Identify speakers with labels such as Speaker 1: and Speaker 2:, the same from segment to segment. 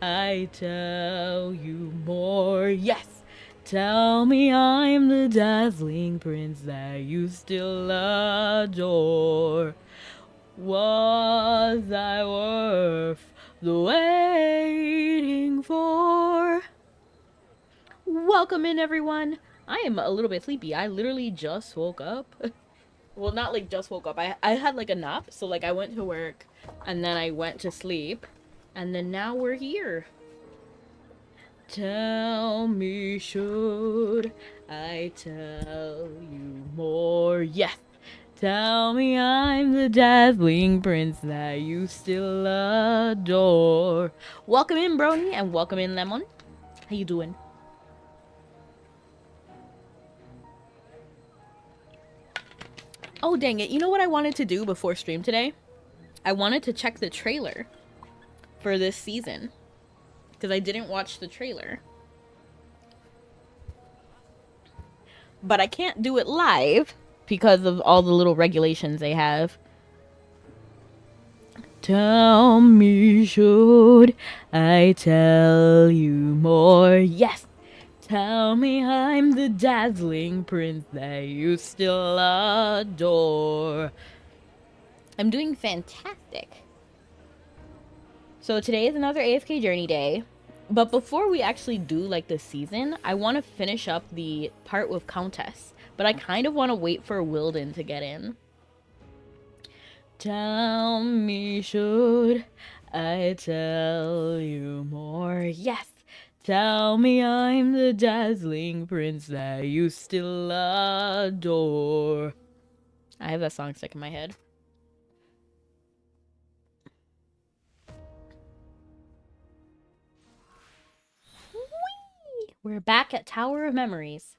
Speaker 1: I tell you more. Yes! Tell me I'm the dazzling prince that you still adore. Was I worth the waiting for? Welcome in, everyone. I am a little bit sleepy. I literally just woke up. Well, not like just woke up. I had like a nap. So like I went to work and then I went to sleep. And then now we're here. Tell me, should I tell you more? Yes! Tell me I'm the dazzling prince that you still adore. Welcome in, Brony, and welcome in, Lemon. How you doing? Oh, dang it. You know what I wanted to do before stream today? I wanted to check the trailer for this season. Because I didn't watch the trailer. But I can't do it live because of all the little regulations they have. Tell me, should I tell you more? Yes! Tell me I'm the dazzling prince that you still adore. I'm doing fantastic. So today is another AFK Journey day. But before we actually do like the season, I want to finish up the part with Countess. But I kind of want to wait for Wilden to get in. Tell me, should I tell you more? Yes! Tell me I'm the dazzling prince that you still adore. I have that song stuck in my head. Whee! We're back at Tower of Memories.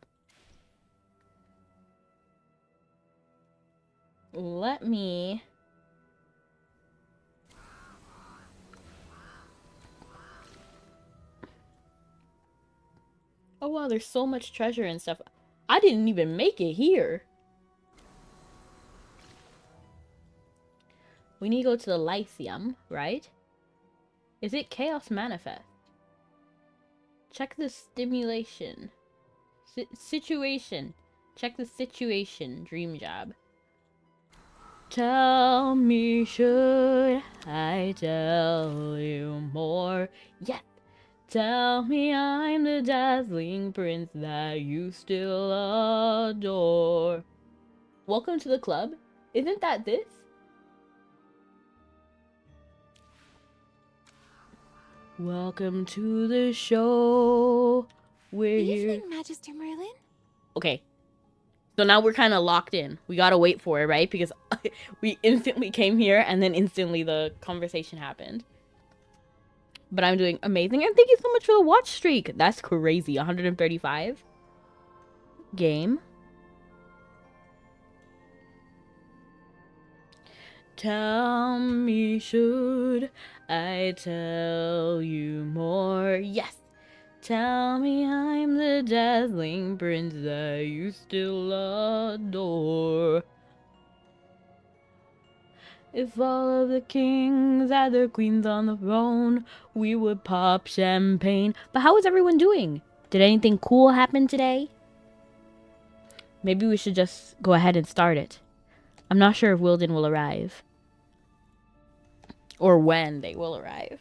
Speaker 1: Let me... Oh wow, there's so much treasure and stuff. I didn't even make it here. We need to go to the Lyceum, right? Is it Chaos Manifest? Check the stimulation. Situation. Check the situation. Dream job. Tell me, should I tell you more? Yes! Tell me I'm the dazzling prince that you still adore. Welcome to the club. Isn't that this? Welcome to the show. We're here.
Speaker 2: Evening, Magister Merlin.
Speaker 1: Okay. So now we're kind of locked in. We gotta wait for it, right? Because we instantly came here and then instantly the conversation happened. But I'm doing amazing. And thank you so much for the watch streak. That's crazy. 135. Game. Tell me, should I tell you more? Yes! Tell me I'm the dazzling prince that you still adore. If all of the kings had their queens on the throne, we would pop champagne. But how is everyone doing? Did anything cool happen today? Maybe we should just go ahead and start it. I'm not sure if Wilden will arrive. Or when they will arrive.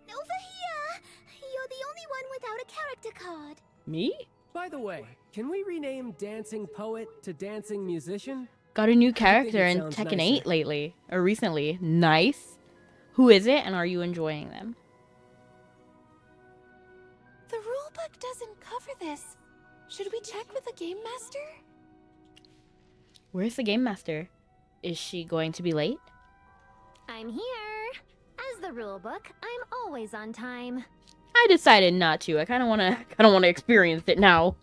Speaker 2: Over here! You're the only one without a character card.
Speaker 1: Me?
Speaker 3: By the way, can we rename Dancing Poet to Dancing Musician?
Speaker 1: Got a new character in
Speaker 3: sounds
Speaker 1: Tekken
Speaker 3: nicer.
Speaker 1: 8 lately. Or recently. Nice. Who is it and are you enjoying them?
Speaker 2: The rulebook doesn't cover this. Should we check with the Game Master?
Speaker 1: Where's the Game Master? Is she going to be late?
Speaker 4: I'm here. As the rulebook, I'm always on time.
Speaker 1: I decided not to. I kind of want to experience it now.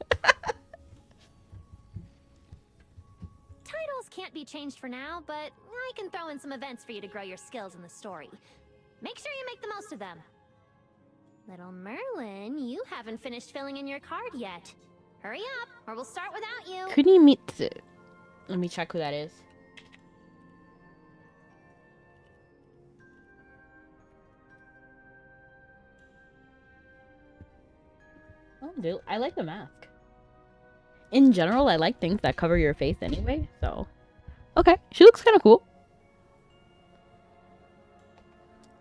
Speaker 4: Titles can't be changed for now, but I can throw in some events for you to grow your skills in the story. Make sure you make the most of them. Little Merlin, you haven't finished filling in your card yet. Hurry up, or we'll start without you.
Speaker 1: Kunimitsu. Let me check who that is. Oh, dude, I like the mask. In general, I like things that cover your face anyway, so. Okay, she looks kind of cool.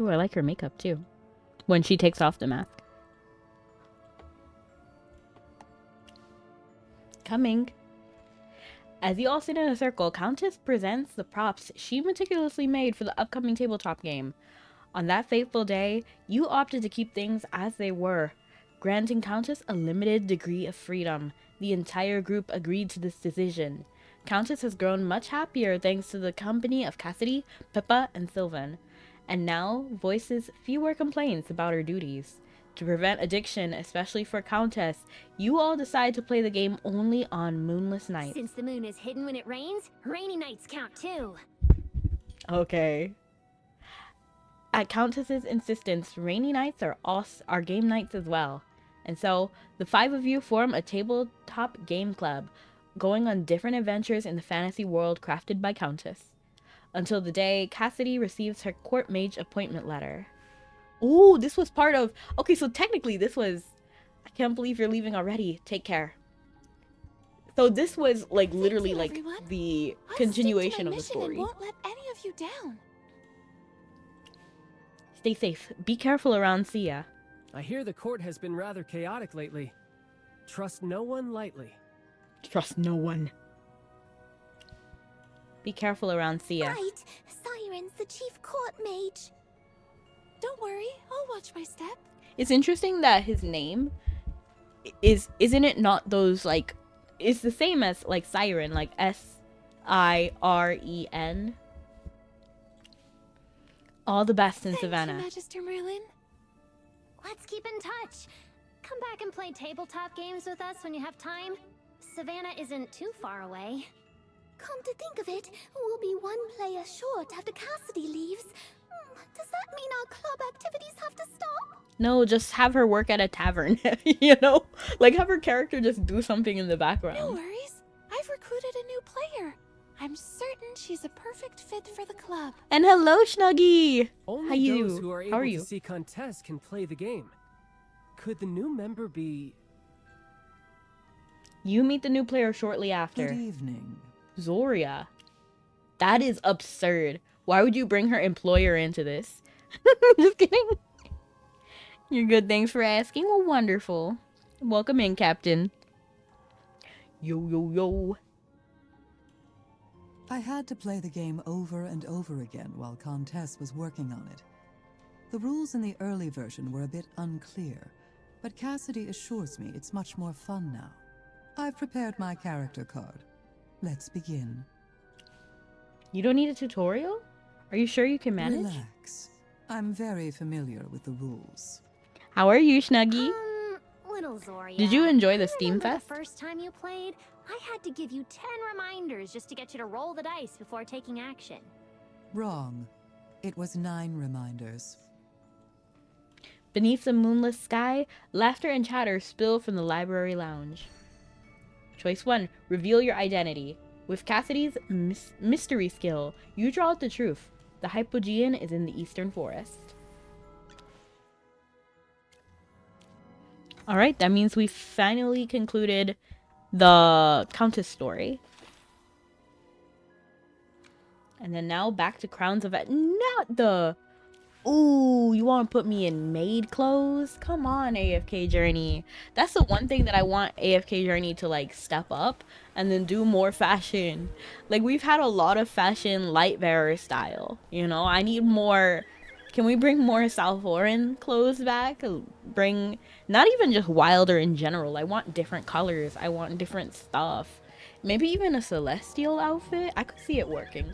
Speaker 1: Ooh, I like her makeup too. When she takes off the mask. Coming. As you all sit in a circle, Countess presents the props she meticulously made for the upcoming tabletop game. On that fateful day, you opted to keep things as they were, granting Countess a limited degree of freedom. The entire group agreed to this decision. Countess has grown much happier thanks to the company of Cassidy, Pippa, and Sylvan, and now voices fewer complaints about her duties. To prevent addiction, especially for Countess, you all decide to play the game only on moonless nights.
Speaker 4: Since the moon is hidden when it rains, rainy nights count too.
Speaker 1: Okay. At Countess's insistence, rainy nights are game nights as well. And so, the 5 of you form a tabletop game club, going on different adventures in the fantasy world crafted by Countess. Until the day Cassidy receives her court mage appointment letter. Ooh, this was part of... Okay, so technically this was... I can't believe you're leaving already. Take care. So this was, like, literally, like,
Speaker 2: everyone.
Speaker 1: the
Speaker 2: I'll
Speaker 1: continuation
Speaker 2: stick to my
Speaker 1: of the
Speaker 2: mission
Speaker 1: story.
Speaker 2: and won't let any of you down.
Speaker 1: Stay safe. Be careful around Sia.
Speaker 3: I hear the court has been rather chaotic lately. Trust no one lightly.
Speaker 1: Trust no one. Be careful around Sia.
Speaker 2: Right. Siren's the chief court mage. Don't worry, I'll watch my step.
Speaker 1: It's interesting that his name isn't it not those, like, it's the same as, like, Siren, like Siren. All the best in
Speaker 2: Thank
Speaker 1: Savannah.
Speaker 2: you, Magister Merlin.
Speaker 4: Let's keep in touch. Come back and play tabletop games with us when you have time. Savannah isn't too far away.
Speaker 2: Come to think of it, we'll be 1 player short after Cassidy leaves. Does that mean our club activities have to stop?
Speaker 1: No, just have her work at a tavern, you know? Like, have her character just do something in the background.
Speaker 2: No worries. I've recruited a new player. I'm certain she's a perfect fit for the club.
Speaker 1: And hello, Snuggie!
Speaker 3: Only
Speaker 1: How you?
Speaker 3: those who are able
Speaker 1: How are
Speaker 3: to
Speaker 1: you?
Speaker 3: see contests can play the game. Could the new member be...
Speaker 1: You meet the new player shortly after.
Speaker 5: Good evening.
Speaker 1: Zoria. That is absurd. Why would you bring her employer into this? Just kidding. You're good, thanks for asking. Well, wonderful. Welcome in, Captain. Yo, yo, yo.
Speaker 5: I had to play the game over and over again while Comtesse was working on it. The rules in the early version were a bit unclear, but Cassidy assures me it's much more fun now. I've prepared my character card. Let's begin.
Speaker 1: You don't need a tutorial? Are you sure you can manage?
Speaker 5: Relax. I'm very familiar with the rules.
Speaker 1: How are you, Snuggie?
Speaker 4: Little Zoria.
Speaker 1: Did you enjoy the
Speaker 4: I
Speaker 1: Steam
Speaker 4: remember
Speaker 1: Fest?
Speaker 4: The first time you played, I had to give you 10 reminders just to get you to roll the dice before taking action.
Speaker 5: Wrong. It was 9 reminders.
Speaker 1: Beneath the moonless sky, laughter and chatter spill from the library lounge. Choice 1. Reveal your identity. With Cassidy's mystery skill, you draw out the truth. The Hypogean is in the Eastern Forest. Alright, that means we finally concluded the Countess story. And then now back to Crowns of... Not the... Ooh, you want to put me in maid clothes? Come on, AFK Journey. That's the one thing that I want AFK Journey to, like, step up and then do more fashion. Like, we've had a lot of fashion light bearer style, you know? I need more... Can we bring more South Lauren clothes back? Bring... Not even just Wilder in general. I want different colors. I want different stuff. Maybe even a Celestial outfit? I could see it working.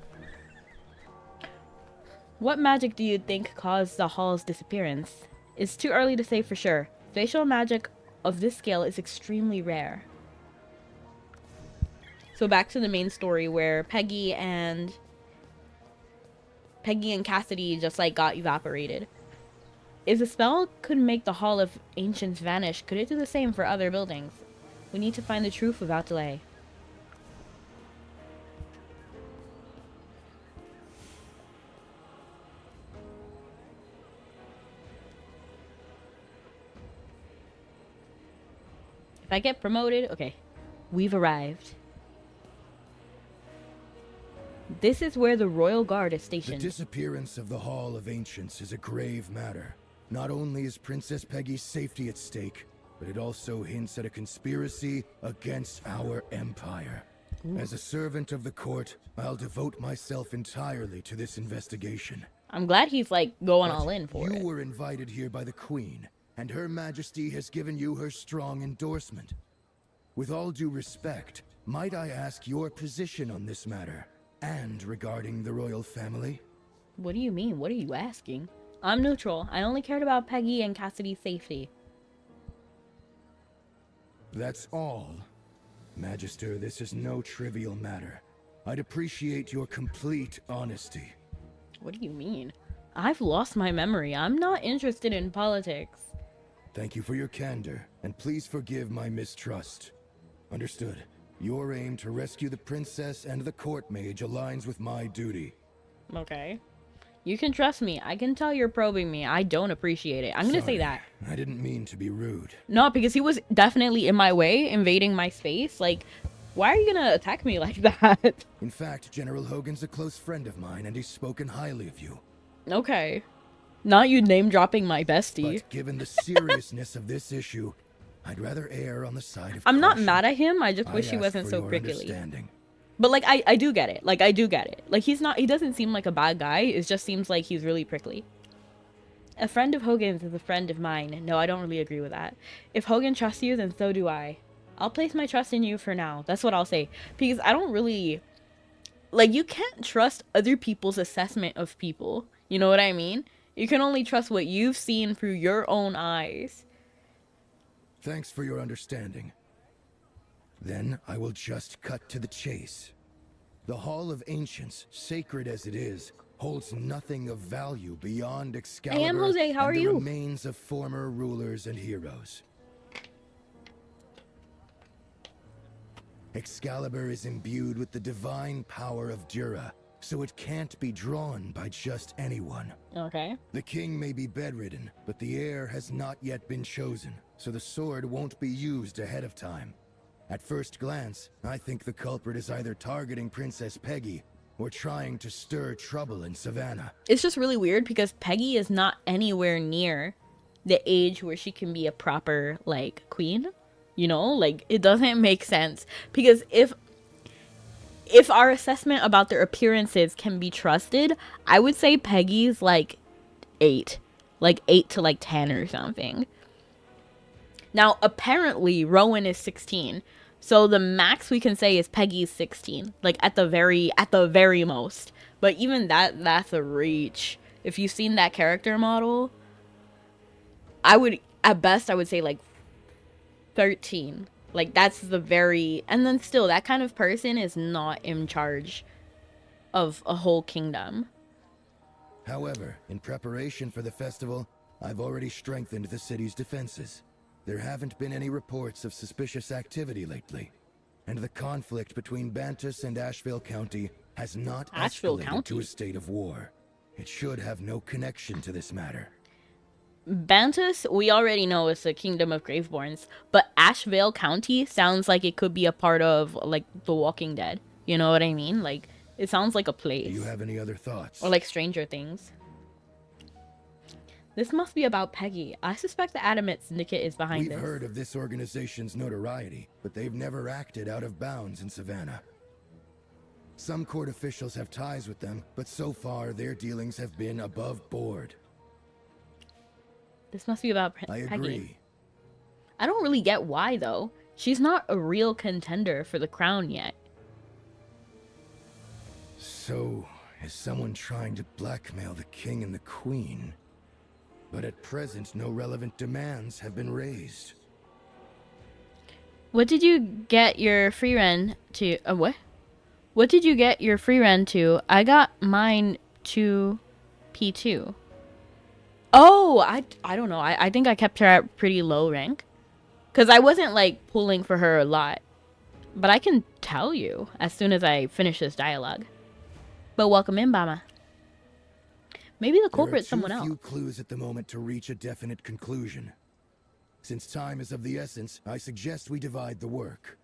Speaker 1: What magic do you think caused the hall's disappearance? It's too early to say for sure. Facial magic of this scale is extremely rare. So back to the main story where Peggy and Cassidy just, like, got evaporated. If the spell could make the Hall of Ancients vanish, could it do the same for other buildings? We need to find the truth without delay. If I get promoted, okay. We've arrived. This is where the Royal Guard is
Speaker 6: The
Speaker 1: stationed.
Speaker 6: disappearance of the Hall of Ancients is a grave matter. Not only is Princess Peggy's safety at stake, but it also hints at a conspiracy against our empire. As a servant of the court, I'll devote myself entirely to this investigation.
Speaker 1: I'm glad he's like going
Speaker 6: But
Speaker 1: all in for
Speaker 6: you
Speaker 1: it.
Speaker 6: were invited here by the Queen, and Her Majesty has given you her strong endorsement. With all due respect, might I ask your position on this matter, and regarding the royal family?
Speaker 1: What do you mean? What are you asking? I'm neutral. I only cared about Peggy and Cassidy's safety.
Speaker 6: That's all. Magister, this is no trivial matter. I'd appreciate your complete honesty.
Speaker 1: What do you mean? I've lost my memory. I'm not interested in politics.
Speaker 6: Thank you for your candor, and please forgive my mistrust. Understood. Your aim to rescue the princess and the court mage aligns with my duty.
Speaker 1: Okay. You can trust me. I can tell you're probing me. I don't appreciate it. I'm gonna say
Speaker 6: Sorry,
Speaker 1: that.
Speaker 6: I didn't mean to be rude.
Speaker 1: No, because he was definitely in my way, invading my space. Like, why are you gonna attack me like that?
Speaker 6: In fact, General Hogan's a close friend of mine, and he's spoken highly of you.
Speaker 1: Okay. Not you name dropping my bestie.
Speaker 6: But given the seriousness of this issue, I'd rather err on the side of
Speaker 1: I'm not
Speaker 6: caution.
Speaker 1: mad at him. I just wish he
Speaker 6: ask
Speaker 1: wasn't
Speaker 6: for
Speaker 1: so
Speaker 6: your
Speaker 1: prickly.
Speaker 6: understanding.
Speaker 1: But like, I do get it. Like, I do get it. Like, he doesn't seem like a bad guy. It just seems like he's really prickly. A friend of Hogan's is a friend of mine. No, I don't really agree with that. If Hogan trusts you, then so do I. I'll place my trust in you for now. That's what I'll say. Because I don't really... Like, you can't trust other people's assessment of people. You know what I mean? You can only trust what you've seen through your own eyes.
Speaker 6: Thanks for your understanding. Then I will just cut to the chase. The Hall of Ancients, sacred as it is, holds nothing of value beyond Excalibur
Speaker 1: I am Jose. How
Speaker 6: and
Speaker 1: are
Speaker 6: the
Speaker 1: you?
Speaker 6: remains of former rulers and heroes. Excalibur is imbued with the divine power of Dura, so it can't be drawn by just anyone.
Speaker 1: Okay.
Speaker 6: The king may be bedridden, but the heir has not yet been chosen, so the sword won't be used ahead of time. At first glance, I think the culprit is either targeting Princess Peggy or trying to stir trouble in Savannah.
Speaker 1: It's just really weird because Peggy is not anywhere near the age where she can be a proper, like, queen. You know? Like, it doesn't make sense. Because if our assessment about their appearances can be trusted, I would say Peggy's, like, 8. Like, 8 to, like, 10 or something. Now, apparently, Rowan is 16. So the max we can say is Peggy's 16. Like, at the very most. But even that's a reach. If you've seen that character model, at best, I would say, like, 13. Like, that's the very... And then still, that kind of person is not in charge of a whole kingdom.
Speaker 6: However, in preparation for the festival, I've already strengthened the city's defenses. There haven't been any reports of suspicious activity lately, and the conflict between Bantus and Asheville County has not
Speaker 1: Asheville
Speaker 6: escalated
Speaker 1: County?
Speaker 6: to a state of war. It should have no connection to this matter.
Speaker 1: Bantus, we already know is the Kingdom of Graveborns, but Asheville County sounds like it could be a part of, like, The Walking Dead. You know what I mean? Like, it sounds like a place.
Speaker 6: Do you have any other thoughts?
Speaker 1: Or like Stranger Things. This must be about Peggy. I suspect the Adamant Syndicate is behind
Speaker 6: We've
Speaker 1: this.
Speaker 6: heard of this organization's notoriety, but they've never acted out of bounds in Savannah. Some court officials have ties with them, but so far their dealings have been above board.
Speaker 1: This must be about
Speaker 6: I
Speaker 1: Peggy.
Speaker 6: agree.
Speaker 1: I don't really get why, though. She's not a real contender for the crown yet.
Speaker 6: So, is someone trying to blackmail the king and the queen? But at present, no relevant demands have been raised.
Speaker 1: What did you get your free run to? What? What did you get your free run to? I got mine to P2. Oh, I don't know. I think I kept her at pretty low rank. Because I wasn't, like, pulling for her a lot. But I can tell you as soon as I finish this dialogue. But welcome in, Bama. Maybe the culprit's someone
Speaker 6: There are
Speaker 1: else.
Speaker 6: too few clues at the moment to reach a definite conclusion. Since time is of the essence, I suggest we divide the work.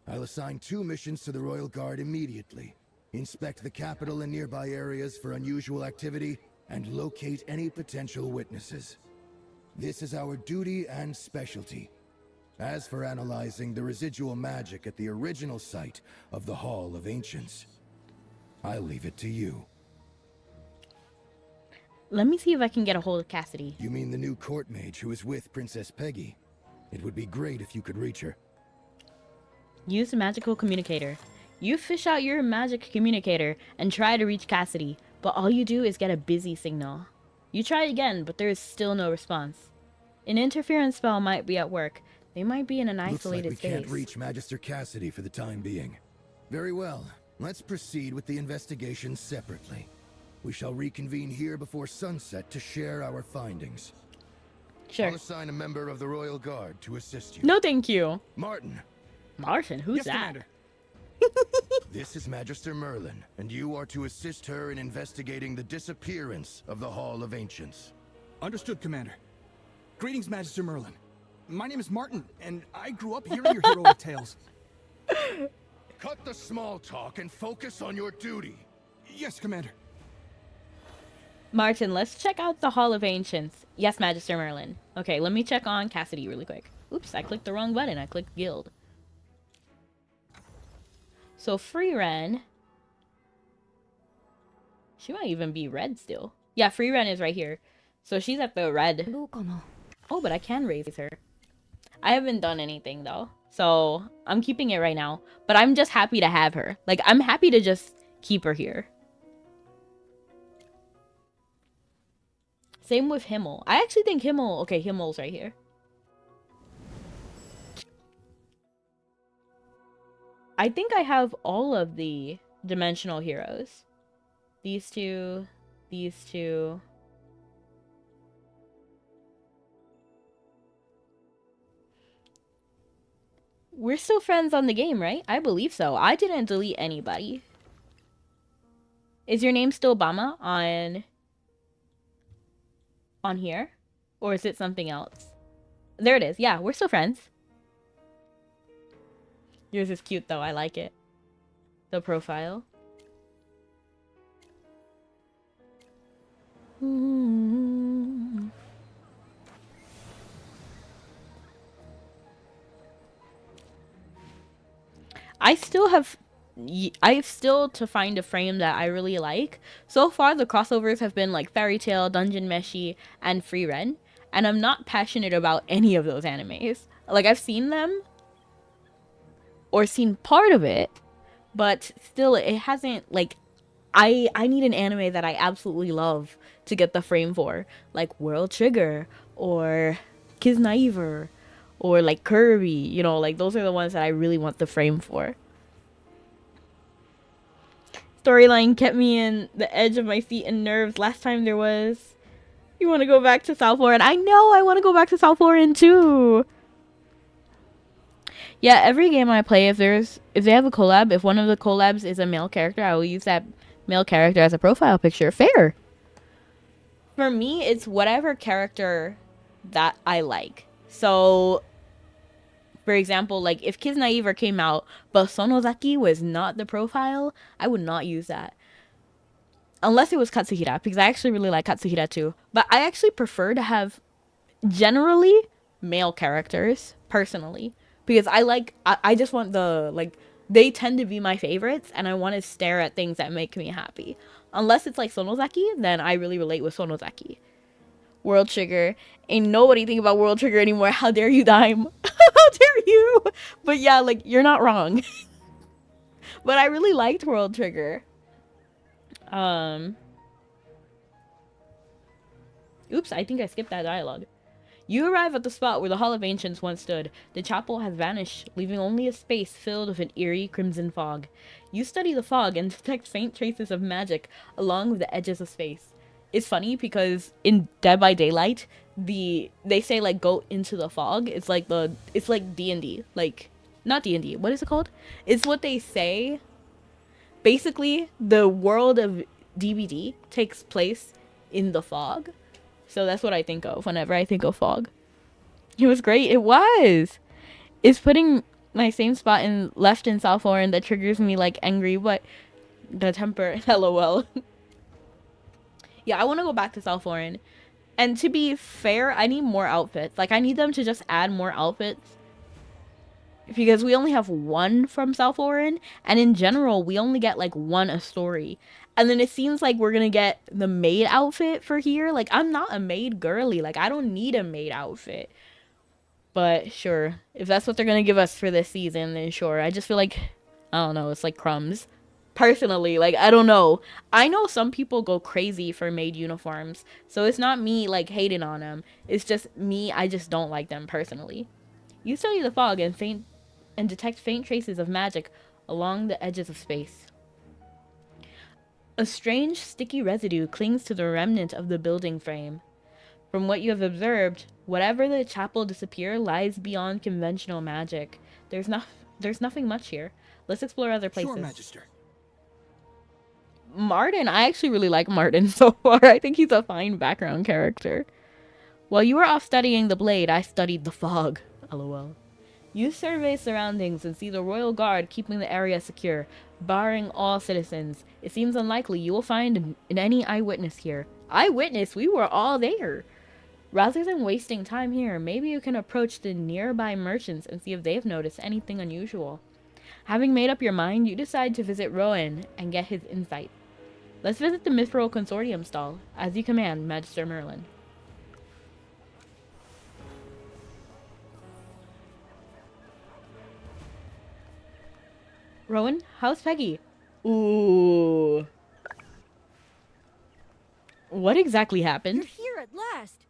Speaker 6: I'll assign 2 missions to the Royal Guard immediately. Inspect the capital and nearby areas for unusual activity, and locate any potential witnesses. This is our duty and specialty. As for analyzing the residual magic at the original site of the Hall of Ancients, I'll leave it to you.
Speaker 1: Let me see if I can get a hold of Cassidy.
Speaker 6: You mean the new court mage who is with Princess Peggy? It would be great if you could reach her.
Speaker 1: Use the magical communicator. You fish out your magic communicator and try to reach Cassidy, but all you do is get a busy signal. You try again, but there is still no response. An interference spell might be at work. They might be in an isolated
Speaker 6: Looks like we
Speaker 1: space.
Speaker 6: can't reach Magister Cassidy for the time being. Very well. Let's proceed with the investigation separately. We shall reconvene here before sunset to share our findings.
Speaker 1: Sure.
Speaker 6: I'll assign a member of the Royal Guard to assist you.
Speaker 1: No, thank you.
Speaker 6: Martin.
Speaker 1: Martin, who's
Speaker 7: Yes,
Speaker 1: that?
Speaker 7: Commander.
Speaker 6: This is Magister Merlin, and you are to assist her in investigating the disappearance of the Hall of Ancients.
Speaker 7: Understood, Commander. Greetings, Magister Merlin. My name is Martin, and I grew up hearing your heroic tales.
Speaker 6: Cut the small talk and focus on your duty.
Speaker 7: Yes, Commander.
Speaker 1: Martin, let's check out the Hall of Ancients. Yes, Magister Merlin. Okay, let me check on Cassidy really quick. Oops, I clicked the wrong button. I clicked Guild. So Free Ren. She might even be red still. Yeah, Free Ren is right here. So she's at the red. Oh, but I can raise her. I haven't done anything though. So I'm keeping it right now. But I'm just happy to have her. Like, I'm happy to just keep her here. Same with Himmel. I actually think Himmel... Okay, Himmel's right here. I think I have all of the dimensional heroes. These two. These two. We're still friends on the game, right? I believe so. I didn't delete anybody. Is your name still Bama on here? Or is it something else? There it is. Yeah, we're still friends. Yours is cute though. I like it. The profile. I have still to find a frame that I really like. So far, the crossovers have been like Fairy Tail, Dungeon Meshi, and Free Ren. And I'm not passionate about any of those animes. Like, I've seen them. Or seen part of it. But still, it hasn't, like... I need an anime that I absolutely love to get the frame for. Like World Trigger. Or Kiznaiver. Or like Kirby. You know, like those are the ones that I really want the frame for. Storyline kept me in the edge of my seat and nerves. Last time there was... You want to go back to South Florida? I know I want to go back to South Florida too. Yeah, every game I play, if they have a collab, if one of the collabs is a male character, I will use that male character as a profile picture. Fair. For me, it's whatever character that I like. So, for example, like if Kiznaiver came out, but Sonozaki was not the profile, I would not use that. Unless it was Katsuhira, because I actually really like Katsuhira too. But I actually prefer to have generally male characters, personally. Because I just want the, like, they tend to be my favorites, and I want to stare at things that make me happy. Unless it's like Sonozaki, then I really relate with Sonozaki. World Trigger. Ain't nobody think about World Trigger anymore. How dare you, Dime? How dare you? But yeah, like, you're not wrong. But I really liked World Trigger. Oops, I think I skipped that dialogue. You arrive at the spot where the Hall of Ancients once stood. The chapel has vanished, leaving only a space filled with an eerie crimson fog. You study the fog and detect faint traces of magic along with the edges of space. It's funny because in Dead by Daylight, they say like go into the fog. It's like D&D, like not D&D. What is it called? It's what they say. Basically, the world of DBD takes place in the fog. So that's what I think of whenever I think of fog. It was great. It was. It's putting my same spot in left in South Orange that triggers me like angry, but the temper. LOL. Yeah, I want to go back to South Orange. And to be fair, I need more outfits. Like, I need them to just add more outfits. Because we only have one from South Orange. And in general, we only get, like, one a story. And then it seems like we're gonna get the maid outfit for here. Like, I'm not a maid girly. Like, I don't need a maid outfit. But, sure. If that's what they're gonna give us for this season, then sure. I just feel like, I don't know, it's like crumbs. Personally, like, I don't know. I know some people go crazy for maid uniforms, so it's not me like hating on them. It's just me, I just don't like them personally. You study the fog and detect faint traces of magic along the edges of space. A strange sticky residue clings to the remnant of the building frame. From what you have observed, whatever the chapel disappear lies beyond conventional magic. There's nothing much here. Let's explore other places.
Speaker 7: Sure, Magister.
Speaker 1: Martin, I actually really like Martin so far. I think he's a fine background character. While you were off studying the blade, I studied the fog. LOL. You survey surroundings and see the royal guard keeping the area secure, barring all citizens. It seems unlikely you will find any eyewitness here. Eyewitness? We were all there. Rather than wasting time here, maybe you can approach the nearby merchants and see if they've noticed anything unusual. Having made up your mind, you decide to visit Rowan and get his insight. Let's visit the Mithril Consortium stall. As you command, Magister Merlin. Rowan, how's Peggy? Ooh. What exactly happened?
Speaker 8: You're here at last.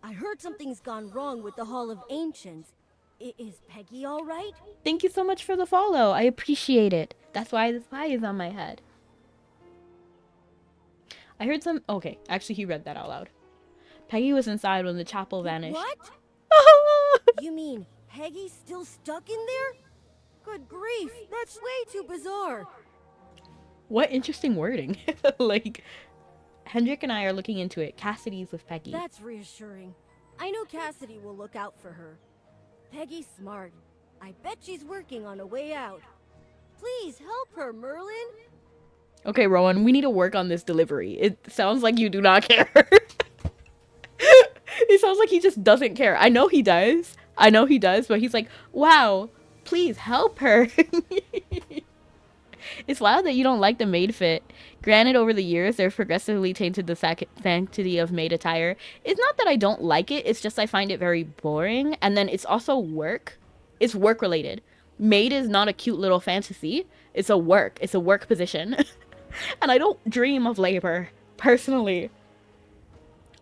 Speaker 8: I heard something's gone wrong with the Hall of Ancients. Is Peggy all right?
Speaker 1: Thank you so much for the follow. I appreciate it. That's why the spy is on my head. I heard some... Okay, actually he read that out loud. Peggy was inside when the chapel vanished.
Speaker 8: What? You mean Peggy's still stuck in there? Good grief, that's way too bizarre.
Speaker 1: What interesting wording. Like, Hendrik and I are looking into it. Cassidy's with Peggy.
Speaker 8: That's reassuring. I know Cassidy will look out for her. Peggy's smart. I bet she's working on a way out. Please help her, Merlin.
Speaker 1: Okay, Rowan, we need to work on this delivery. It sounds like you do not care. It sounds like he just doesn't care. I know he does, but he's like, wow, please help her. It's wild that you don't like the maid fit. Granted, over the years, they've progressively tainted the sanctity of maid attire. It's not that I don't like it, it's just I find it very boring. And then it's also work. It's work related. Maid is not a cute little fantasy. It's a work position. And I don't dream of labor, personally.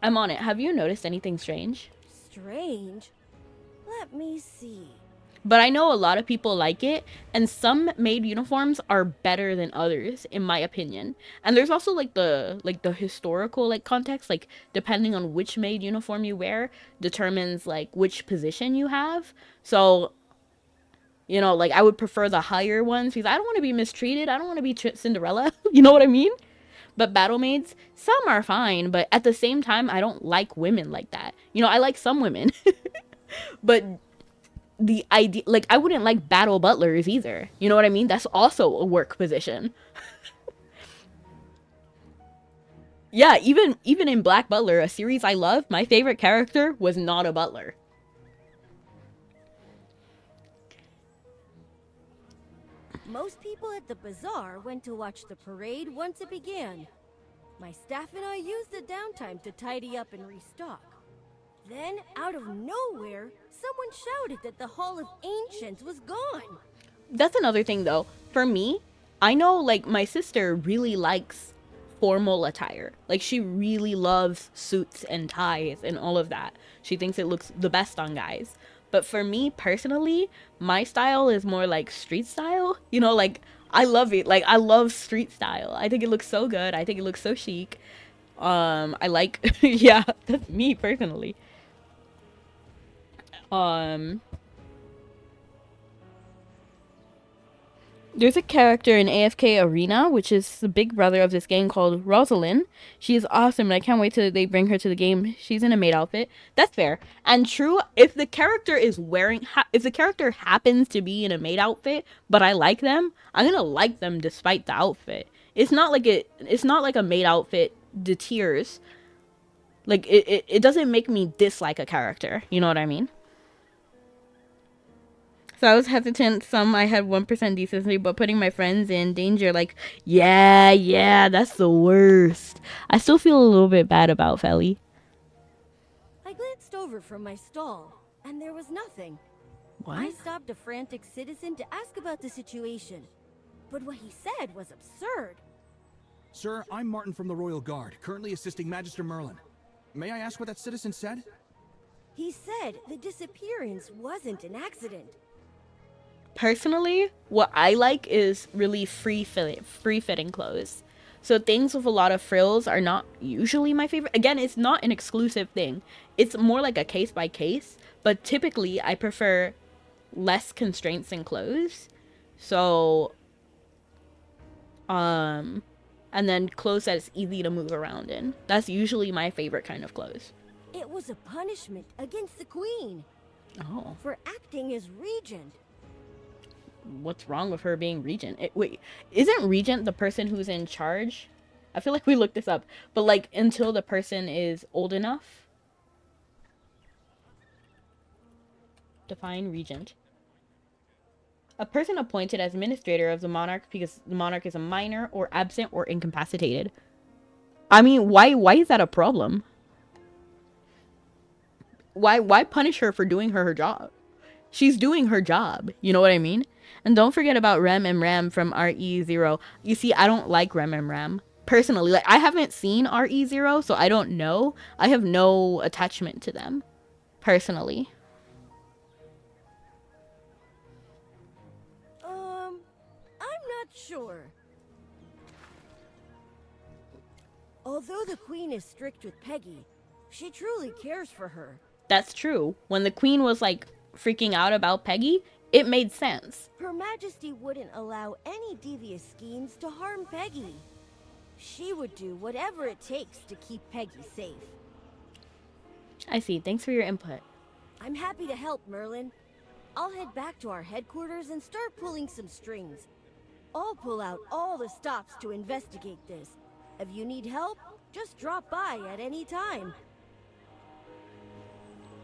Speaker 1: I'm on it. Have you noticed anything strange?
Speaker 8: Strange? Let me see.
Speaker 1: But I know a lot of people like it, and some maid uniforms are better than others, in my opinion. And there's also like the historical like context, like depending on which maid uniform you wear determines like which position you have. So, you know, like I would prefer the higher ones because I don't want to be mistreated. I don't want to be Cinderella. You know what I mean? But battle maids, some are fine, but at the same time, I don't like women like that. You know, I like some women, but the idea, like, I wouldn't like battle butlers either. You know what I mean? That's also a work position. Yeah, even in Black Butler, a series I love, my favorite character was not a butler.
Speaker 8: Most people at the bazaar went to watch the parade once it began. My staff and I used the downtime to tidy up and restock. Then, out of nowhere, someone shouted that the Hall of Ancients was gone.
Speaker 1: That's another thing, though. For me, I know, like, my sister really likes formal attire. Like, she really loves suits and ties and all of that. She thinks it looks the best on guys. But for me, personally, my style is more like street style. You know, like, I love it. Like, I love street style. I think it looks so good. I think it looks so chic. I like, yeah, that's me personally. There's a character in AFK Arena, which is the big brother of this game, called Rosalind. She is awesome, and I can't wait till they bring her to the game. She's in a maid outfit. That's fair. And true, if the character is wearing, if the character happens to be in a maid outfit, but I like them, I'm gonna like them despite the outfit. It's not like a maid outfit deters. Like, it doesn't make me dislike a character. You know what I mean? So I was hesitant. Some I had 1% decency, but putting my friends in danger, like, yeah, that's the worst. I still feel a little bit bad about Felly.
Speaker 8: I glanced over from my stall, and there was nothing.
Speaker 1: What?
Speaker 8: I stopped a frantic citizen to ask about the situation, but what he said was absurd.
Speaker 7: Sir, I'm Martin from the Royal Guard, currently assisting Magister Merlin. May I ask what that citizen said?
Speaker 8: He said the disappearance wasn't an accident.
Speaker 1: Personally, what I like is really free-fitting clothes. So things with a lot of frills are not usually my favorite. Again, it's not an exclusive thing. It's more like a case by case, but typically I prefer less constraints in clothes. So, and then clothes that's easy to move around in. That's usually my favorite kind of clothes.
Speaker 8: It was a punishment against the queen.
Speaker 1: Oh.
Speaker 8: For acting as regent.
Speaker 1: What's wrong with her being regent? Wait, isn't regent the person who's in charge? I feel like we looked this up, but like until the person is old enough. Define regent. A person appointed as administrator of the monarch because the monarch is a minor or absent or incapacitated. I mean, why is that a problem? Why punish her for doing her job? She's doing her job. You know what I mean? And don't forget about Rem and Ram from RE0. You see, I don't like Rem and Ram. Personally, like, I haven't seen RE0, so I don't know. I have no attachment to them. Personally.
Speaker 8: I'm not sure. Although the queen is strict with Peggy, she truly cares for her.
Speaker 1: That's true. When the queen was, like, freaking out about Peggy, it made sense.
Speaker 8: Her Majesty wouldn't allow any devious schemes to harm Peggy. She would do whatever it takes to keep Peggy safe.
Speaker 1: I see. Thanks for your input.
Speaker 8: I'm happy to help, Merlin. I'll head back to our headquarters and start pulling some strings. I'll pull out all the stops to investigate this. If you need help, just drop by at any time.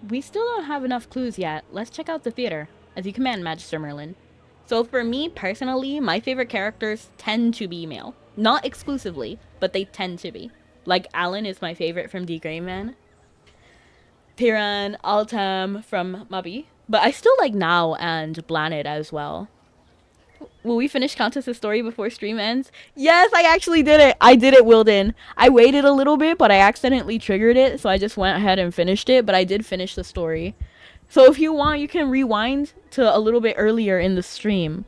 Speaker 1: We still don't have enough clues yet. Let's check out the theater. As you command, Magister Merlin. So for me, personally, my favorite characters tend to be male. Not exclusively, but they tend to be. Like, Alan is my favorite from D. Greyman. Piran, Altam from Mabi. But I still like Now and Blanid as well. Will we finish Countess's story before stream ends? Yes, I actually did it. I did it, Wilden. I waited a little bit, but I accidentally triggered it, so I just went ahead and finished it, but I did finish the story. So if you want, you can rewind to a little bit earlier in the stream.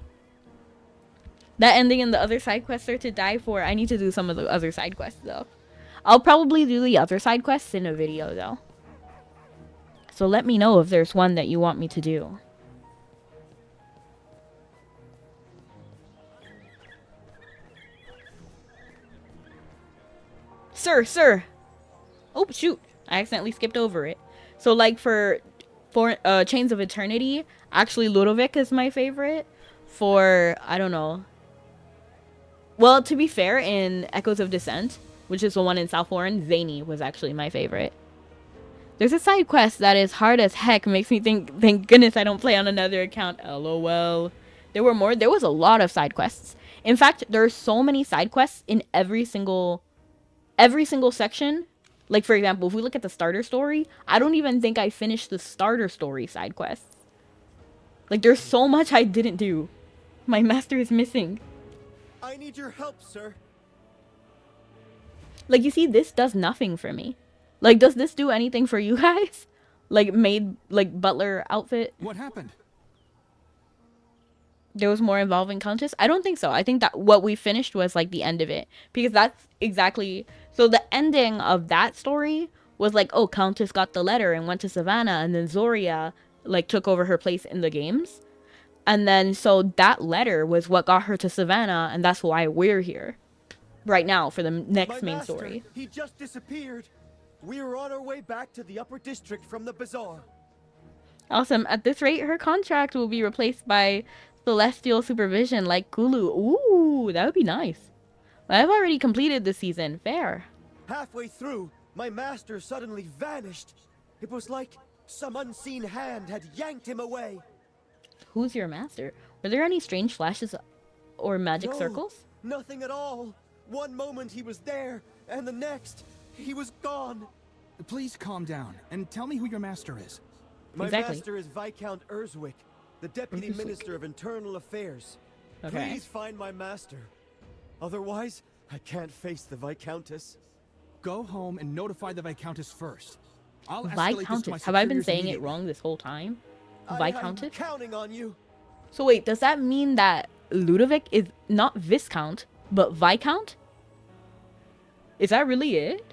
Speaker 1: That ending and the other side quests are to die for. I need to do some of the other side quests, though. I'll probably do the other side quests in a video, though. So let me know if there's one that you want me to do. Sir. Oh, shoot. I accidentally skipped over it. So, like, for Chains of Eternity, actually Ludovic is my favorite. For, I don't know. Well, to be fair, in Echoes of Descent, which is the one in South Warren, Zany was actually my favorite. There's a side quest that is hard as heck. Makes me think, thank goodness I don't play on another account. LOL. There was a lot of side quests. In fact, there are so many side quests in every single section. Like, for example, if we look at the starter story, I don't even think I finished the starter story side quests. Like, there's so much I didn't do. My master is missing.
Speaker 9: I need your help, sir.
Speaker 1: Like, you see, this does nothing for me. Like, does this do anything for you guys? Like, butler outfit?
Speaker 7: What happened?
Speaker 1: There was more involving Countess? I don't think so. I think that what we finished was, like, the end of it. Because that's exactly... So the ending of that story was, like, oh, Countess got the letter and went to Savannah, and then Zoria, like, took over her place in the games. And then, so that letter was what got her to Savannah, and that's why we're here right now for the next
Speaker 9: My
Speaker 1: main
Speaker 9: master,
Speaker 1: story.
Speaker 9: he just disappeared. We were on our way back to the upper district from the bazaar.
Speaker 1: Awesome. At this rate, her contract will be replaced by celestial supervision like Kulu. Ooh, that would be nice. I've already completed the season. Fair.
Speaker 9: Halfway through, my master suddenly vanished. It was like some unseen hand had yanked him away.
Speaker 1: Who's your master? Were there any strange flashes or magic
Speaker 9: No,
Speaker 1: circles?
Speaker 9: Nothing at all. One moment he was there, and the next, he was gone.
Speaker 7: Please calm down and tell me who your master is.
Speaker 9: My
Speaker 1: Exactly.
Speaker 9: master is Viscount Erzwick, the Deputy Minister of Internal Affairs.
Speaker 1: Okay.
Speaker 9: Please find my master. Otherwise, I can't face the Viscountess.
Speaker 7: Go home and notify the Viscountess first. I'll escalate this to my
Speaker 1: Viscountess. Have I been
Speaker 7: superiors
Speaker 1: saying it
Speaker 7: immediately.
Speaker 1: wrong this whole time?
Speaker 9: I'm
Speaker 1: Viscountess?
Speaker 9: counting on you.
Speaker 1: So wait, does that mean that Ludovic is not Viscount, but Viscount? Is that really it?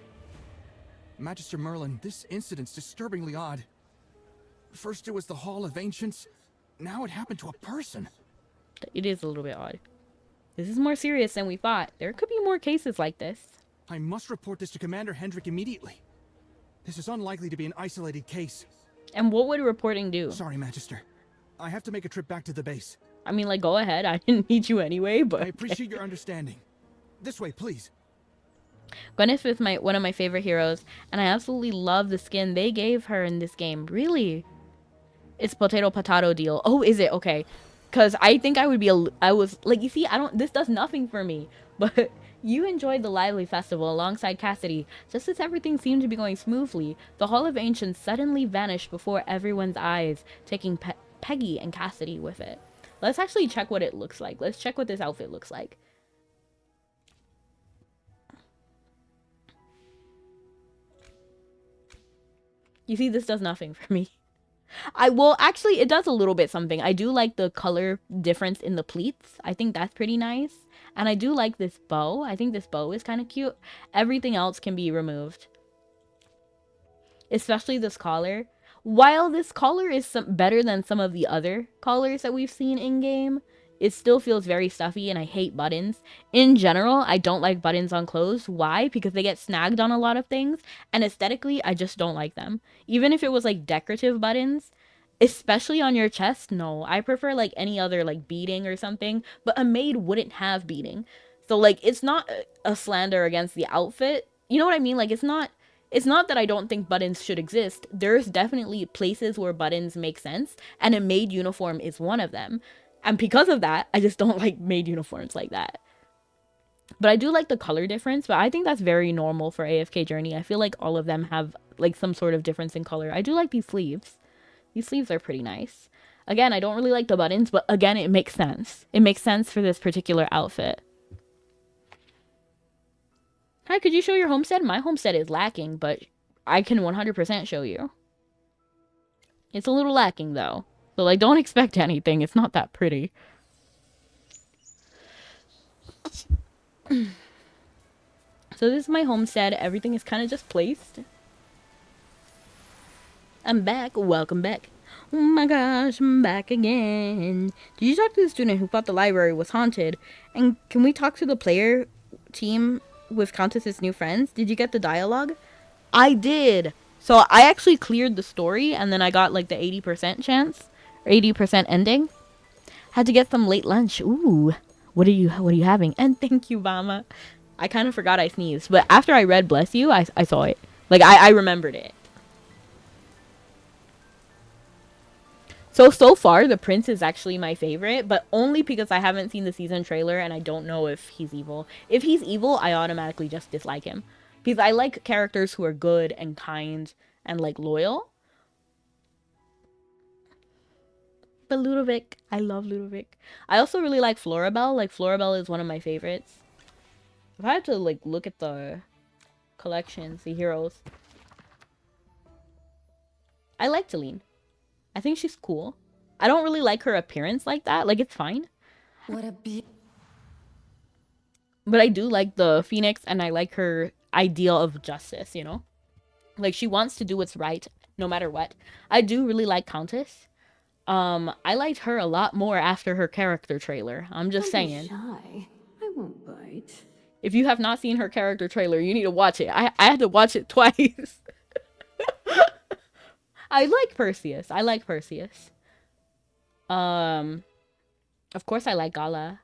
Speaker 7: Magister Merlin, this incident's disturbingly odd. First it was the Hall of Ancients, now it happened to a person.
Speaker 1: It is a little bit odd. This is more serious than we thought. There could be more cases like this.
Speaker 7: I must report this to Commander Hendrik immediately. This is unlikely to be an isolated case.
Speaker 1: And what would reporting do?
Speaker 7: Sorry, Magister. I have to make a trip back to the base.
Speaker 1: I mean, like, go ahead. I didn't need you anyway, but...
Speaker 7: I appreciate your understanding. This way, please.
Speaker 1: Gwyneth is one of my favorite heroes, and I absolutely love the skin they gave her in this game. Really? It's potato deal. Oh, is it? Okay. Because I think I would be I was like, you see, this does nothing for me. But you enjoyed the lively festival alongside Cassidy. Just as everything seemed to be going smoothly, the Hall of Ancients suddenly vanished before everyone's eyes, taking Peggy and Cassidy with it. Let's actually check what it looks like. Let's check what this outfit looks like. You see, this does nothing for me. Well, actually, it does a little bit something. I do like the color difference in the pleats. I think that's pretty nice. And I do like this bow. I think this bow is kind of cute. Everything else can be removed. Especially this collar. While this collar is better than some of the other collars that we've seen in-game, it still feels very stuffy, and I hate buttons. In general, I don't like buttons on clothes. Why? Because they get snagged on a lot of things, and aesthetically, I just don't like them. Even if it was like decorative buttons, especially on your chest, no. I prefer like any other like beading or something, but a maid wouldn't have beading. So like, it's not a slander against the outfit. You know what I mean? Like, it's not that I don't think buttons should exist. There's definitely places where buttons make sense, and a maid uniform is one of them. And because of that, I just don't like maid uniforms like that. But I do like the color difference, but I think that's very normal for AFK Journey. I feel like all of them have like some sort of difference in color. I do like these sleeves. These sleeves are pretty nice. Again, I don't really like the buttons, but again, it makes sense. It makes sense for this particular outfit. Hi, could you show your homestead? My homestead is lacking, but I can 100% show you. It's a little lacking, though. So, like, don't expect anything. It's not that pretty. So, this is my homestead. Everything is kind of just placed. I'm back. Welcome back. Oh my gosh, I'm back again. Did you talk to the student who thought the library was haunted? And can we talk to the player team with Countess's new friends? Did you get the dialogue? I did. So I actually cleared the story, and then I got like the 80% chance, or 80% ending. Had to get some late lunch. Ooh, what are you having? And thank you, Mama. I kind of forgot I sneezed, but after I read "Bless You," I saw it. Like I remembered it. So far, the prince is actually my favorite, but only because I haven't seen the season trailer and I don't know if he's evil. If he's evil, I automatically just dislike him. Because I like characters who are good and kind and, like, loyal. But Ludovic, I love Ludovic. I also really like Florabelle. Like, Florabelle is one of my favorites. If I had to, like, look at the collections, the heroes. I like Talene. I think she's cool. I don't really like her appearance like that. Like, it's fine.
Speaker 2: What a
Speaker 1: But I do like the Phoenix, and I like her ideal of justice, you know? Like, she wants to do what's right, no matter what. I do really like Countess. I liked her a lot more after her character trailer. I'm just
Speaker 10: Don't be
Speaker 1: saying.
Speaker 10: shy. I won't bite.
Speaker 1: If you have not seen her character trailer, you need to watch it. I had to watch it twice. I like Perseus. I like Perseus. Of course I like Gala.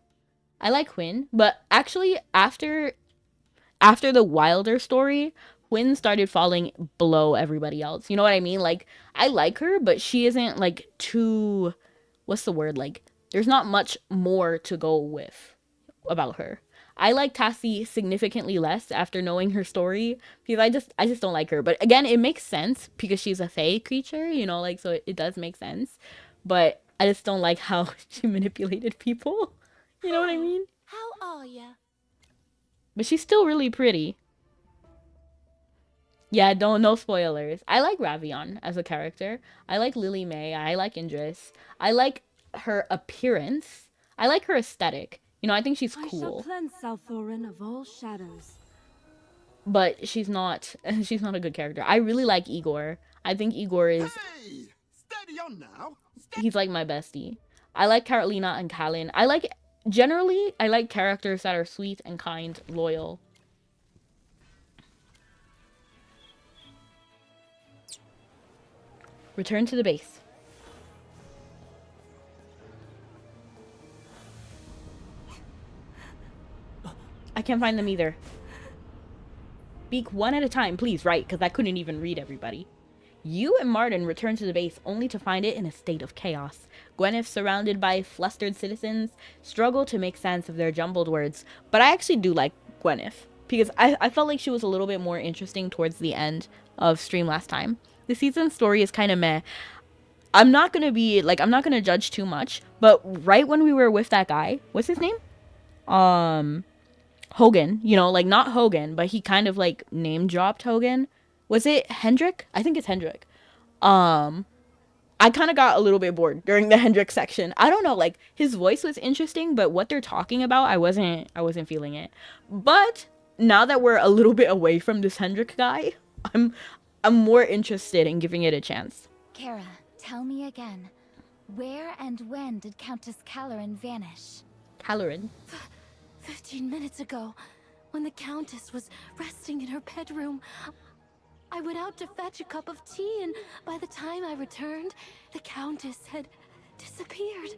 Speaker 1: I like Quinn, but actually after the Wilder story, Quinn started falling below everybody else. You know what I mean? Like, I like her, but she isn't like too, what's the word? Like, there's not much more to go with about her. I like Tassie significantly less after knowing her story because I just don't like her. But again, it makes sense because she's a fae creature, you know, like, so it does make sense. But I just don't like how she manipulated people. You know what I mean?
Speaker 2: How are ya?
Speaker 1: But she's still really pretty. Yeah, no spoilers. I like Ravion as a character. I like Lily May. I like Indris. I like her appearance. I like her aesthetic. You know, I think she's
Speaker 10: I shall
Speaker 1: cool.
Speaker 10: cleanse Salthorin of all shadows.
Speaker 1: But she's not a good character. I really like Igor. I think Igor is
Speaker 11: Hey! Steady on now.
Speaker 1: he's like my bestie. I like Carolina and Kalin. I like characters that are sweet and kind, loyal. Return to the base. I can't find them either. Speak one at a time, please, right? Because I couldn't even read everybody. You and Martin return to the base only to find it in a state of chaos. Gwyneth, surrounded by flustered citizens, struggle to make sense of their jumbled words. But I actually do like Gwyneth, because I felt like she was a little bit more interesting towards the end of stream last time. The season story is kind of meh. I'm not gonna judge too much, but right when we were with that guy, what's his name? Hogan, you know, like not Hogan, but he kind of like name dropped Hogan. Was it Hendrik? I think it's Hendrik. I kind of got a little bit bored during the Hendrik section. I don't know, like his voice was interesting, but what they're talking about, I wasn't feeling it. But now that we're a little bit away from this Hendrik guy, I'm more interested in giving it a chance.
Speaker 2: Kara, tell me again. Where and when did Countess Caloran vanish?
Speaker 1: Caloran?
Speaker 8: 15 minutes ago, when the Countess was resting in her bedroom, I went out to fetch a cup of tea, and by the time I returned, the Countess had disappeared.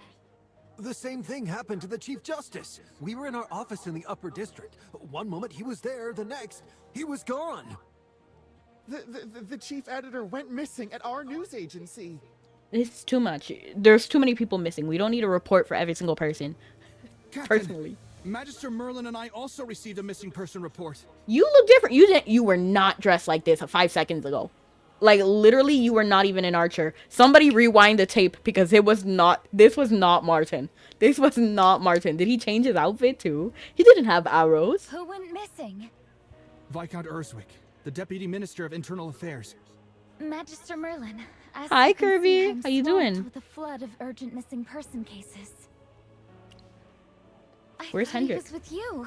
Speaker 9: The same thing happened to the Chief Justice. We were in our office in the Upper District. One moment he was there, the next, he was gone.
Speaker 11: The chief editor went missing at our news agency.
Speaker 1: It's too much. There's too many people missing. We don't need a report for every single person.
Speaker 7: Captain,
Speaker 1: Personally.
Speaker 7: Magister Merlin and I also received a missing person report.
Speaker 1: You look different. You were not dressed like this 5 seconds ago. Like, literally, you were not even an archer. Somebody rewind the tape because this was not Martin. This was not Martin. Did he change his outfit too? He didn't have arrows.
Speaker 2: Who went missing?
Speaker 7: Viscount Urswick, the Deputy Minister of Internal Affairs.
Speaker 2: Magister Merlin. As
Speaker 1: Hi,
Speaker 2: you can see,
Speaker 1: Kirby.
Speaker 2: I'm
Speaker 1: How you
Speaker 2: swamped
Speaker 1: doing?
Speaker 2: with a flood of urgent missing person cases.
Speaker 1: Where's
Speaker 2: I thought he
Speaker 1: Hendrik?
Speaker 2: was with you.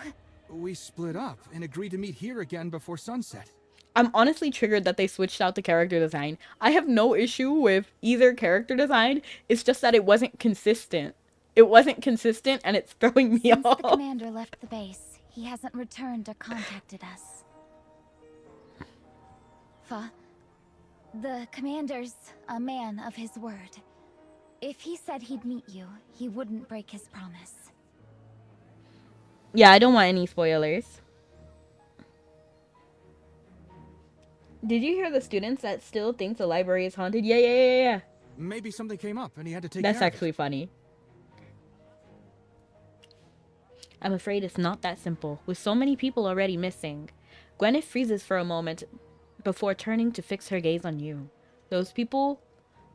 Speaker 7: We split up and agreed to meet here again before sunset.
Speaker 1: I'm honestly triggered that they switched out the character design. I have no issue with either character design. It's just that it wasn't consistent. It wasn't consistent and it's throwing me
Speaker 2: Since
Speaker 1: off.
Speaker 2: the commander left the base, he hasn't returned or contacted us. The commander's a man of his word. If he said he'd meet you, he wouldn't break his promise.
Speaker 1: Yeah, I don't want any spoilers. Did you hear the students that still think the library is haunted? Yeah.
Speaker 7: Maybe something came up and he had to take
Speaker 1: That's
Speaker 7: care of it.
Speaker 1: actually funny. I'm afraid it's not that simple, with so many people already missing. Gwyneth freezes for a moment before turning to fix her gaze on you. Those people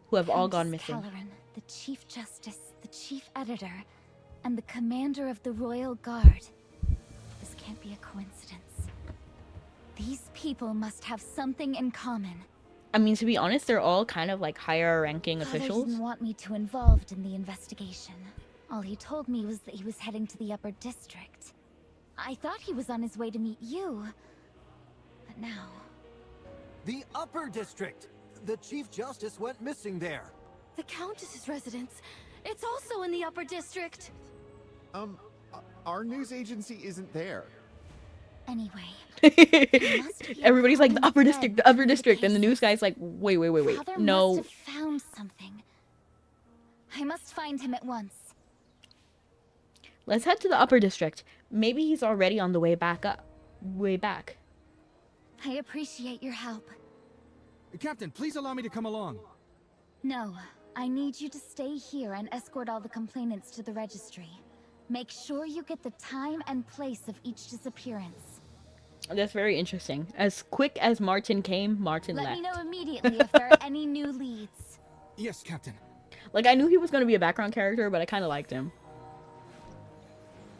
Speaker 1: who have all gone missing.
Speaker 2: Countess Caloran, the Chief Justice, the Chief Editor, and the Commander of the Royal Guard. This can't be a coincidence. These people must have something in common.
Speaker 1: I mean, to be honest, they're all kind of like higher ranking
Speaker 2: Father
Speaker 1: officials.
Speaker 2: didn't want me too involved in the investigation. All he told me was that he was heading to the Upper District. I thought he was on his way to meet you. But now...
Speaker 9: The Upper District! The Chief Justice went missing there.
Speaker 8: The Countess's residence. It's also in the upper district.
Speaker 11: Our news agency isn't there.
Speaker 2: Anyway,
Speaker 1: Everybody's like, the upper district, and the news guy's like, wait,
Speaker 2: Father
Speaker 1: no.
Speaker 2: must have found something. I must find him at once.
Speaker 1: Let's head to the upper district. Maybe he's already on the way back.
Speaker 2: I appreciate your help.
Speaker 7: Captain, please allow me to come along.
Speaker 2: No, I need you to stay here and escort all the complainants to the registry. Make sure you get the time and place of each disappearance.
Speaker 1: That's very interesting. As quick as Martin came, Martin left.
Speaker 2: Let me know immediately if there are any new leads.
Speaker 7: Yes, Captain.
Speaker 1: Like, I knew he was going to be a background character, but I kind of liked him.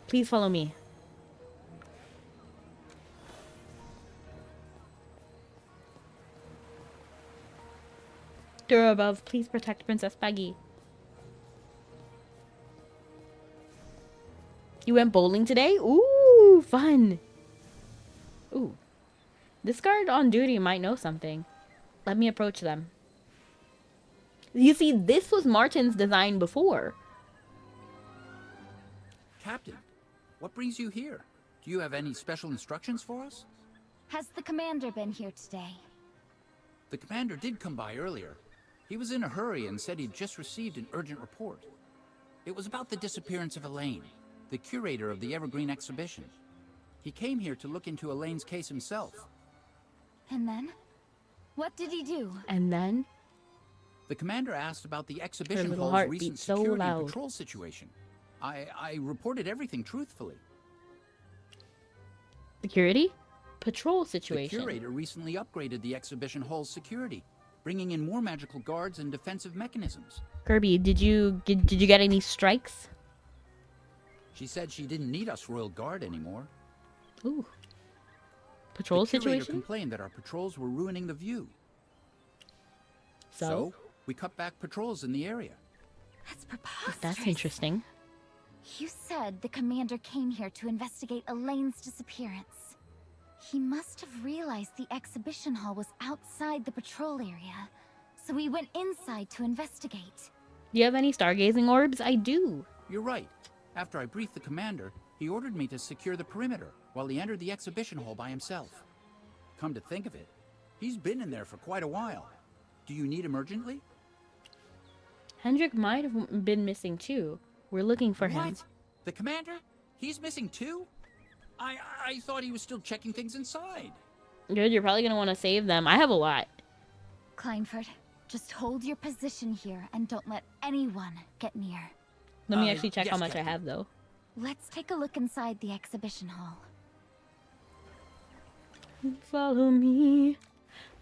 Speaker 1: Please follow me. Door above, please protect Princess Peggy. You went bowling today? Ooh, fun. Ooh. This guard on duty might know something. Let me approach them. You see, this was Martin's design before.
Speaker 12: Captain, what brings you here? Do you have any special instructions for us?
Speaker 2: Has the commander been here today?
Speaker 12: The commander did come by earlier. He was in a hurry and said he'd just received an urgent report. It was about the disappearance of Elaine, the curator of the Evergreen exhibition. He came here to look into Elaine's case himself.
Speaker 2: And then? What did he do?
Speaker 1: And then?
Speaker 12: The commander asked about the exhibition
Speaker 1: little
Speaker 12: hall's
Speaker 1: heart
Speaker 12: recent
Speaker 1: beat so
Speaker 12: security and
Speaker 1: loud.
Speaker 12: patrol situation. I reported everything truthfully.
Speaker 1: Security? Patrol
Speaker 12: The
Speaker 1: situation.
Speaker 12: curator recently upgraded the exhibition hall's security, bringing in more magical guards and defensive mechanisms.
Speaker 1: Kirby, did you get any strikes?
Speaker 12: She said she didn't need us Royal Guard anymore.
Speaker 1: Ooh. Patrol
Speaker 12: The curator
Speaker 1: situation?
Speaker 12: complained that our patrols were ruining the view.
Speaker 1: So?
Speaker 12: We cut back patrols in the area.
Speaker 2: That's preposterous.
Speaker 1: That's interesting.
Speaker 2: You said the commander came here to investigate Elaine's disappearance. He must have realized the exhibition hall was outside the patrol area, so he went inside to investigate.
Speaker 1: Do you have any stargazing orbs? I do.
Speaker 12: You're right. After I briefed the commander, he ordered me to secure the perimeter while he entered the exhibition hall by himself. Come to think of it, he's been in there for quite a while. Do you need him urgently?
Speaker 1: Hendrik might have been missing too. We're looking for him.
Speaker 12: What? The commander? He's missing too? I thought he was still checking things inside.
Speaker 1: Good, you're probably gonna want to save them. I have a lot.
Speaker 2: Kleinfurt, just hold your position here and don't let anyone get near.
Speaker 1: Let me actually check
Speaker 12: yes,
Speaker 1: how much
Speaker 12: Captain.
Speaker 1: I have though.
Speaker 2: Let's take a look inside the exhibition hall.
Speaker 1: Follow me,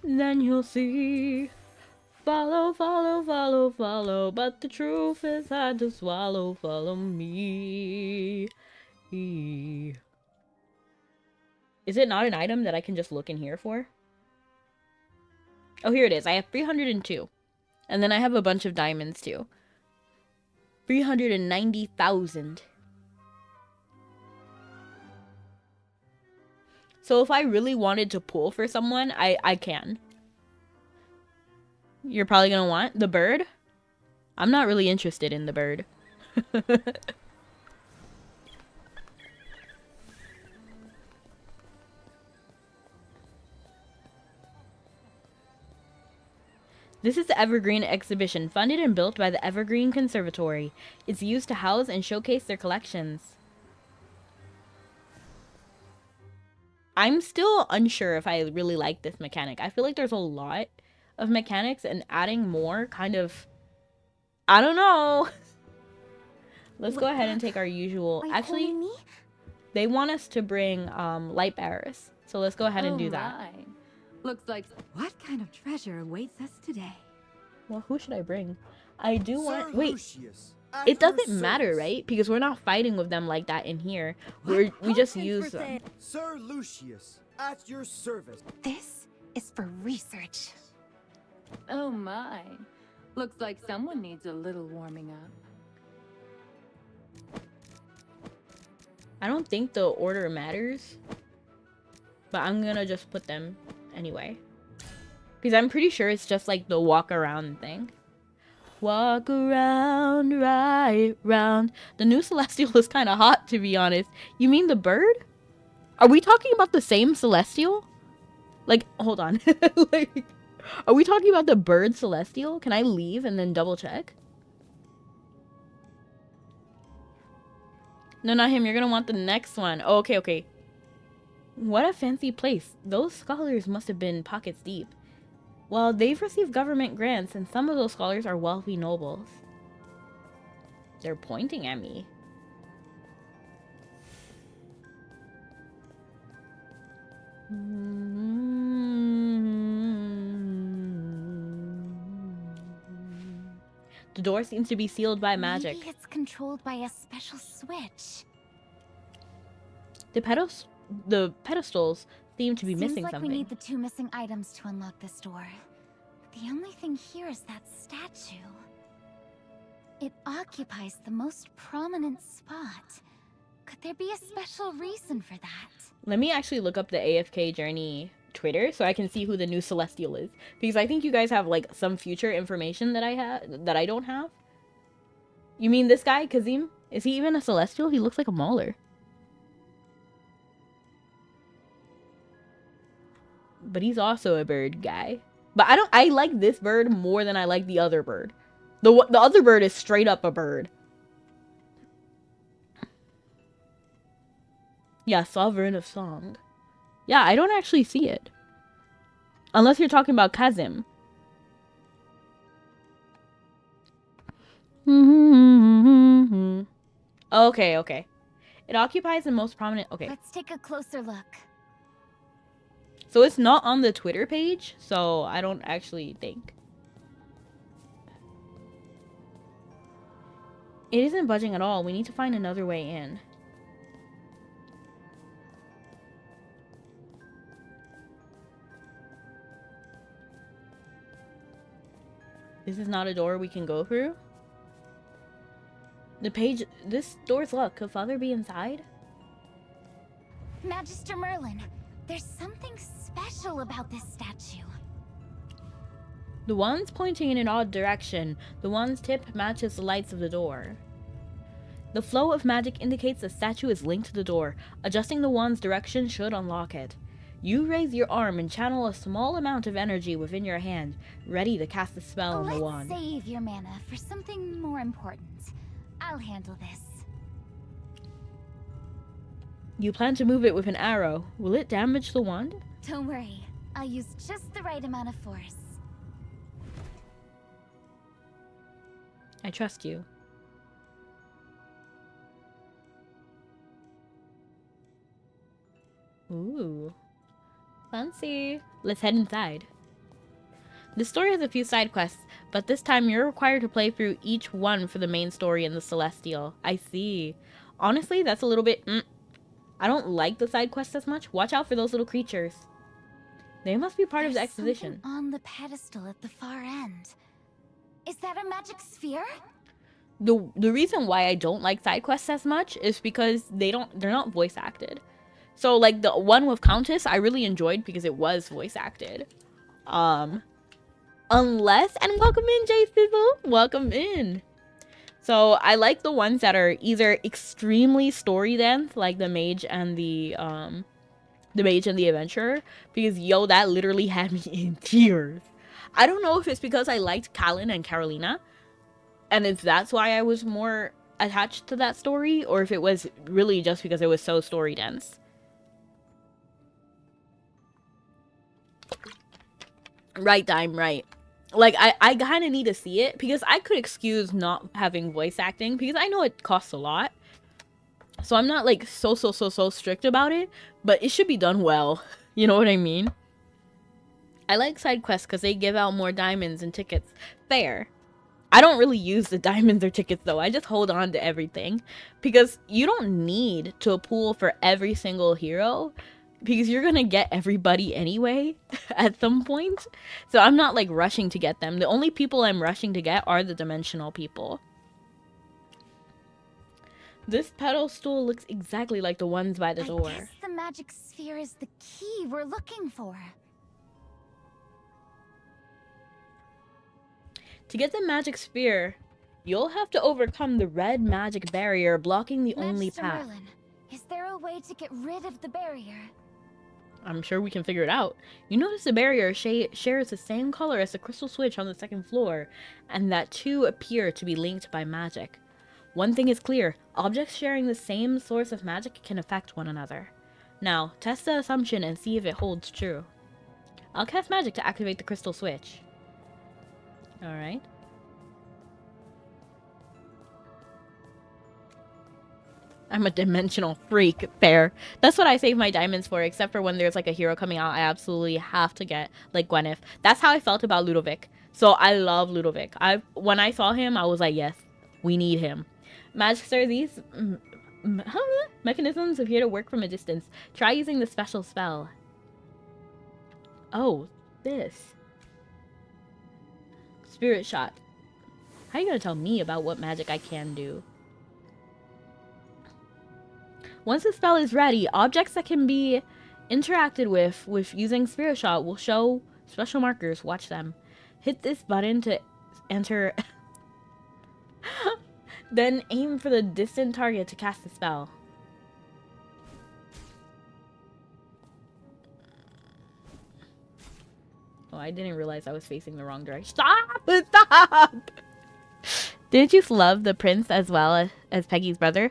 Speaker 1: then you'll see. Follow, follow, follow, follow. But the truth is hard to swallow. Follow me. Is it not an item that I can just look in here for? Oh, here it is. I have 302. And then I have a bunch of diamonds too. 390,000. So if I really wanted to pull for someone, I can. You're probably gonna want the bird? I'm not really interested in the bird. This is the Evergreen exhibition, funded and built by the Evergreen Conservatory. It's used to house and showcase their collections. I'm still unsure if I really like this mechanic. I feel like there's a lot of mechanics and adding more kind of... I don't know. Let's go ahead and take our usual... Actually, they want us to bring light bearers. So let's go ahead and do that.
Speaker 10: Looks like... What kind of treasure awaits us today?
Speaker 1: Well, who should I bring? I do want...
Speaker 9: Sir
Speaker 1: Wait.
Speaker 9: Lucius, at
Speaker 1: It doesn't
Speaker 9: your
Speaker 1: matter,
Speaker 9: service.
Speaker 1: right? Because we're not fighting with them like that in here. We just use them.
Speaker 9: Sir Lucius, at your service.
Speaker 2: This is for research.
Speaker 10: Oh my. Looks like someone needs a little warming up.
Speaker 1: I don't think the order matters. But I'm gonna just put them anyway. Because I'm pretty sure it's just like the walk around thing. walk around, right round. The new Celestial is kind of hot, to be honest. You mean the bird? Are we talking about the same Celestial? Like, hold on. Like, are we talking about the bird Celestial? Can I leave and then double check? No, not him. You're gonna want the next one. Oh, okay, okay. What a fancy place. Those scholars must have been pockets deep. Well, they've received government grants, and some of those scholars are wealthy nobles. They're pointing at me. The door seems to be sealed by magic.
Speaker 2: Maybe it's controlled by a special switch.
Speaker 1: The pedestals seem to be missing
Speaker 2: Seems like
Speaker 1: something.
Speaker 2: we need the 2 missing items to unlock this door. The only thing here is that statue. It occupies the most prominent spot. Could there be a special reason for that?
Speaker 1: Let me actually look up the AFK Journey Twitter so I can see who the new Celestial is. Because I think you guys have like some future information that I don't have. You mean this guy, Kazim? Is he even a Celestial? He looks like a Mauler. But he's also a bird guy. But I like this bird more than I like the other bird. The other bird is straight up a bird. Yeah, Sovereign of Song. Yeah, I don't actually see it. Unless you're talking about Kazim. Okay, okay. It occupies the most prominent... Okay.
Speaker 2: Let's take a closer look.
Speaker 1: So it's not on the Twitter page, so I don't actually think. It isn't budging at all. We need to find another way in. This is not a door we can go through? The page... This door's locked. Could Father be inside?
Speaker 2: Magister Merlin, there's something special about this statue.
Speaker 1: The wands pointing in an odd direction. The wand's tip matches the lights of the door. The flow of magic indicates the statue is linked to the door. Adjusting the wand's direction should unlock it. You raise your arm and channel a small amount of energy within your hand, ready to cast a spell on the wand.
Speaker 2: Let's save your mana for something more important. I'll handle this.
Speaker 1: You plan to move it with an arrow. Will it damage the wand?
Speaker 2: Don't worry. I'll use just the right amount of force.
Speaker 1: I trust you. Ooh. Fancy. Let's head inside. This story has a few side quests, but this time you're required to play through each one for the main story in the Celestial. I see. Honestly, that's a little bit... I don't like the side quests as much. Watch out for those little creatures. They must be part of the exposition.
Speaker 2: On the pedestal at the far end. Is that a magic sphere?
Speaker 1: The reason why I don't like side quests as much is because they're not voice acted. So like the one with Countess, I really enjoyed because it was voice acted. Unless, and welcome in, Jay Sizzle. Welcome in. So I like the ones that are either extremely story dense, like the mage and the adventurer, because yo, that literally had me in tears. I don't know if it's because I liked Callan and Carolina, and if that's why I was more attached to that story, or if it was really just because it was so story dense. Right, Dime, right. Like, I kind of need to see it, because I could excuse not having voice acting, because I know it costs a lot. So I'm not, like, so strict about it, but it should be done well. You know what I mean? I like side quests because they give out more diamonds and tickets. Fair. I don't really use the diamonds or tickets, though. I just hold on to everything, because you don't need to pool for every single hero, because you're gonna get everybody anyway at some point. So I'm not like rushing to get them. The only people I'm rushing to get are the dimensional people. This pedestal looks exactly like the ones by the door.
Speaker 2: I guess the magic sphere is the key we're looking for.
Speaker 1: To get the magic spear, you'll have to overcome the red magic barrier blocking the only
Speaker 2: Magister
Speaker 1: path.
Speaker 2: Merlin, is there a way to get rid of the barrier?
Speaker 1: I'm sure we can figure it out. You notice the barrier shares the same color as the crystal switch on the second floor, and that two appear to be linked by magic. One thing is clear, objects sharing the same source of magic can affect one another. Now, test the assumption and see if it holds true. I'll cast magic to activate the crystal switch. Alright. I'm a dimensional freak. Fair. That's what I save my diamonds for, except for when there's like a hero coming out I absolutely have to get, like Gwyneth. That's how I felt about Ludovic. So I love Ludovic. When I saw him, I was like, yes, we need him. Magister, these mechanisms appear to work from a distance. Try using the special spell. Oh, this. Spirit shot. How are you gonna tell me about what magic I can do? Once the spell is ready, objects that can be interacted with using Spirit Shot will show special markers. Watch them. Hit this button to enter. Then aim for the distant target to cast the spell. Oh, I didn't realize I was facing the wrong direction. Stop! Stop! Didn't you love the prince as well as Peggy's brother?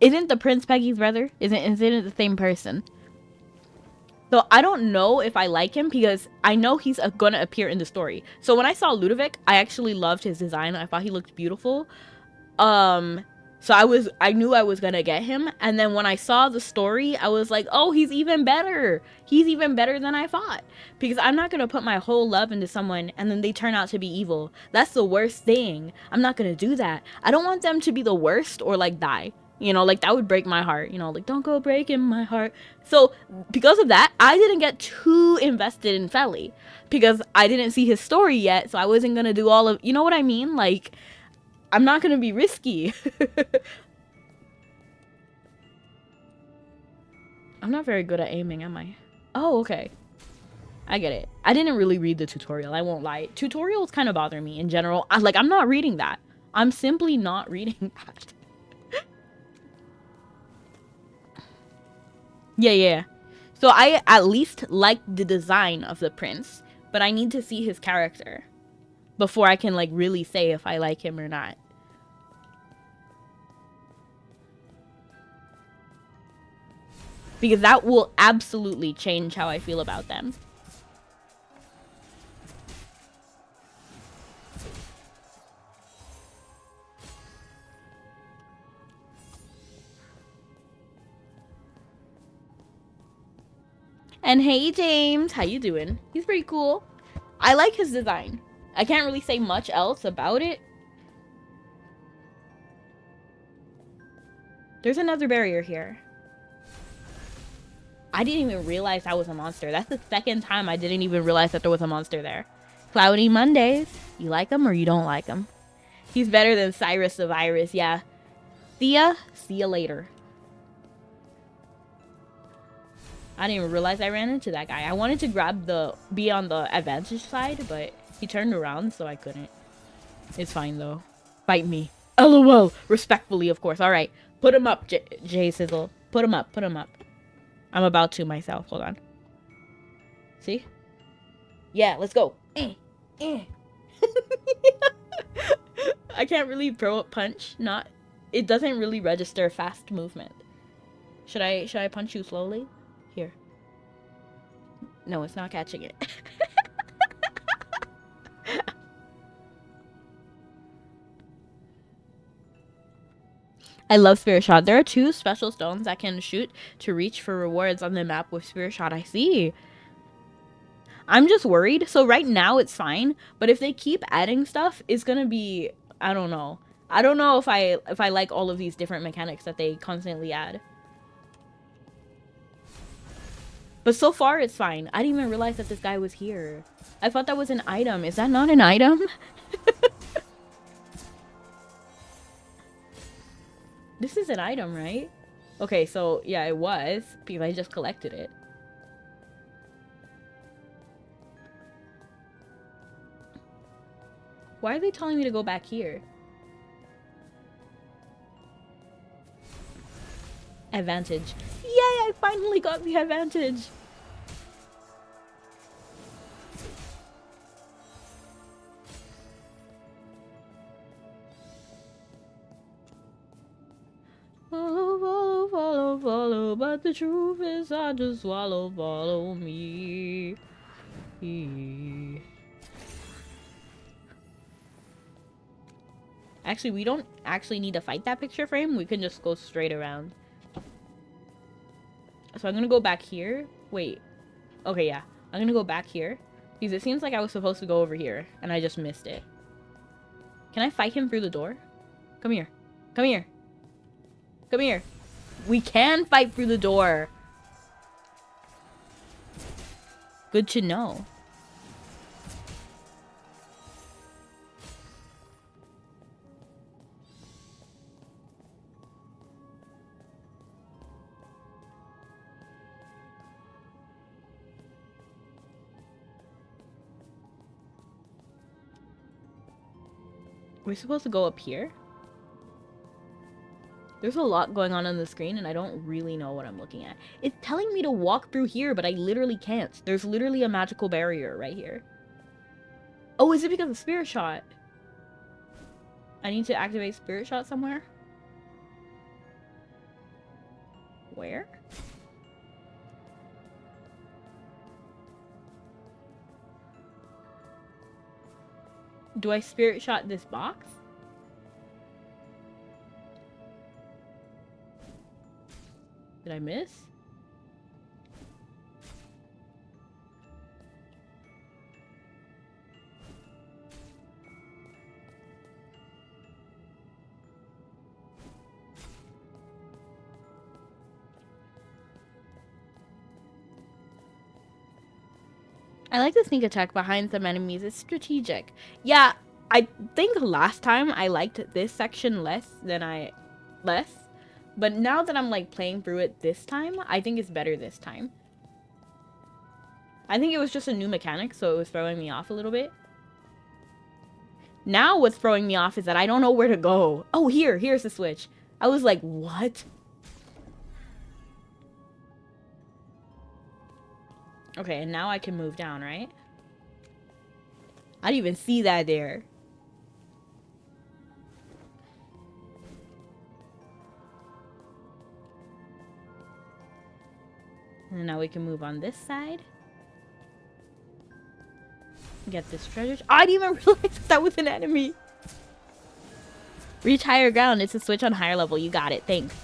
Speaker 1: Isn't the prince Peggy's brother? Isn't it the same person? So I don't know if I like him because I know he's gonna appear in the story. So when I saw Ludovic, I actually loved his design. I thought he looked beautiful. So I knew I was gonna get him. And then when I saw the story, I was like, oh, he's even better. He's even better than I thought. Because I'm not gonna put my whole love into someone and then they turn out to be evil. That's the worst thing. I'm not gonna do that. I don't want them to be the worst or like die. You know, like that would break my heart. You know, like don't go breaking my heart. So because of that, I didn't get too invested in Feli. Because I didn't see his story yet. So I wasn't gonna do all of, you know what I mean? Like, I'm not gonna be risky. I'm not very good at aiming, am I? Oh, okay. I get it. I didn't really read the tutorial, I won't lie. Tutorials kind of bother me in general. I'm not reading that. I'm simply not reading that. Yeah. So I at least like the design of the prince, but I need to see his character before I can like really say if I like him or not. Because that will absolutely change how I feel about them. And hey James, how you doing? He's pretty cool. I like his design. I can't really say much else about it. There's another barrier here. I didn't even realize that was a monster. That's the second time I didn't even realize that there was a monster there. Cloudy Mondays. You like him or you don't like him? He's better than Cyrus the Virus, yeah. See ya later. I didn't even realize I ran into that guy. I wanted to be on the advantage side, but he turned around, so I couldn't. It's fine, though. Fight me. LOL. Respectfully, of course. Alright. Put him up, J Sizzle. Put him up. I'm about to myself. Hold on. See? Yeah, let's go. I can't really throw a punch. It doesn't really register fast movement. Should I punch you slowly? Here. No, it's not catching it. I love Spirit Shot. There are 2 special stones that can shoot to reach for rewards on the map with Spirit Shot. I see. I'm just worried. So right now it's fine, but if they keep adding stuff, it's gonna be, I don't know. I don't know if I like all of these different mechanics that they constantly add. But so far it's fine. I didn't even realize that this guy was here. I thought that was an item. Is that not an item? This is an item, right? Okay, so yeah, it was because I just collected it. Why are they telling me to go back here? Advantage. Yay, I finally got the advantage. Follow, follow, follow, follow, but the truth is I just swallow, follow me. Actually, we don't actually need to fight that picture frame. We can just go straight around. So I'm gonna go back here. Wait. Okay, yeah. I'm gonna go back here. Because it seems like I was supposed to go over here. And I just missed it. Can I fight him through the door? Come here. Come here. Come here. We can fight through the door. Good to know. We're supposed to go up here? There's a lot going on the screen and I don't really know what I'm looking at. It's telling me to walk through here, but I literally can't. There's literally a magical barrier right here. Oh, is it because of Spirit Shot? I need to activate Spirit Shot somewhere? Where? Do I Spirit Shot this box? Did I miss? I like the sneak attack behind some enemies. It's strategic. Yeah, I think last time I liked this section less. But now that I'm like playing through it this time, I think it's better this time. I think it was just a new mechanic, so it was throwing me off a little bit. Now what's throwing me off is that I don't know where to go. Oh, here's the switch. I was like, what? Okay, and now I can move down, right? I didn't even see that there. And now we can move on this side. Get this treasure. Oh, I didn't even realize that was an enemy. Reach higher ground. It's a switch on higher level. You got it. Thanks.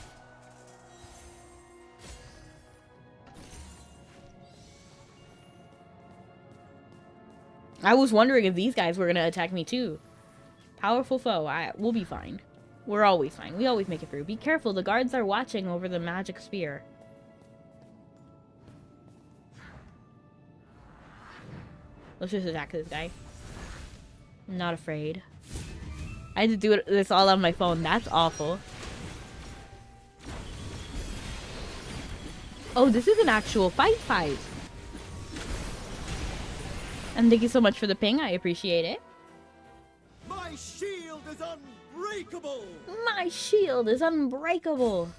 Speaker 1: I was wondering if these guys were going to attack me too. Powerful foe. We'll be fine. We're always fine. We always make it through. Be careful. The guards are watching over the magic spear. Let's just attack this guy. I'm not afraid. I had to do this all on my phone. That's awful. Oh, this is an actual fight. And thank you so much for the ping. I appreciate it.
Speaker 9: My shield is unbreakable!
Speaker 1: My shield is unbreakable.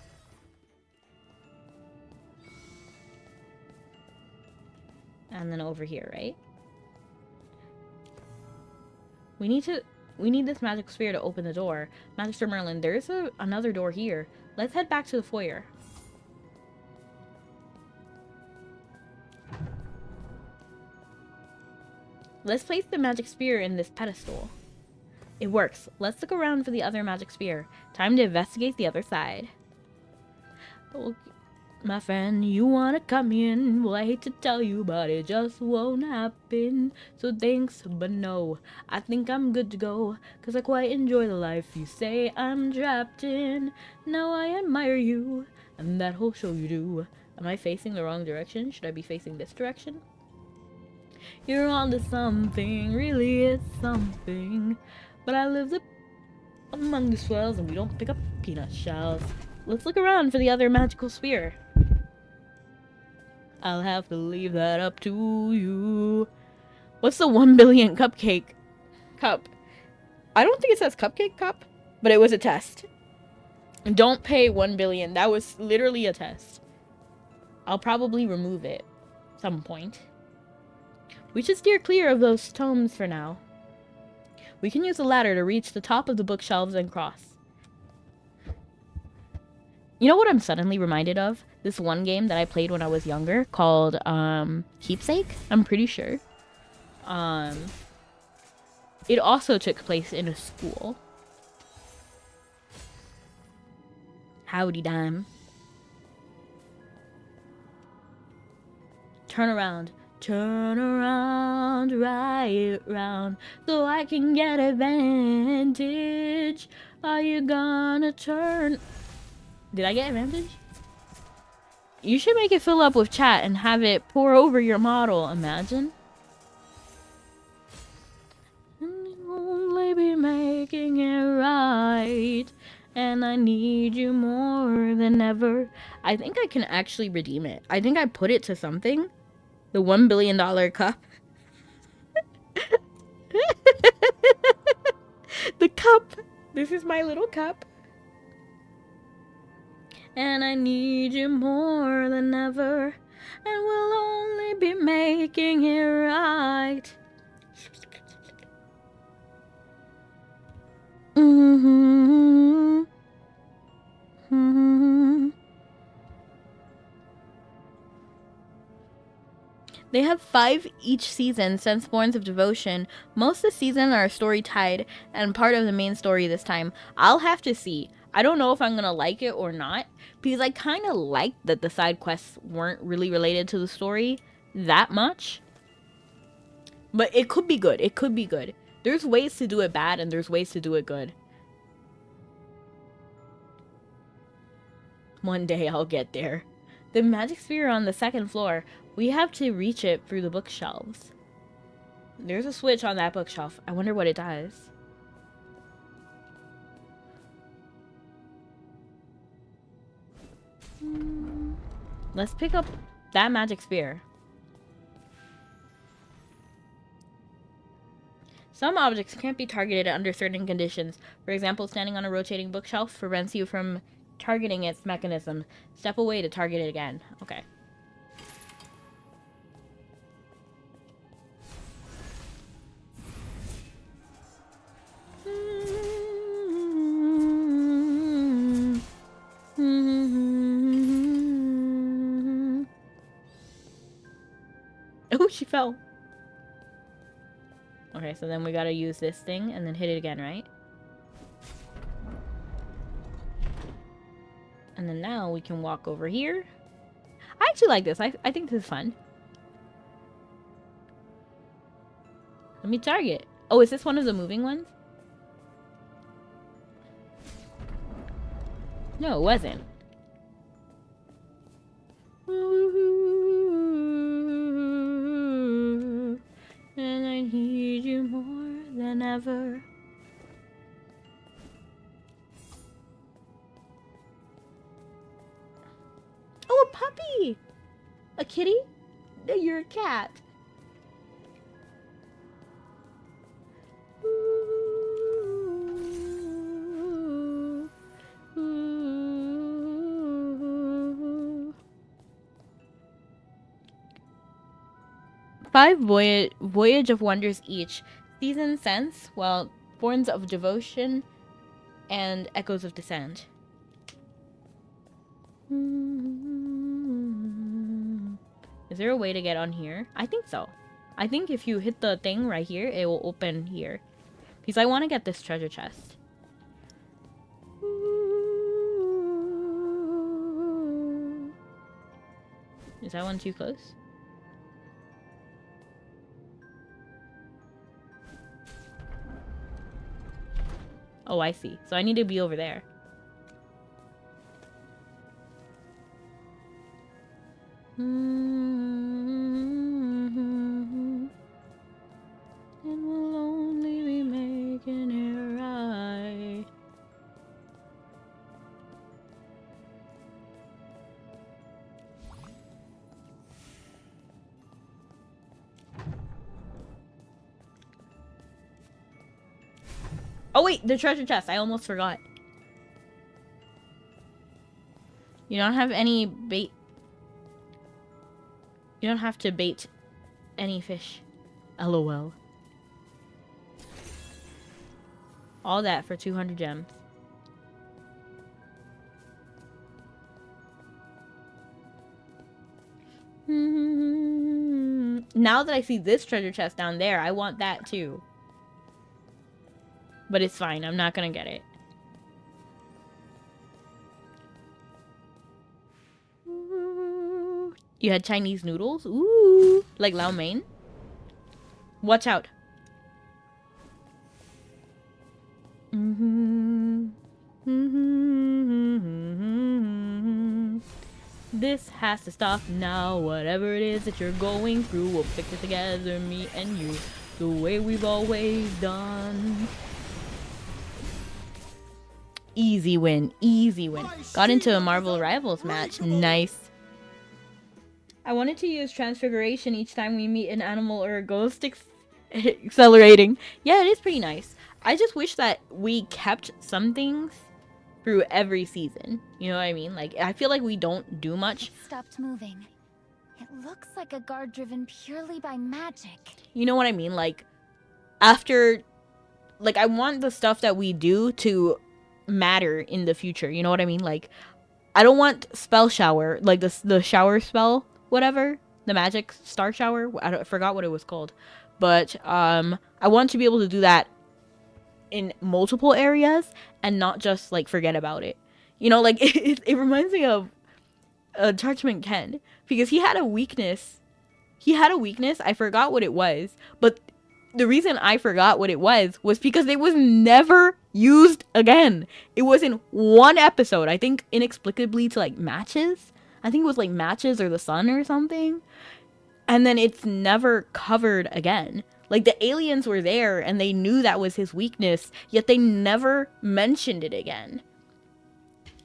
Speaker 1: And then over here, right? We need this magic spear to open the door. Magister Merlin, there's another door here. Let's head back to the foyer. Let's place the magic spear in this pedestal. It works. Let's look around for the other magic spear. Time to investigate the other side. Oh, my friend, you wanna come in? Well, I hate to tell you, but it just won't happen. So thanks, but no. I think I'm good to go, 'cause I quite enjoy the life you say I'm trapped in. Now I admire you, and that whole show you do. Am I facing the wrong direction? Should I be facing this direction? You're on to something, really it's something. But I live among the swells and we don't pick up peanut shells. Let's look around for the other magical spear. I'll have to leave that up to you. What's the 1 billion cupcake cup? I don't think it says Cupcake Cup, but it was a test. Don't pay 1 billion. That was literally a test. I'll probably remove it some point. We should steer clear of those tomes for now. We can use a ladder to reach the top of the bookshelves and cross. You know what I'm suddenly reminded of? This one game that I played when I was younger called Keepsake, I'm pretty sure. It also took place in a school. Howdy dime. Turn around, right round, so I can get advantage. Are you gonna turn? Did I get advantage? You should make it fill up with chat and have it pour over your model, imagine. Only be making it right, and I need you more than ever. I think I can actually redeem it. I think I put it to something. The $1 billion cup. The cup. This is my little cup. And I need you more than ever, and we'll only be making it right. They have 5 each season since Borns of Devotion. Most of the season are story tied and part of the main story this time. I'll have to see. I don't know if I'm gonna like it or not, because I kind of liked that the side quests weren't really related to the story that much. But it could be good. It could be good. There's ways to do it bad and there's ways to do it good. One day I'll get there. The magic sphere on the 2nd floor. We have to reach it through the bookshelves. There's a switch on that bookshelf. I wonder what it does. Let's pick up that magic spear. Some objects can't be targeted under certain conditions. For example, standing on a rotating bookshelf prevents you from targeting its mechanism. Step away to target it again. Okay. Oh, she fell. Okay, so then we gotta use this thing and then hit it again, right? And then now we can walk over here. I actually like this. I think this is fun. Let me target. Oh, is this one of the moving ones? No, it wasn't. And I need you more than ever. Oh, a puppy! A kitty? No, you're a cat. Five Voyage of Wonders each. Season Sense, well, Borns of Devotion, and Echoes of Descent. Is there a way to get on here? I think so. I think if you hit the thing right here, it will open here. Because I want to get this treasure chest. Is that one too close? Oh, I see. So I need to be over there. And we'll only be making it right. Oh wait, the treasure chest. I almost forgot. You don't have any bait. You don't have to bait any fish. LOL. All that for 200 gems. Now that I see this treasure chest down there, I want that too. But it's fine. I'm not gonna get it. You had Chinese noodles? Ooh. Like Lau Mein? Watch out. This has to stop now. Whatever it is that you're going through, we'll fix it together, me and you, the way we've always done. Easy win. Easy win. Got into a Marvel Rivals match. Nice. I wanted to use Transfiguration each time we meet an animal or a ghost. Accelerating. Yeah, it is pretty nice. I just wish that we kept some things through every season. You know what I mean? Like, I feel like we don't do much.
Speaker 2: It stopped moving. It looks like a guard driven purely by magic.
Speaker 1: You know what I mean? Like, after... Like, I want the stuff that we do to matter in the future. You know what I mean? Like, I don't want spell shower. Like, the shower spell, whatever. The magic star shower. I forgot what it was called. But, I want to be able to do that in multiple areas and not just like forget about it. You know, like it reminds me of Judgment Ken, because he had a weakness. I forgot what it was, but the reason I forgot what it was because it was never used again. It was in one episode, I think inexplicably to like matches. I think it was like matches or the sun or something. And then it's never covered again. Like, the aliens were there, and they knew that was his weakness, yet they never mentioned it again.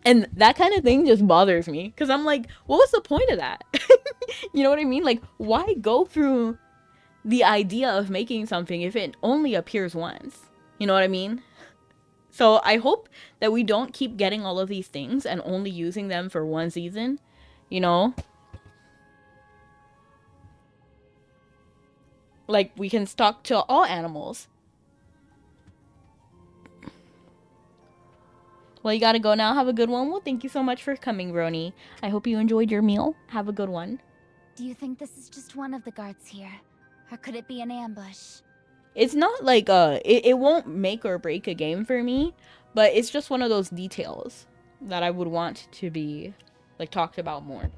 Speaker 1: And that kind of thing just bothers me, because I'm like, what was the point of that? You know what I mean? Like, why go through the idea of making something if it only appears once? You know what I mean? So I hope that we don't keep getting all of these things and only using them for one season, you know? Like, we can talk to all animals. Well, you gotta go now. Have a good one. Well, thank you so much for coming, Roni. I hope you enjoyed your meal. Have a good one.
Speaker 2: Do you think this is just one of the guards here? Or could it be an ambush?
Speaker 1: It's not like, it won't make or break a game for me, but it's just one of those details that I would want to be, like, talked about more.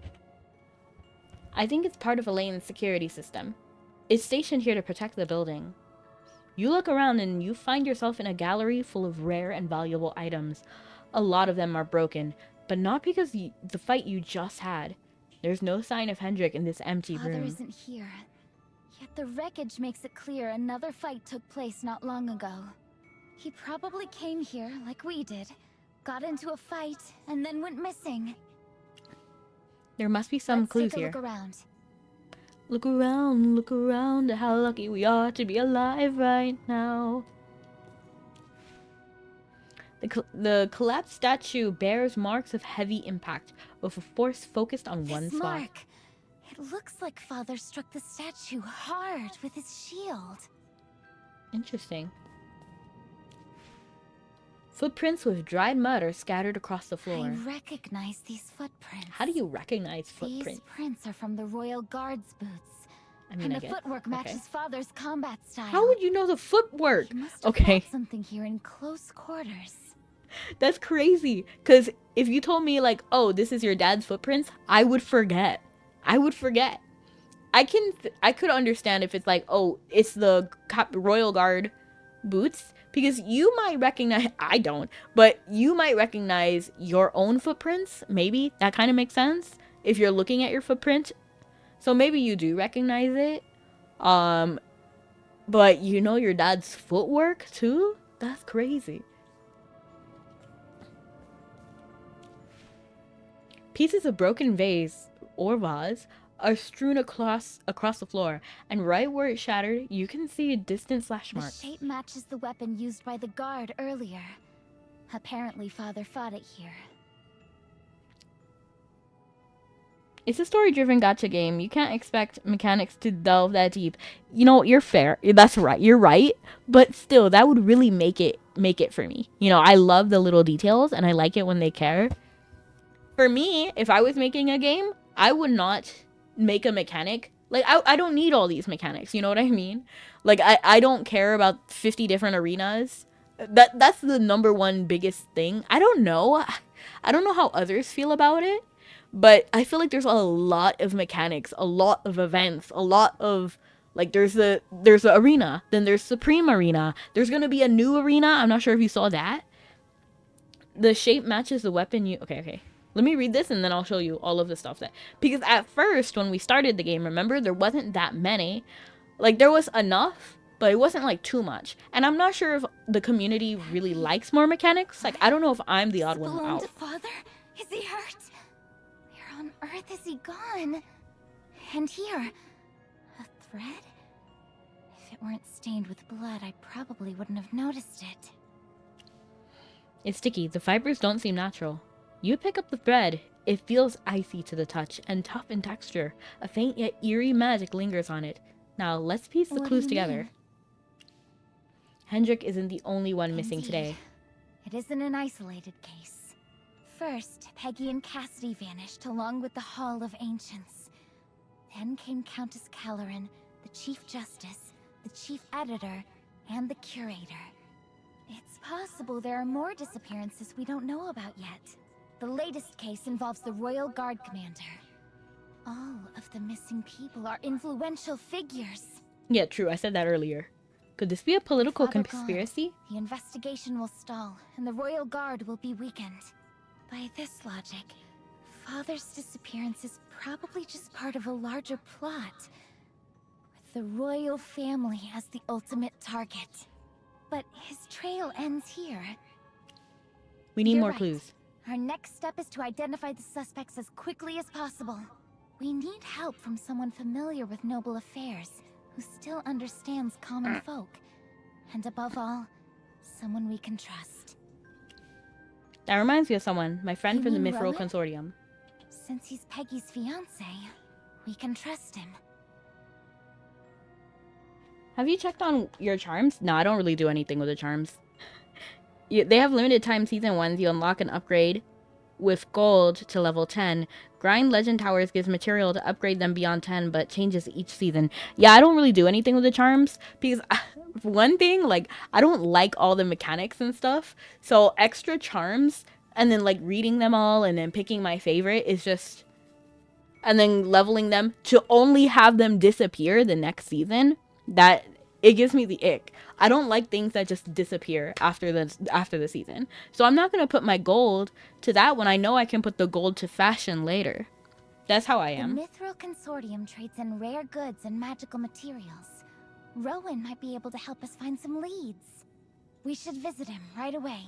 Speaker 1: I think it's part of Elaine's security system. It's stationed here to protect the building. You look around and you find yourself in a gallery full of rare and valuable items. A lot of them are broken, but not because the fight you just had. There's no sign of Hendrik in this empty room.
Speaker 2: Father isn't here. Yet the wreckage makes it clear another fight took place not long ago. He probably came here like we did, got into a fight, and then went missing.
Speaker 1: There must be some clues here.
Speaker 2: Let's take a look around.
Speaker 1: Look around at how lucky we are to be alive right now. The collapsed statue bears marks of with heavy impact, with a force focused on one spot.
Speaker 2: Mark. It looks like Father struck the statue hard with his shield.
Speaker 1: Interesting. Footprints with dried mud are scattered across the floor.
Speaker 2: I recognize these footprints.
Speaker 1: How do you recognize footprints?
Speaker 2: These prints are from the Royal Guard's boots.
Speaker 1: I mean,
Speaker 2: and the footwork matches Father's combat style.
Speaker 1: How would you know the footwork?
Speaker 2: He must have fought something here in close quarters.
Speaker 1: That's crazy. Because if you told me, like, oh, this is your dad's footprints, I would forget. I could understand if it's like, oh, it's the Royal Guard boots. Because you might recognize, I don't, but you might recognize your own footprints. Maybe that kind of makes sense if you're looking at your footprint. So maybe you do recognize it. But you know your dad's footwork too? That's crazy. Pieces of broken vase or vase are strewn across the floor, and right where it shattered, you can see a distant slash mark.
Speaker 2: The shape matches the weapon used by the guard earlier. Apparently, Father fought it here.
Speaker 1: It's a story-driven gacha game. You can't expect mechanics to delve that deep. You know, you're fair. That's right. You're right. But still, that would really make it for me. You know, I love the little details, and I like it when they care. For me, if I was making a game, I would not make a mechanic. Like, I don't need all these mechanics. You know what I mean? Like, I don't care about 50 different arenas. That's the number one biggest thing. I don't know how others feel about it. But I feel like there's a lot of mechanics, a lot of events, a lot of, like, there's the arena, then there's Supreme Arena. There's going to be a new arena. I'm not sure if you saw that. The shape matches the weapon you... Okay. Let me read this and then I'll show you all of the stuff that... Because at first, when we started the game, remember, there wasn't that many. Like, there was enough, but it wasn't, like, too much. And I'm not sure if the community really likes more mechanics. Like, I don't know if I'm the odd one out.
Speaker 2: Father? Is he hurt? On Earth is he gone? And here, a thread? If it weren't stained with blood, I probably wouldn't have noticed it.
Speaker 1: It's sticky. The fibers don't seem natural. You pick up the thread. It feels icy to the touch and tough in texture. A faint yet eerie magic lingers on it. Now, let's piece the clues together. Hendrik isn't the only one missing today.
Speaker 2: It isn't an isolated case. First, Peggy and Cassidy vanished along with the Hall of Ancients. Then came Countess Kelleran, the Chief Justice, the Chief Editor, and the Curator. It's possible there are more disappearances we don't know about yet. The latest case involves the Royal Guard Commander. All of the missing people are influential figures.
Speaker 1: Yeah, true. I said that earlier. Could this be a political conspiracy?
Speaker 2: The investigation will stall, and the Royal Guard will be weakened. By this logic, Father's disappearance is probably just part of a larger plot, with the royal family as the ultimate target. But his trail ends here.
Speaker 1: We need
Speaker 2: You're
Speaker 1: more
Speaker 2: right.
Speaker 1: clues.
Speaker 2: Our next step is to identify the suspects as quickly as possible. We need help from someone familiar with noble affairs, who still understands common folk. And above all, someone we can trust.
Speaker 1: That reminds me of someone, my friend from the
Speaker 2: mean
Speaker 1: Mithril
Speaker 2: Rowan?
Speaker 1: Consortium.
Speaker 2: Since he's Peggy's fiancé, we can trust him.
Speaker 1: Have you checked on your charms? No, I don't really do anything with the charms. They have limited time season 1s. You unlock an upgrade with gold to level 10. Grind Legend Towers gives material to upgrade them beyond 10, but changes each season. Yeah, I don't really do anything with the charms because for one thing, like, I don't like all the mechanics and stuff. So extra charms and then, like, reading them all and then picking my favorite is just... And then leveling them to only have them disappear the next season. That... It gives me the ick. I don't like things that just disappear after the season. So I'm not going to put my gold to that when I know I can put the gold to fashion later. That's how I am.
Speaker 2: The Mithril Consortium trades in rare goods and magical materials. Rowan might be able to help us find some leads. We should visit him right away.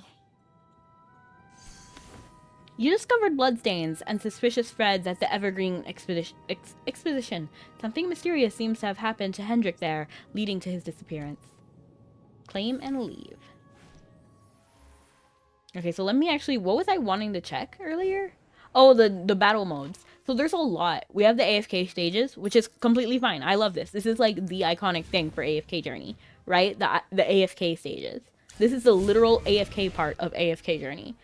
Speaker 1: You discovered bloodstains and suspicious threads at the Evergreen Exposition. Something mysterious seems to have happened to Hendrik there, leading to his disappearance. Claim and leave. Okay, so let me actually... What was I wanting to check earlier? Oh, the battle modes. So there's a lot. We have the AFK stages, which is completely fine. I love this. This is like the iconic thing for AFK Journey, right? The AFK stages. This is the literal AFK part of AFK Journey.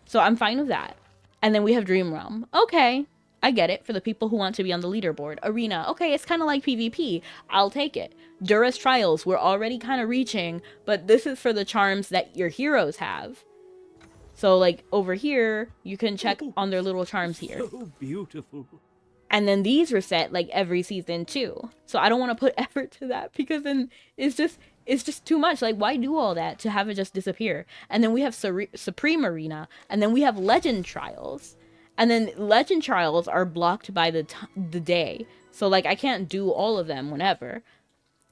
Speaker 1: So I'm fine with that. And then we have Dream Realm. Okay, I get it. For the people who want to be on the leaderboard. Arena. Okay, it's kind of like PvP. I'll take it. Dura's Trials. We're already kind of reaching. But this is for the charms that your heroes have. So, like, over here, you can check on their little charms here.
Speaker 13: So beautiful.
Speaker 1: And then these are set, like, every season, too. So I don't want to put effort to that. Because then it's just too much. Like, why do all that to have it just disappear? And then we have Supreme Arena. And then we have Legend Trials. And then Legend Trials are blocked by the day. So, like, I can't do all of them whenever.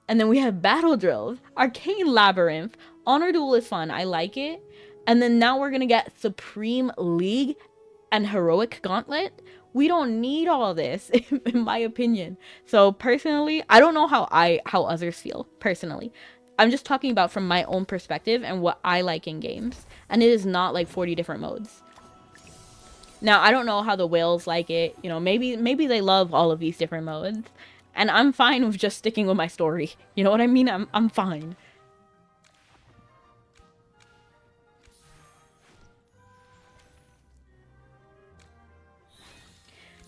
Speaker 1: And then we have Battle Drills. Arcane Labyrinth. Honor Duel is fun. I like it. And then now we're going to get Supreme League. and heroic gauntlet. We don't need all this, in my opinion. So personally, I don't know how others feel personally. I'm just talking about from my own perspective and what I like in games. And it is not like 40 different modes. Now, I don't know how the whales like it. You know, maybe they love all of these different modes. And I'm fine with just sticking with my story. You know what I mean? I'm fine.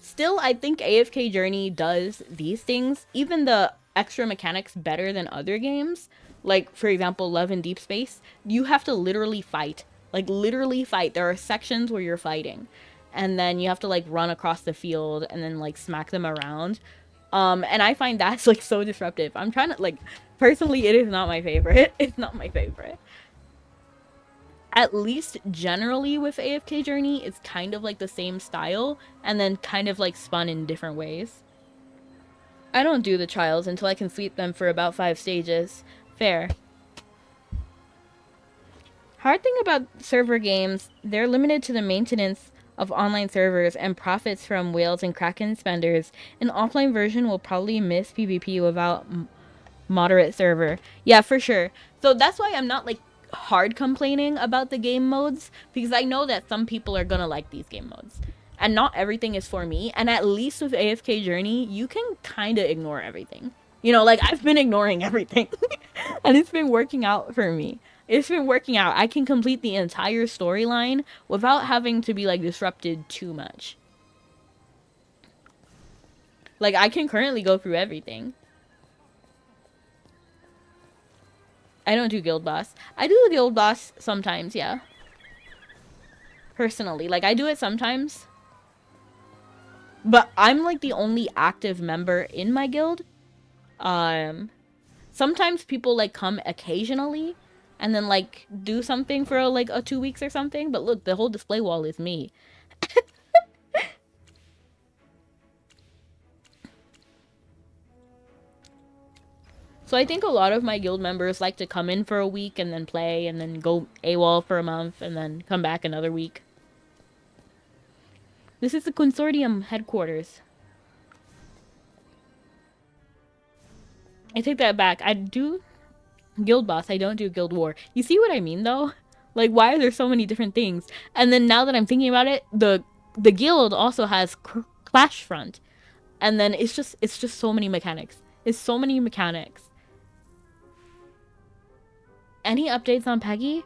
Speaker 1: Still, I think AFK Journey does these things, even the extra mechanics, better than other games. Like, for example, Love in Deep Space. You have to literally fight. Like, literally fight. There are sections where you're fighting. And then you have to, like, run across the field and then, like, smack them around. And I find that's, like, so disruptive. I'm trying to, like, personally, it is not my favorite. It's not my favorite. At least generally with AFK Journey, it's kind of like the same style and then kind of like spun in different ways. I don't do the trials until I can sweep them for about 5 stages. Fair. Hard thing about server games, they're limited to the maintenance of online servers and profits from whales and kraken spenders. An offline version will probably miss PvP without moderate server. Yeah, for sure. So that's why I'm not like hard complaining about the game modes, because I know that some people are gonna like these game modes and not everything is for me. And at least with AFK Journey, you can kind of ignore everything, you know, like I've been ignoring everything and it's been working out for me. It's been working out. I can complete the entire storyline without having to be like disrupted too much. Like I can currently go through everything. I don't do Guild Boss. I do the Guild Boss sometimes, yeah. Personally. Like, I do it sometimes. But I'm, like, the only active member in my guild. Sometimes people, like, come occasionally. And then, like, do something for, like, 2 weeks or something. But look, the whole display wall is me. So I think a lot of my guild members like to come in for a week and then play and then go AWOL for a month and then come back another week. This is the consortium headquarters. I take that back. I do Guild Boss. I don't do Guild War. You see what I mean though? Like why are there so many different things? And then now that I'm thinking about it, the guild also has Clash Front. And then it's just so many mechanics. It's so many mechanics. Any updates on Peggy?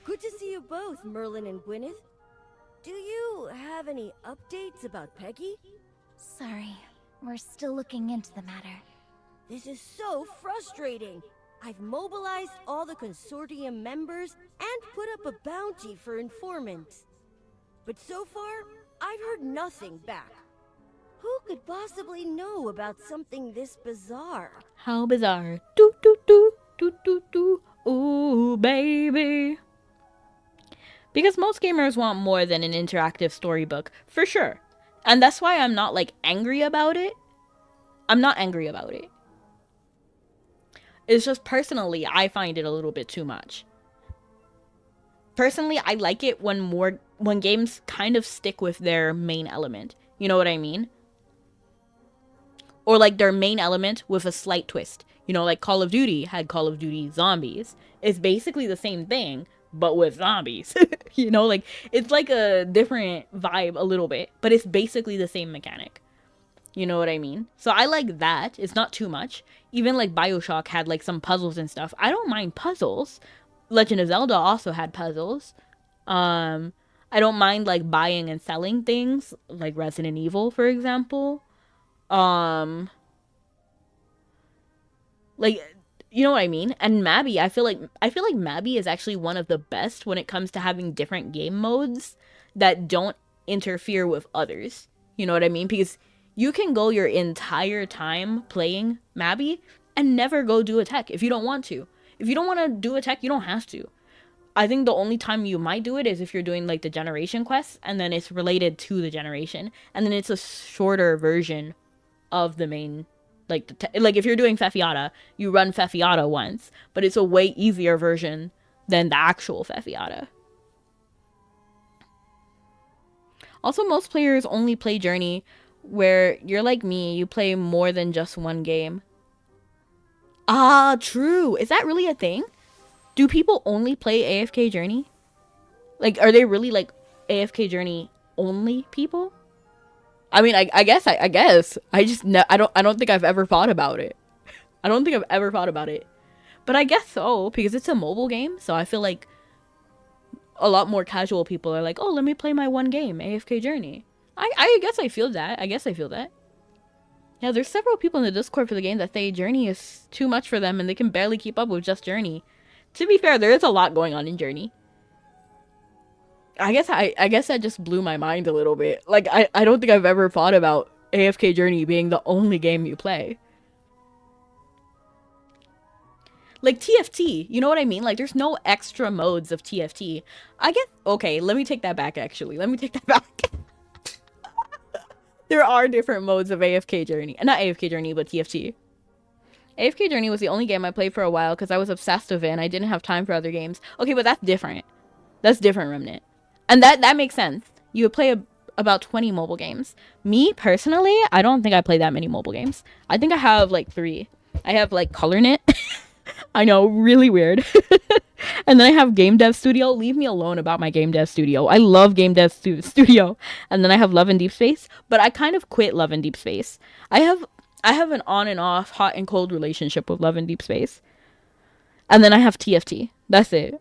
Speaker 8: Good to see you both, Merlin and Gwyneth. Do you have any updates about Peggy?
Speaker 2: Sorry, we're still looking into the matter.
Speaker 8: This is so frustrating. I've mobilized all the consortium members and put up a bounty for informants. But so far, I've heard nothing back. Who could possibly know about something this bizarre?
Speaker 1: How bizarre. Do do do do do do. Ooh, baby. Because most gamers want more than an interactive storybook, for sure. And that's why I'm not like angry about it. I'm not angry about it. It's just personally, I find it a little bit too much. Personally, I like it when games kind of stick with their main element. You know what I mean? Or like their main element with a slight twist. You know, like Call of Duty had Call of Duty Zombies. It's basically the same thing, but with zombies. You know, like it's like a different vibe a little bit, but it's basically the same mechanic. You know what I mean? So I like that. It's not too much. Even like BioShock had like some puzzles and stuff. I don't mind puzzles. Legend of Zelda also had puzzles. I don't mind like buying and selling things, like Resident Evil, for example. Like, you know what I mean? And Mabby, I feel like Mabby is actually one of the best when it comes to having different game modes that don't interfere with others. You know what I mean? Because you can go your entire time playing Mabby and never go do a tech if you don't want to. If you don't want to do a tech, you don't have to. I think the only time you might do it is if you're doing like the generation quests and then it's related to the generation. And then it's a shorter version of the main, like like if you're doing Fefiata, you run Fefiata once, but it's a way easier version than the actual Fefiata. Also, most players only play Journey, where you're like me, you play more than just one game. Ah, true. Is that really a thing? Do people only play AFK Journey? Like, are they really like AFK Journey only people? I mean, I guess. I just I don't think I've ever thought about it. I don't think I've ever thought about it. But I guess so, because it's a mobile game, so I feel like a lot more casual people are like, oh, let me play my one game, AFK Journey. I guess I feel that. Yeah, there's several people in the Discord for the game that say Journey is too much for them and they can barely keep up with just Journey. To be fair, there is a lot going on in Journey. I guess that just blew my mind a little bit. Like, I don't think I've ever thought about AFK Journey being the only game you play. Like TFT, you know what I mean? Like, there's no extra modes of TFT. I guess, okay, let me take that back, actually. There are different modes of AFK Journey. Not AFK Journey, but TFT. AFK Journey was the only game I played for a while because I was obsessed with it and I didn't have time for other games. Okay, but that's different. That's different, Remnant. And that makes sense. You would play about 20 mobile games. Me, personally, I don't think I play that many mobile games. I think I have, like, 3. I have, like, ColorKnit. I know, really weird. And then I have Game Dev Studio. Leave me alone about my Game Dev Studio. I love Game Dev Studio. And then I have Love and Deep Space. But I kind of quit Love and Deep Space. I have an on and off, hot and cold relationship with Love and Deep Space. And then I have TFT. That's it.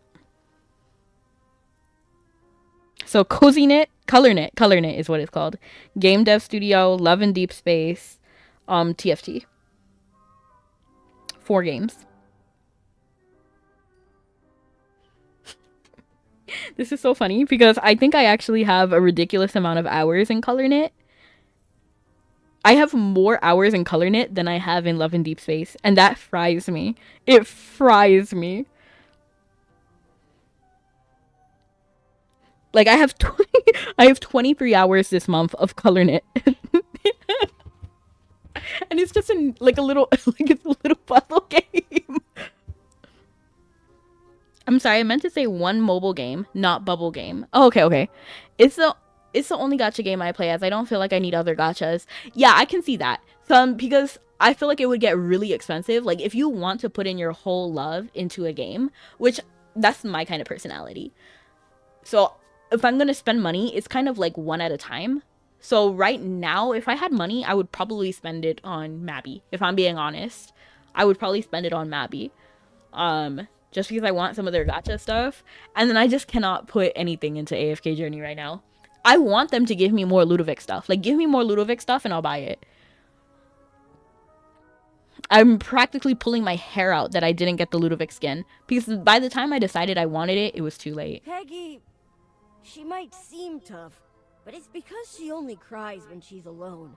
Speaker 1: So ColorKnit is what it's called. Game Dev Studio, Love and Deep Space, TFT. 4 games. This is so funny because I think I actually have a ridiculous amount of hours in ColorKnit. I have more hours in ColorKnit than I have in Love and Deep Space, and that fries me. It fries me. Like, I have 23 hours this month of ColorKnit. And it's just a little puzzle game. I'm sorry, I meant to say one mobile game, not bubble game. Oh, okay. It's the only gacha game I play as I don't feel like I need other gachas. Yeah, I can see that. Because I feel like it would get really expensive. Like, if you want to put in your whole love into a game, which that's my kind of personality. So if I'm going to spend money, it's kind of like one at a time. So right now, if I had money, I would probably spend it on Mabby. If I'm being honest, I would probably spend it on Mabby. Just because I want some of their gacha stuff. And then I just cannot put anything into AFK Journey right now. I want them to give me more Ludovic stuff. Like, give me more Ludovic stuff and I'll buy it. I'm practically pulling my hair out that I didn't get the Ludovic skin. Because by the time I decided I wanted it, it was too late.
Speaker 8: Peggy, she might seem tough, but it's because she only cries when she's alone.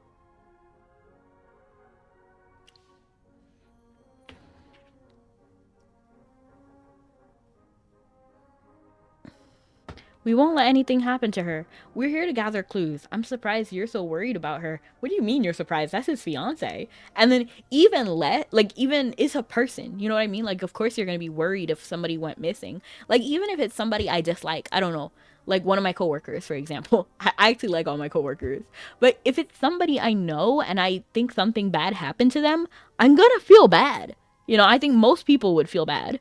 Speaker 1: We won't let anything happen to her. We're here to gather clues. I'm surprised you're so worried about her. What do you mean you're surprised? That's his fiance. And then even it's a person. You know what I mean? Like, of course you're going to be worried if somebody went missing. Like, even if it's somebody I dislike, I don't know. Like one of my coworkers, for example. I actually like all my coworkers. But if it's somebody I know and I think something bad happened to them, I'm going to feel bad. You know, I think most people would feel bad.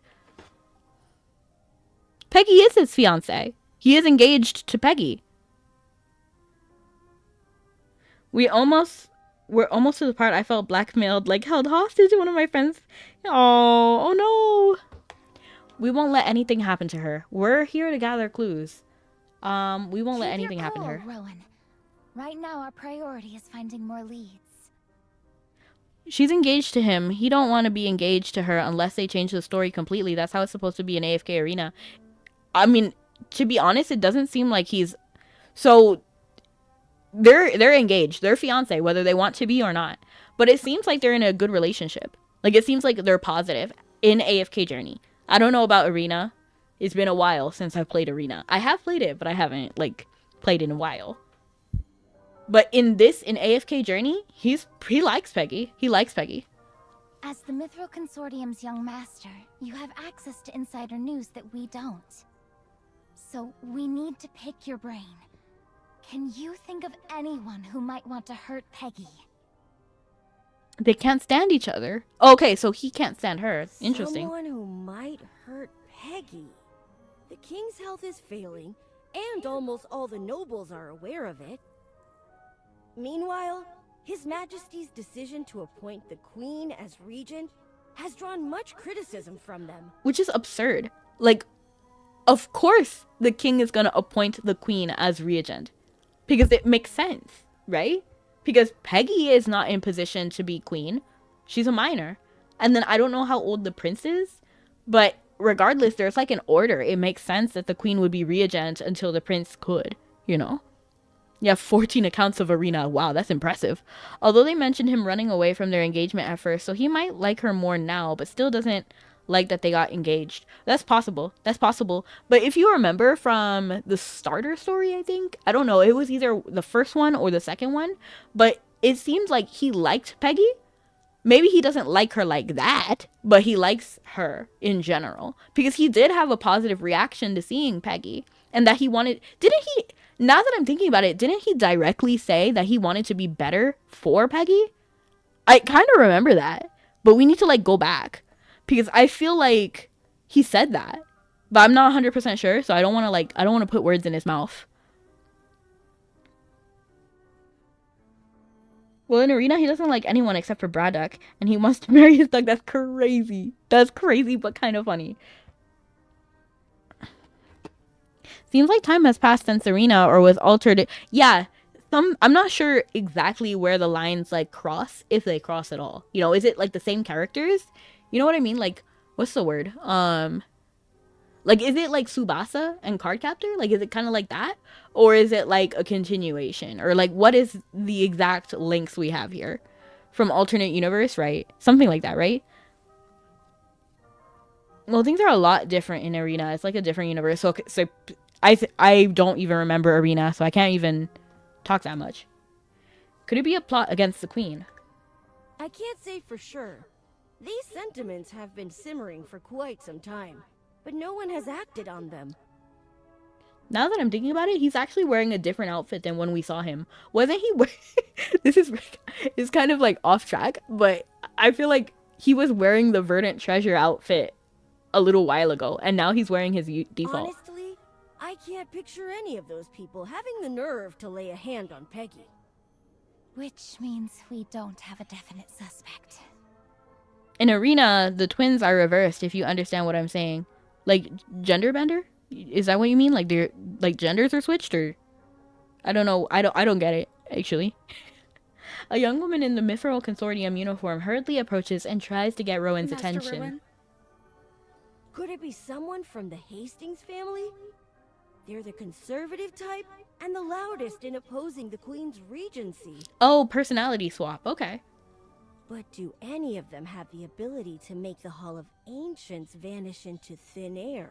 Speaker 1: Peggy is his fiance. He is engaged to Peggy. We're almost to the part I felt blackmailed, like held hostage to one of my friends. Oh no. We won't let anything happen to her. We're here to gather clues. We won't let anything happen to her.
Speaker 2: Rowan. Right now our priority is finding more leads.
Speaker 1: She's engaged to him. He don't want to be engaged to her unless they change the story completely. That's how it's supposed to be in AFK Arena. I mean, to be honest, it doesn't seem like he's... So, they're engaged. They're fiancé, whether they want to be or not. But it seems like they're in a good relationship. Like, it seems like they're positive in AFK Journey. I don't know about Arena. It's been a while since I've played Arena. I have played it, but I haven't, like, played in a while. But in AFK Journey, he likes Peggy. He likes Peggy.
Speaker 2: As the Mithril Consortium's young master, you have access to insider news that we don't. So we need to pick your brain. Can you think of anyone who might want to hurt Peggy?
Speaker 1: They can't stand each other. Okay, so he can't stand her. Interesting.
Speaker 8: Someone who might hurt Peggy. The king's health is failing, and almost all the nobles are aware of it. Meanwhile, His Majesty's decision to appoint the Queen as regent has drawn much criticism from them.
Speaker 1: Which is absurd. Like, of course the king is gonna appoint the queen as regent. Because it makes sense, right? Because Peggy is not in position to be queen. She's a minor. And then I don't know how old the prince is, but regardless, there's like an order. It makes sense that the queen would be regent until the prince could, you know? You have 14 accounts of Arena. Wow, that's impressive. Although they mentioned him running away from their engagement at first, so he might like her more now, but still doesn't like that they got engaged. That's possible. That's possible. But if you remember from the starter story, I think, I don't know, it was either the first one or the second one, but it seems like he liked Peggy. Maybe he doesn't like her like that, but he likes her in general. Because he did have a positive reaction to seeing Peggy. And that he wanted... Didn't he... Now that I'm thinking about it, didn't he directly say that he wanted to be better for Peggy? I kind of remember that. But we need to, like, go back. Because I feel like he said that. But I'm not 100% sure, so I don't want to, like... I don't want to put words in his mouth. Well, in Arena, he doesn't like anyone except for Braddock. And he wants to marry his dog. That's crazy. That's crazy, but kind of funny. Seems like time has passed since Arena or was altered. Yeah, I'm not sure exactly where the lines, like, cross. If they cross at all. You know, is it, like, the same characters? You know what I mean? Like, what's the word? Like, is it like Tsubasa and Cardcaptor? Like, is it kind of like that? Or is it like a continuation? Or like, what is the exact links we have here? From alternate universe, right? Something like that, right? Well, things are a lot different in Arena. It's like a different universe. So I don't even remember Arena, so I can't even talk that much. Could it be a plot against the queen?
Speaker 8: I can't say for sure. These sentiments have been simmering for quite some time, but no one has acted on them.
Speaker 1: Now that I'm thinking about it, he's actually wearing a different outfit than when we saw him. Wasn't he wearing... This is kind of like off track, but I feel like he was wearing the Verdant Treasure outfit a little while ago, and now he's wearing his default.
Speaker 8: Honestly, I can't picture any of those people having the nerve to lay a hand on Peggy.
Speaker 2: Which means we don't have a definite suspect.
Speaker 1: In Arena, the twins are reversed, if you understand what I'm saying. Like, gender bender? Is that what you mean? Like, they're, like, genders are switched, or... I don't know. I don't get it, actually. A young woman in the Mithril Consortium uniform hurriedly approaches and tries to get Rowan's attention.
Speaker 8: Rowan? Could it be someone from the Hastings family? They're the conservative type and the loudest in opposing the Queen's regency.
Speaker 1: Oh, personality swap. Okay.
Speaker 8: But do any of them have the ability to make the Hall of Ancients vanish into thin air?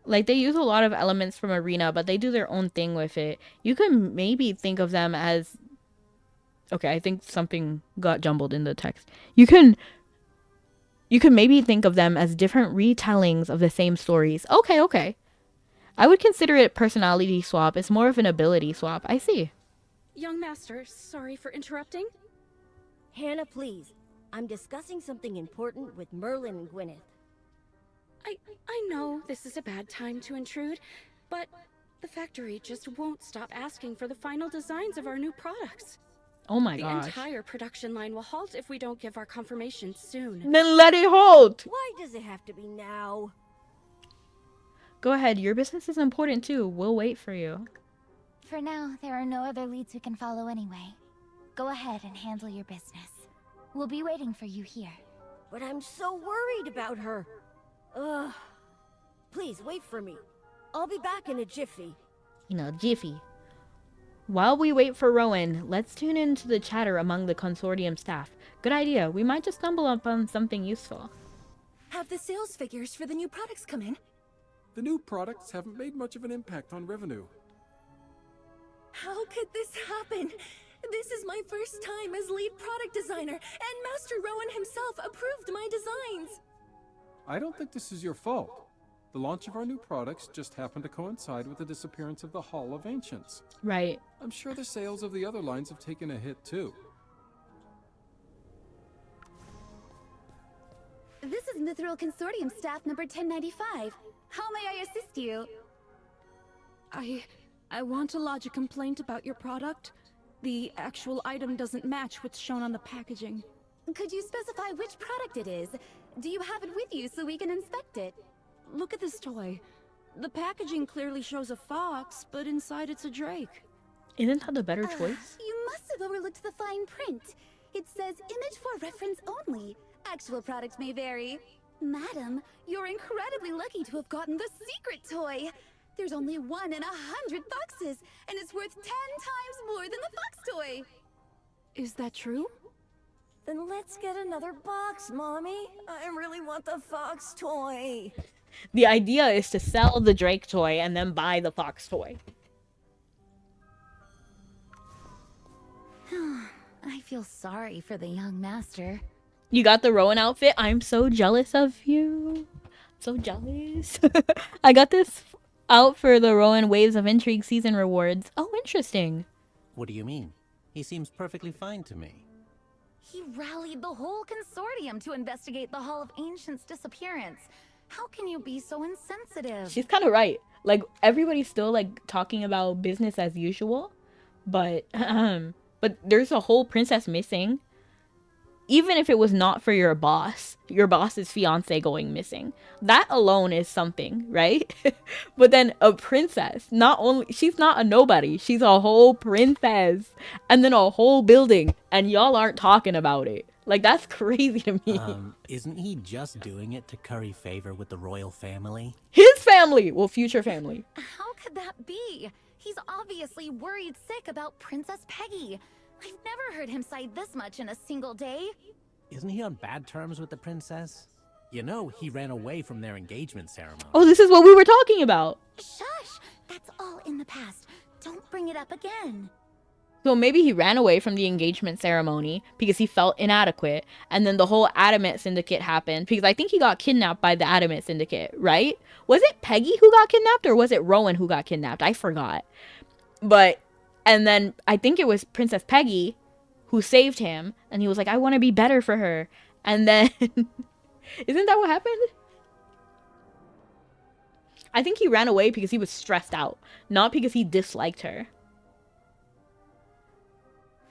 Speaker 1: Like, they use a lot of elements from Arena, but they do their own thing with it. You could maybe think of them as... Okay, I think something got jumbled in the text. You can maybe think of them as different retellings of the same stories. Okay. I would consider it personality swap. It's more of an ability swap. I see.
Speaker 13: Young master, sorry for interrupting.
Speaker 8: Hannah, please. I'm discussing something important with Merlin and Gwyneth.
Speaker 13: I know this is a bad time to intrude, but the factory just won't stop asking for the final designs of our new products.
Speaker 1: Oh my gosh.
Speaker 13: The entire production line will halt if we don't give our confirmation soon.
Speaker 1: Then let it halt!
Speaker 8: Why does it have to be now?
Speaker 1: Go ahead, your business is important too. We'll wait for you.
Speaker 2: For now, there are no other leads we can follow anyway. Go ahead and handle your business. We'll be waiting for you here.
Speaker 8: But I'm so worried about her. Ugh. Please, wait for me. I'll be back in a jiffy.
Speaker 1: In a jiffy. While we wait for Rowan, let's tune into the chatter among the consortium staff. Good idea. We might just stumble upon something useful.
Speaker 13: Have the sales figures for the new products come in?
Speaker 14: The new products haven't made much of an impact on revenue.
Speaker 13: How could this happen?
Speaker 15: This is my first time as lead product designer, and Master Rowan himself approved my designs.
Speaker 14: I don't think this is your fault. The launch of our new products just happened to coincide with the disappearance of the Hall of Ancients.
Speaker 1: Right.
Speaker 14: I'm sure the sales of the other lines have taken a hit too.
Speaker 2: This is Mithril Consortium staff number 1095. How may I assist you?
Speaker 13: I want to lodge a complaint about your product. The actual item doesn't match what's shown on the packaging.
Speaker 2: Could you specify which product it is? Do you have it with you so we can inspect it?
Speaker 13: Look at this toy. The packaging clearly shows a fox, but inside it's a drake.
Speaker 1: Isn't that the better choice?
Speaker 2: You must have overlooked the fine print. It says image for reference only. Actual product may vary. Madam, you're incredibly lucky to have gotten the secret toy. There's only 1 in 100 boxes, and it's worth 10 times more than the fox toy.
Speaker 13: Is that true?
Speaker 8: Then let's get another box, Mommy. I really want the fox toy.
Speaker 1: The idea is to sell the Drake toy and then buy the fox toy.
Speaker 2: I feel sorry for the young master.
Speaker 1: You got the Rowan outfit? I'm so jealous of you. So jealous. I got this out for the Rowan Waves of Intrigue season rewards. Oh, interesting.
Speaker 16: What do you mean? He seems perfectly fine to me.
Speaker 2: He rallied the whole consortium to investigate the Hall of Ancients' disappearance. How can you be so insensitive?
Speaker 1: She's kind of right. Like, everybody's still, like, talking about business as usual. But there's a whole princess missing. Even if it was not for your boss's fiance going missing. That alone is something, right? But then a princess, she's not a nobody. She's a whole princess. And then a whole building. And y'all aren't talking about it. Like, that's crazy to me.
Speaker 16: Isn't he just doing it to curry favor with the royal family?
Speaker 1: His family! Well, future family.
Speaker 2: How could that be? He's obviously worried sick about Princess Peggy. I've never heard him sigh this much in a single day.
Speaker 16: Isn't he on bad terms with the princess? You know, he ran away from their engagement ceremony.
Speaker 1: Oh, this is what we were talking about.
Speaker 2: Shush! That's all in the past. Don't bring it up again.
Speaker 1: So maybe he ran away from the engagement ceremony because he felt inadequate. And then the whole Adamant Syndicate happened because I think he got kidnapped by the Adamant Syndicate, right? Was it Peggy who got kidnapped or was it Rowan who got kidnapped? I forgot. And then I think it was Princess Peggy who saved him. And he was like, I want to be better for her. And then, isn't that what happened? I think he ran away because he was stressed out, not because he disliked her.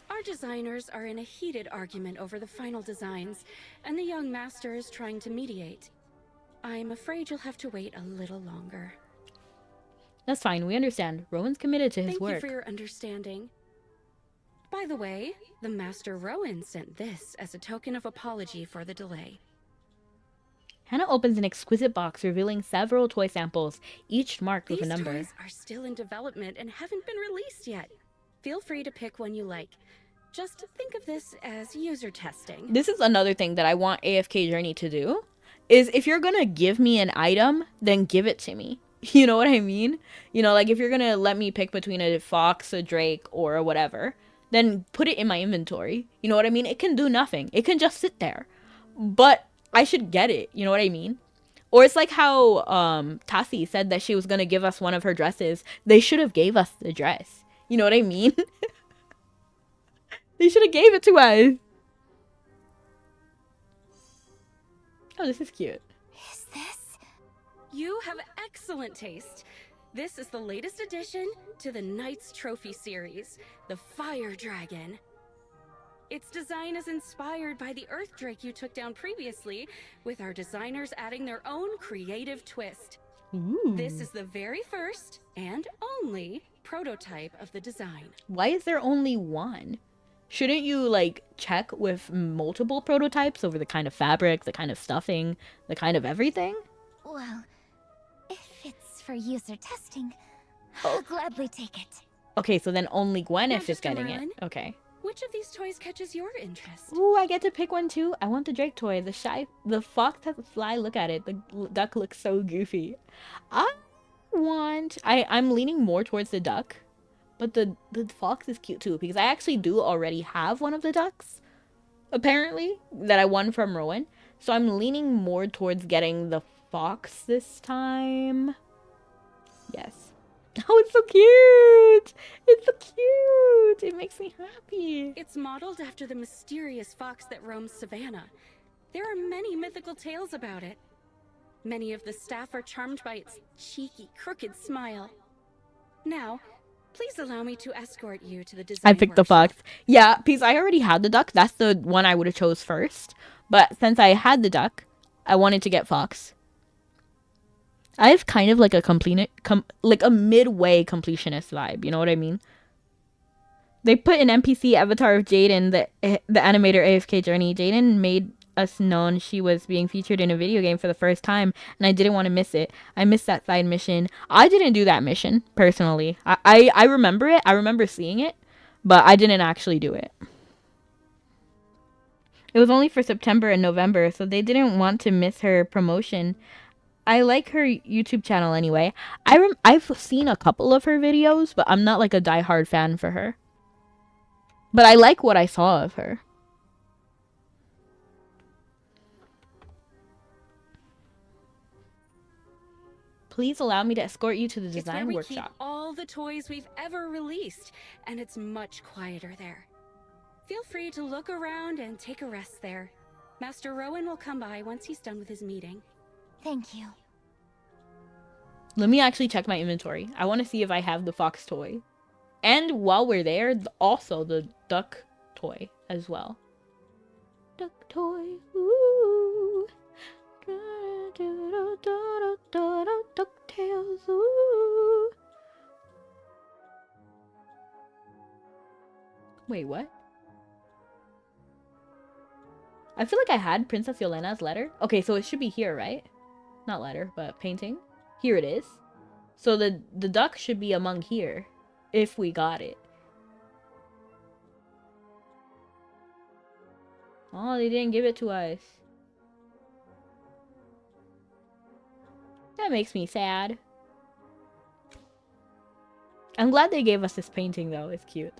Speaker 13: Our designers are in a heated argument over the final designs, and the young master is trying to mediate. I'm afraid you'll have to wait a little longer.
Speaker 1: That's fine, we understand. Rowan's committed to his work.
Speaker 13: Thank you for your understanding. By the way, the Master Rowan sent this as a token of apology for the delay.
Speaker 1: Hannah opens an exquisite box revealing several toy samples, each marked with a number.
Speaker 13: These toys are still in development and haven't been released yet. Feel free to pick one you like. Just think of this as user testing.
Speaker 1: This is another thing that I want AFK Journey to do, is if you're gonna give me an item, then give it to me. You know what I mean? You know, like if you're gonna let me pick between a fox, a drake, or a whatever, then put it in my inventory. You know what I mean? It can do nothing. It can just sit there. But I should get it. You know what I mean? Or it's like how Tassie said that she was gonna give us one of her dresses. They should have gave us the dress. You know what I mean? They should have gave it to us. Oh, this is cute.
Speaker 2: Is this?
Speaker 13: You have excellent taste. This is the latest addition to the Knight's Trophy series, the Fire Dragon. Its design is inspired by the Earth Drake you took down previously, with our designers adding their own creative twist.
Speaker 1: Ooh.
Speaker 13: This is the very first and only prototype of the design.
Speaker 1: Why is there only one? Shouldn't you, like, check with multiple prototypes over the kind of fabric, the kind of stuffing, the kind of everything?
Speaker 2: Well, if it's for user testing, I'll gladly take it.
Speaker 1: Okay, so then only Gwyneth is
Speaker 13: Just
Speaker 1: getting
Speaker 13: Merlin,
Speaker 1: it. Okay.
Speaker 13: Which of these toys catches your interest?
Speaker 1: Ooh, I get to pick one too. I want the Drake toy. The fox has a fly. Look at it. The duck looks so goofy. I'm leaning more towards the duck, But the fox is cute too, because I actually do already have one of the ducks, apparently, that I won from Rowan. So I'm leaning more towards getting the fox this time. Yes. Oh, it's so cute! It's so cute! It makes me happy.
Speaker 13: It's modeled after the mysterious fox that roams Savannah. There are many mythical tales about it. Many of the staff are charmed by its cheeky, crooked smile. Now, please allow me to escort you to the design
Speaker 1: I picked the
Speaker 13: workshop.
Speaker 1: fox. Yeah, because I already had the duck. That's the one I would have chose first. But since I had the duck, I wanted to get fox. I have kind of like a like a midway completionist vibe. You know what I mean? They put an NPC avatar of Jaden, the animator AFK Journey. Jaden made us known she was being featured in a video game for the first time, and I didn't want to miss it. I missed that side mission. I didn't do that mission personally. I remember it. I remember seeing it, but I didn't actually do it. It was only for September and November, so they didn't want to miss her promotion. I like her YouTube channel anyway. I've seen a couple of her videos, but I'm not like a diehard fan for her. But I like what I saw of her. Please allow me to escort you to the
Speaker 13: It's where
Speaker 1: design
Speaker 13: we
Speaker 1: workshop.
Speaker 13: keep all the toys we've ever released, and it's much quieter there. Feel free to look around and take a rest there. Master Rowan will come by once he's done with his meeting.
Speaker 2: Thank you.
Speaker 1: Let me actually check my inventory. I want to see if I have the fox toy. And while we're there, also the duck toy as well. Duck toy. Ooh. DuckTales. Ooh. Wait, what? I feel like I had Princess Yolena's letter. Okay, so it should be here, right? Not letter, but painting. Here it is. So the duck should be among here, if we got it. Oh, they didn't give it to us. That makes me sad. I'm glad they gave us this painting though, it's cute.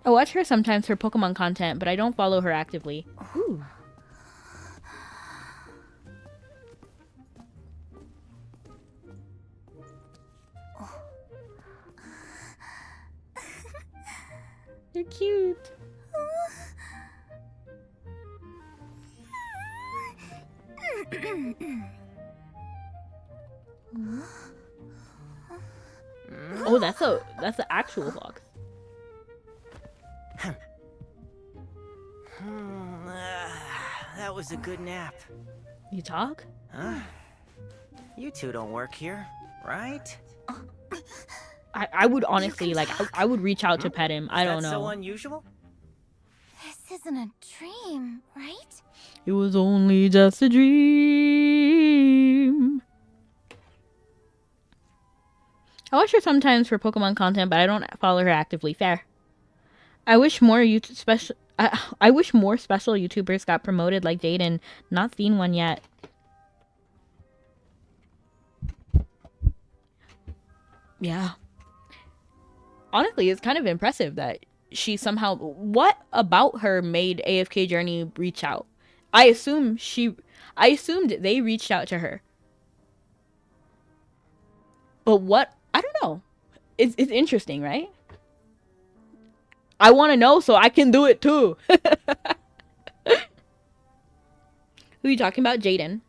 Speaker 1: I watch her sometimes for Pokemon content, but I don't follow her actively. Ooh. They're cute. Oh, that's an actual fox.
Speaker 17: That was a good nap.
Speaker 1: You talk?
Speaker 17: Huh? You two don't work here, right?
Speaker 1: I would honestly, like, I would reach out to pet him. I don't know.
Speaker 17: Is that so unusual?
Speaker 2: This isn't a dream, right?
Speaker 1: It was only just a dream. I watch her sometimes for Pokemon content, but I don't follow her actively. Fair. I wish more I wish more special YouTubers got promoted like Jaden. Not seen one yet. Yeah. Honestly, it's kind of impressive that she somehow... What about her made AFK Journey reach out? I assumed they reached out to her. But what? I don't know. It's interesting, right? I want to know so I can do it too. Who are you talking about? Jaden.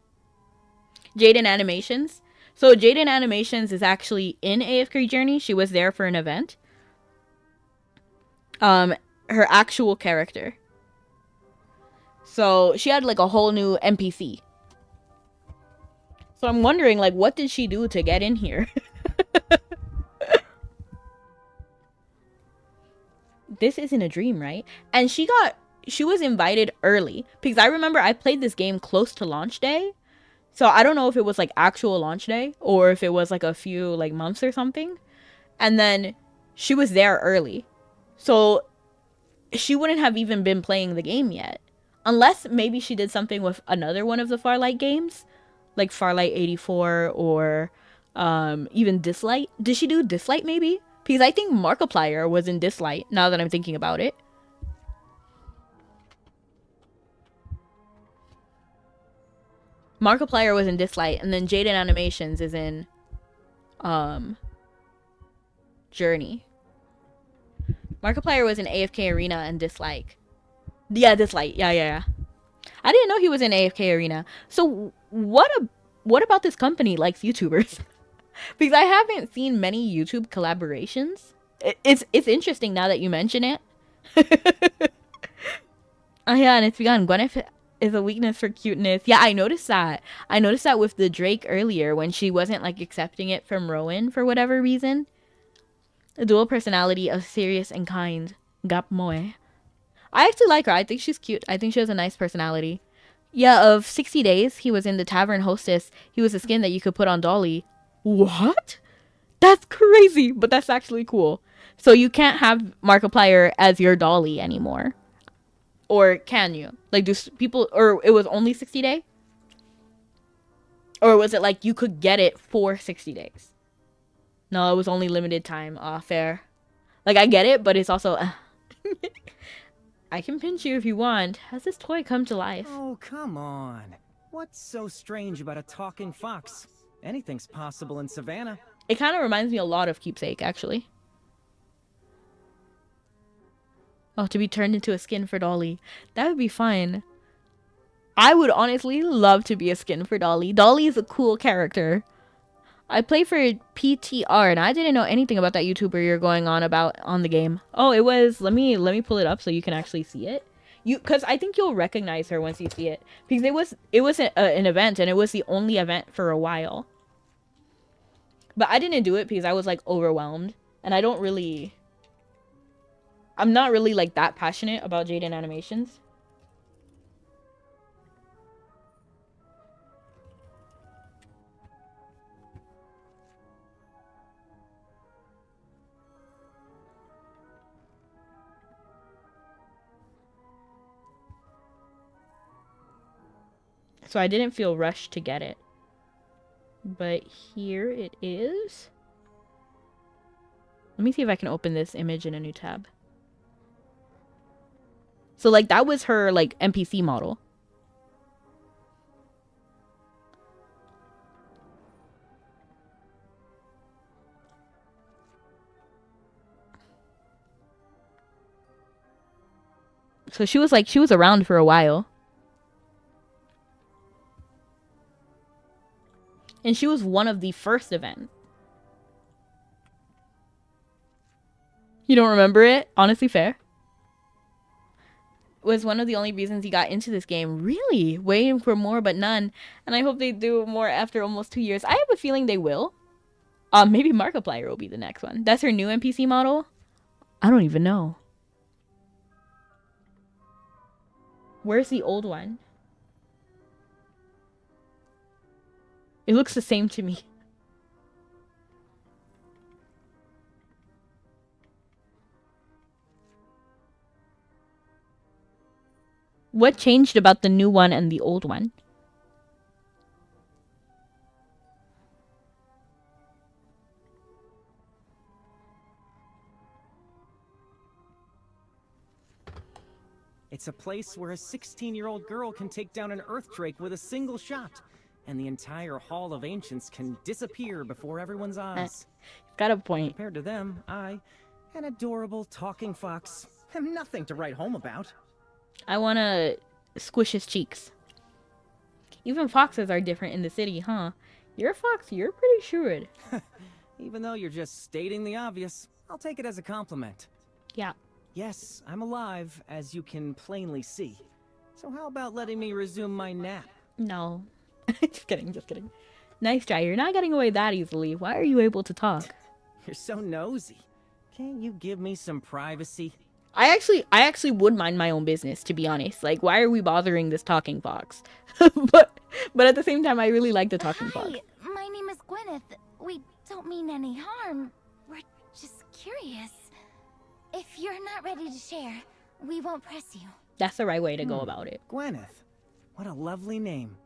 Speaker 1: Jaden Animations. So Jaden Animations is actually in AFK Journey. She was there for an event. Her actual character. So she had like a whole new NPC. So I'm wondering, like, what did she do to get in here? This isn't a dream, right? And she was invited early because I remember I played this game close to launch day. So I don't know if it was like actual launch day or if it was like a few like months or something. And then she was there early. So she wouldn't have even been playing the game yet. Unless maybe she did something with another one of the Farlight games, like Farlight 84 or even Dislight. Did she do Dislight maybe? Because I think Markiplier was in Dislight, now that I'm thinking about it. Markiplier was in Dislight, and then Jaden Animations is in Journey. Markiplier was in AFK Arena and Dislike. Yeah, Dislight. Yeah. I didn't know he was in AFK Arena. So what about this company likes YouTubers? Because I haven't seen many YouTube collaborations. It's interesting now that you mention it. Oh yeah, and it's begun. Gwyneth is a weakness for cuteness. Yeah, I noticed that. I noticed that with the Drake earlier when she wasn't like accepting it from Rowan for whatever reason. A dual personality of serious and kind. Gap moe. I actually like her. I think she's cute. I think she has a nice personality. Yeah, of 60 Days, he was in the Tavern Hostess. He was a skin that you could put on Dolly. What? That's crazy, but that's actually cool. So you can't have Markiplier as your Dolly anymore. Or can you? Like, do people, or it was only 60 Day? Or was it like you could get it for 60 days? No, it was only limited time. Fair. Like, I get it, but it's also... I can pinch you if you want. Has this toy come to life?
Speaker 18: Oh, come on. What's so strange about a talking fox? Anything's possible in Savannah.
Speaker 1: It kind of reminds me a lot of Keepsake, actually. Oh, to be turned into a skin for Dolly. That would be fine. I would honestly love to be a skin for Dolly. Dolly is a cool character. I play for PTR, and I didn't know anything about that YouTuber you're going on about on the game. Oh, it was... Let me pull it up so you can actually see it. Because I think you'll recognize her once you see it. Because it was an event, and it was the only event for a while. But I didn't do it because I was, like, overwhelmed. And I don't really... I'm not really, like, that passionate about Jaden Animations. So I didn't feel rushed to get it. But here it is. Let me see if I can open this image in a new tab. So, like, that was her, like, NPC model. So she was, like, she was around for a while. And she was one of the first events. You don't remember it? Honestly, fair. Was one of the only reasons he got into this game. Really? Waiting for more but none. And I hope they do more after almost 2 years. I have a feeling they will. Maybe Markiplier will be the next one. That's her new NPC model? I don't even know. Where's the old one? It looks the same to me. What changed about the new one and the old one?
Speaker 18: It's a place where a 16-year-old girl can take down an Earth Drake with a single shot, and the entire Hall of Ancients can disappear before everyone's eyes.
Speaker 1: Got a point.
Speaker 18: Compared to them, I, an adorable talking fox, am nothing to write home about.
Speaker 1: I want to squish his cheeks. Even foxes are different in the city, huh? You're a fox, you're pretty shrewd.
Speaker 18: Even though you're just stating the obvious, I'll take it as a compliment.
Speaker 1: Yeah.
Speaker 18: Yes, I'm alive, as you can plainly see. So how about letting me resume my nap?
Speaker 1: No. Just kidding, just kidding. Nice try, you're not getting away that easily. Why are you able to talk?
Speaker 18: You're so nosy. Can't you give me some privacy?
Speaker 1: I actually would mind my own business, to be honest. Like, why are we bothering this talking fox? but at the same time, I really like the talking fox.
Speaker 2: Hi, my name is Gwyneth. We don't mean any harm. We're just curious. If you're not ready to share, We won't press you.
Speaker 1: That's the right way to go about it.
Speaker 18: Gwyneth. What a lovely name.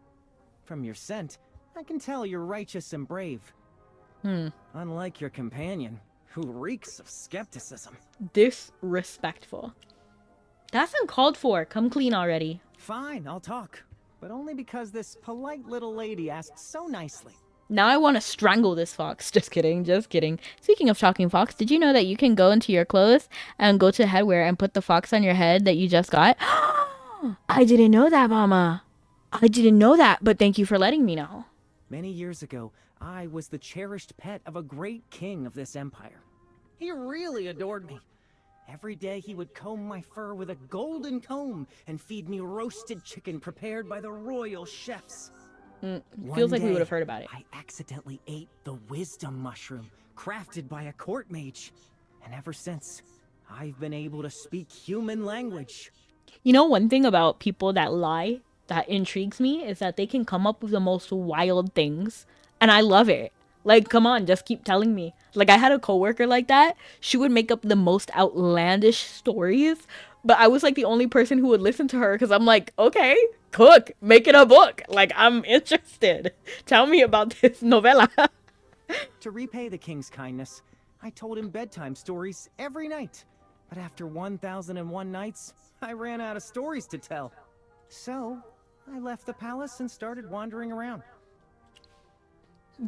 Speaker 18: From your scent, I can tell you're righteous and brave. Unlike your companion, who reeks of skepticism.
Speaker 1: Disrespectful. That's uncalled for. Come clean already.
Speaker 18: Fine, I'll talk. But only because this polite little lady asked so nicely.
Speaker 1: Now I want to strangle this fox. Just kidding, just kidding. Speaking of talking fox, did you know that you can go into your clothes and go to headwear and put the fox on your head that you just got? I didn't know that, Mama. I didn't know that, but thank you for letting me know.
Speaker 18: Many years ago, I was the cherished pet of a great king of this empire. He really adored me. Every day he would comb my fur with a golden comb and feed me roasted chicken prepared by the royal chefs.
Speaker 1: Feels like we would have heard about it.
Speaker 18: I accidentally ate the wisdom mushroom, crafted by a court mage. And ever since, I've been able to speak human language.
Speaker 1: You know, one thing about people that lie that intrigues me is that they can come up with the most wild things. And I love it. Like, come on, just keep telling me. Like, I had a coworker like that. She would make up the most outlandish stories. But I was like the only person who would listen to her because I'm like, okay, cook, make it a book. Like, I'm interested. Tell me about this novella.
Speaker 18: To repay the king's kindness, I told him bedtime stories every night. But after 1001 nights, I ran out of stories to tell. So, I left the palace and started wandering around.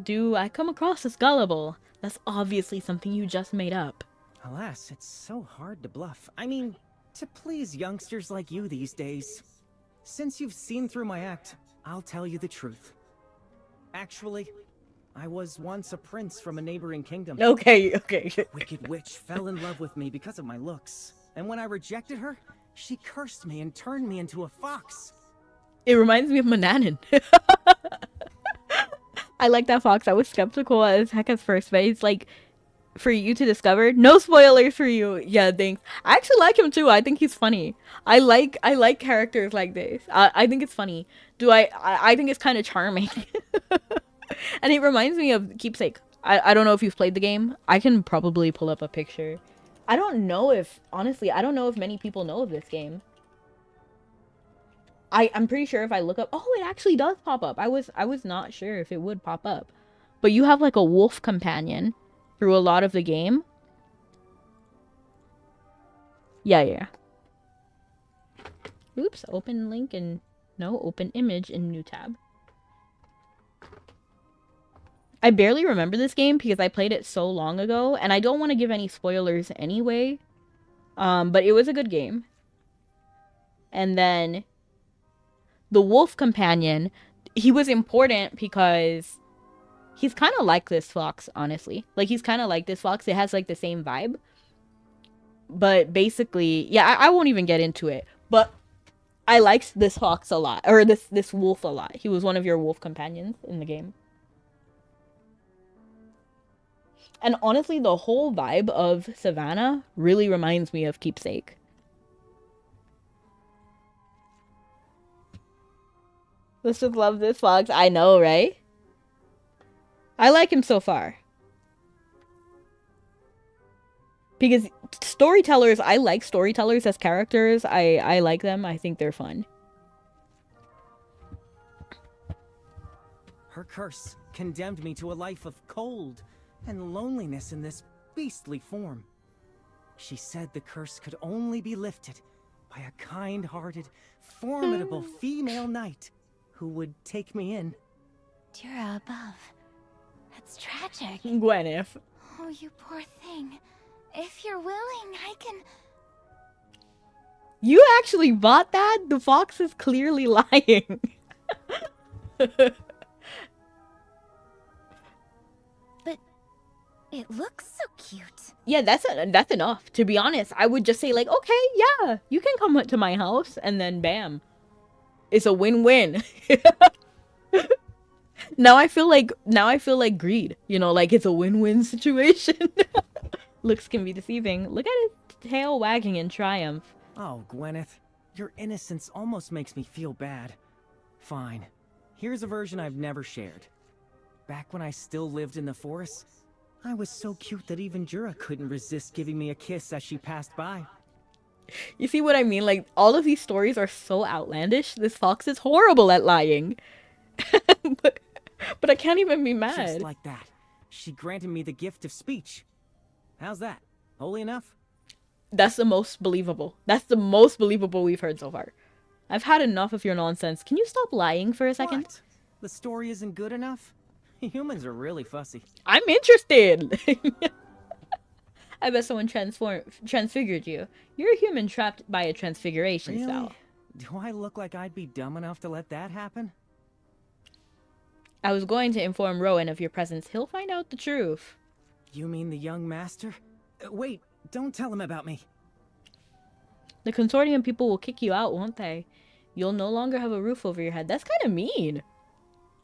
Speaker 1: Do I come across as gullible? That's obviously something you just made up.
Speaker 18: Alas, it's so hard to bluff. I mean, to please youngsters like you these days. Since you've seen through my act, I'll tell you the truth. Actually, I was once a prince from a neighboring kingdom.
Speaker 1: Okay.
Speaker 18: A wicked witch fell in love with me because of my looks. And when I rejected her, she cursed me and turned me into a fox.
Speaker 1: It reminds me of Mananan. I like that fox. I was skeptical as heck at first, but it's like, for you to discover. No spoilers for you. Yeah, thanks. I actually like him too. I think he's funny. I like characters like this. I think it's funny. I think it's kind of charming. And it reminds me of Keepsake. I don't know if you've played the game. I can probably pull up a picture. I don't know if many people know of this game. I'm pretty sure if I look up, oh, it actually does pop up. I was not sure if it would pop up. But you have like a wolf companion through a lot of the game. Yeah. Oops, open link and no, open image in new tab. I barely remember this game because I played it so long ago and I don't want to give any spoilers anyway. But it was a good game. And then the wolf companion, he was important because he's kind of like this fox, honestly. Like, he's kind of like this fox. It has, like, the same vibe. But basically, yeah, I won't even get into it. But I liked this fox a lot. Or this wolf a lot. He was one of your wolf companions in the game. And honestly, the whole vibe of Savannah really reminds me of Keepsake. Let's just love this fox. I know, right? I like him so far. Because storytellers, I like storytellers as characters. I like them. I think they're fun.
Speaker 18: Her curse condemned me to a life of cold and loneliness in this beastly form. She said the curse could only be lifted by a kind-hearted, formidable female knight who would take me in.
Speaker 2: Dura above. That's tragic.
Speaker 1: Gwyneth.
Speaker 2: Oh, you poor thing. If you're willing, I can...
Speaker 1: You actually bought that? The fox is clearly lying.
Speaker 2: But it looks so cute.
Speaker 1: Yeah, that's enough. To be honest, I would just say like, okay, yeah, you can come to my house, and then bam. It's a win-win. Now I feel like greed. You know, like it's a win-win situation. Looks can be deceiving. Look at his tail wagging in triumph.
Speaker 18: Oh, Gwyneth, your innocence almost makes me feel bad. Fine. Here's a version I've never shared. Back when I still lived in the forest, I was so cute that even Jura couldn't resist giving me a kiss as she passed by.
Speaker 1: You see what I mean? Like, all of these stories are so outlandish. This fox is horrible at lying. but I can't even be mad.
Speaker 18: Just like that, she granted me the gift of speech. How's that? Holy enough?
Speaker 1: That's the most believable. That's the most believable we've heard so far. I've had enough of your nonsense. Can you stop lying for a second?
Speaker 18: What? The story isn't good enough? Humans are really fussy.
Speaker 1: I'm interested. I bet someone transfigured you. You're a human trapped by a transfiguration
Speaker 18: Really?
Speaker 1: spell.
Speaker 18: Do I look like I'd be dumb enough to let that happen?
Speaker 1: I was going to inform Rowan of your presence. He'll find out the truth.
Speaker 18: You mean the young master? Wait, don't tell him about me.
Speaker 1: The consortium people will kick you out, won't they? You'll no longer have a roof over your head. That's kind of mean.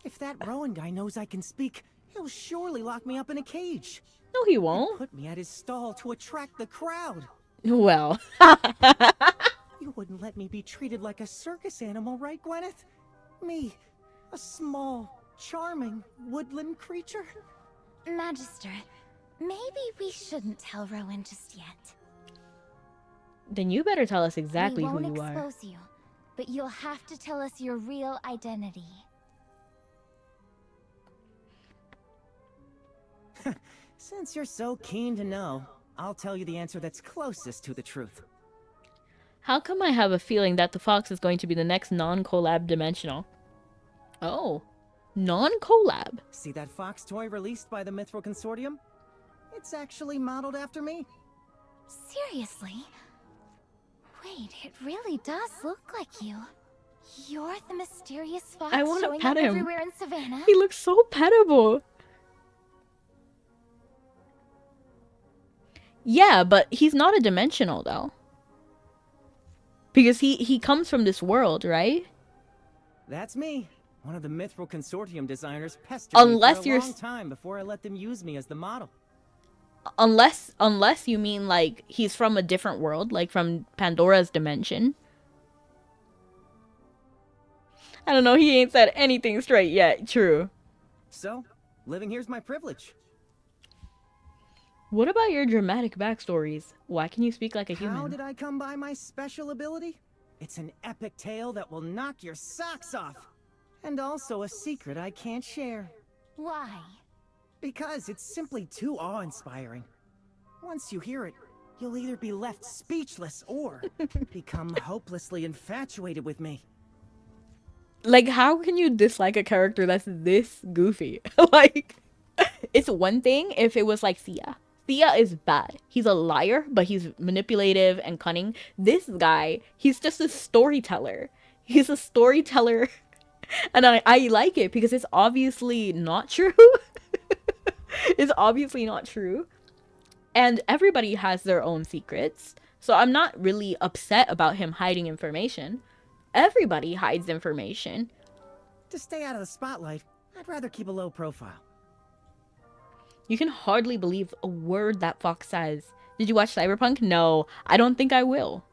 Speaker 18: If that Rowan guy knows I can speak, he'll surely lock me up in a cage.
Speaker 1: No, he won't.
Speaker 18: And put me at his stall to attract the crowd.
Speaker 1: Well.
Speaker 18: You wouldn't let me be treated like a circus animal, right, Gwyneth? Me, a small, charming woodland creature?
Speaker 2: Magister, maybe we shouldn't tell Rowan just yet.
Speaker 1: Then you better tell us exactly who you
Speaker 2: We won't
Speaker 1: are.
Speaker 2: expose you, but you'll have to tell us your real identity.
Speaker 18: Since you're so keen to know, I'll tell you the answer that's closest to the truth.
Speaker 1: How come I have a feeling that the fox is going to be the next non-collab dimensional? Oh, non-collab.
Speaker 18: See that fox toy released by the Mithril Consortium? It's actually modeled after me.
Speaker 2: Seriously? Wait, it really does look like you. You're the mysterious fox
Speaker 1: I want to
Speaker 2: showing
Speaker 1: pet
Speaker 2: up
Speaker 1: him.
Speaker 2: everywhere in Savannah?
Speaker 1: He looks so pettable. Yeah, but he's not a dimensional though. Because he comes from this world, right?
Speaker 18: That's me. One of the Mithril Consortium designers pestered
Speaker 1: Unless
Speaker 18: me for
Speaker 1: you're
Speaker 18: a long time before I let them use me as the model.
Speaker 1: Unless you mean like he's from a different world, like from Pandora's dimension. I don't know, he ain't said anything straight yet. True.
Speaker 18: So, living here's my privilege.
Speaker 1: What about your dramatic backstories? Why can you speak like a human?
Speaker 18: How did I come by my special ability? It's an epic tale that will knock your socks off. And also a secret I can't share.
Speaker 2: Why?
Speaker 18: Because it's simply too awe-inspiring. Once you hear it, you'll either be left speechless or become hopelessly infatuated with me.
Speaker 1: Like, how can you dislike a character that's this goofy? Like, it's one thing if it was like Thea. Thea is bad. He's a liar, but he's manipulative and cunning. This guy, he's just a storyteller. He's a storyteller. And I like it because it's obviously not true. It's obviously not true. And everybody has their own secrets. So I'm not really upset about him hiding information. Everybody hides information.
Speaker 18: To stay out of the spotlight, I'd rather keep a low profile.
Speaker 1: You can hardly believe a word that fox says. Did you watch Cyberpunk? No, I don't think I will.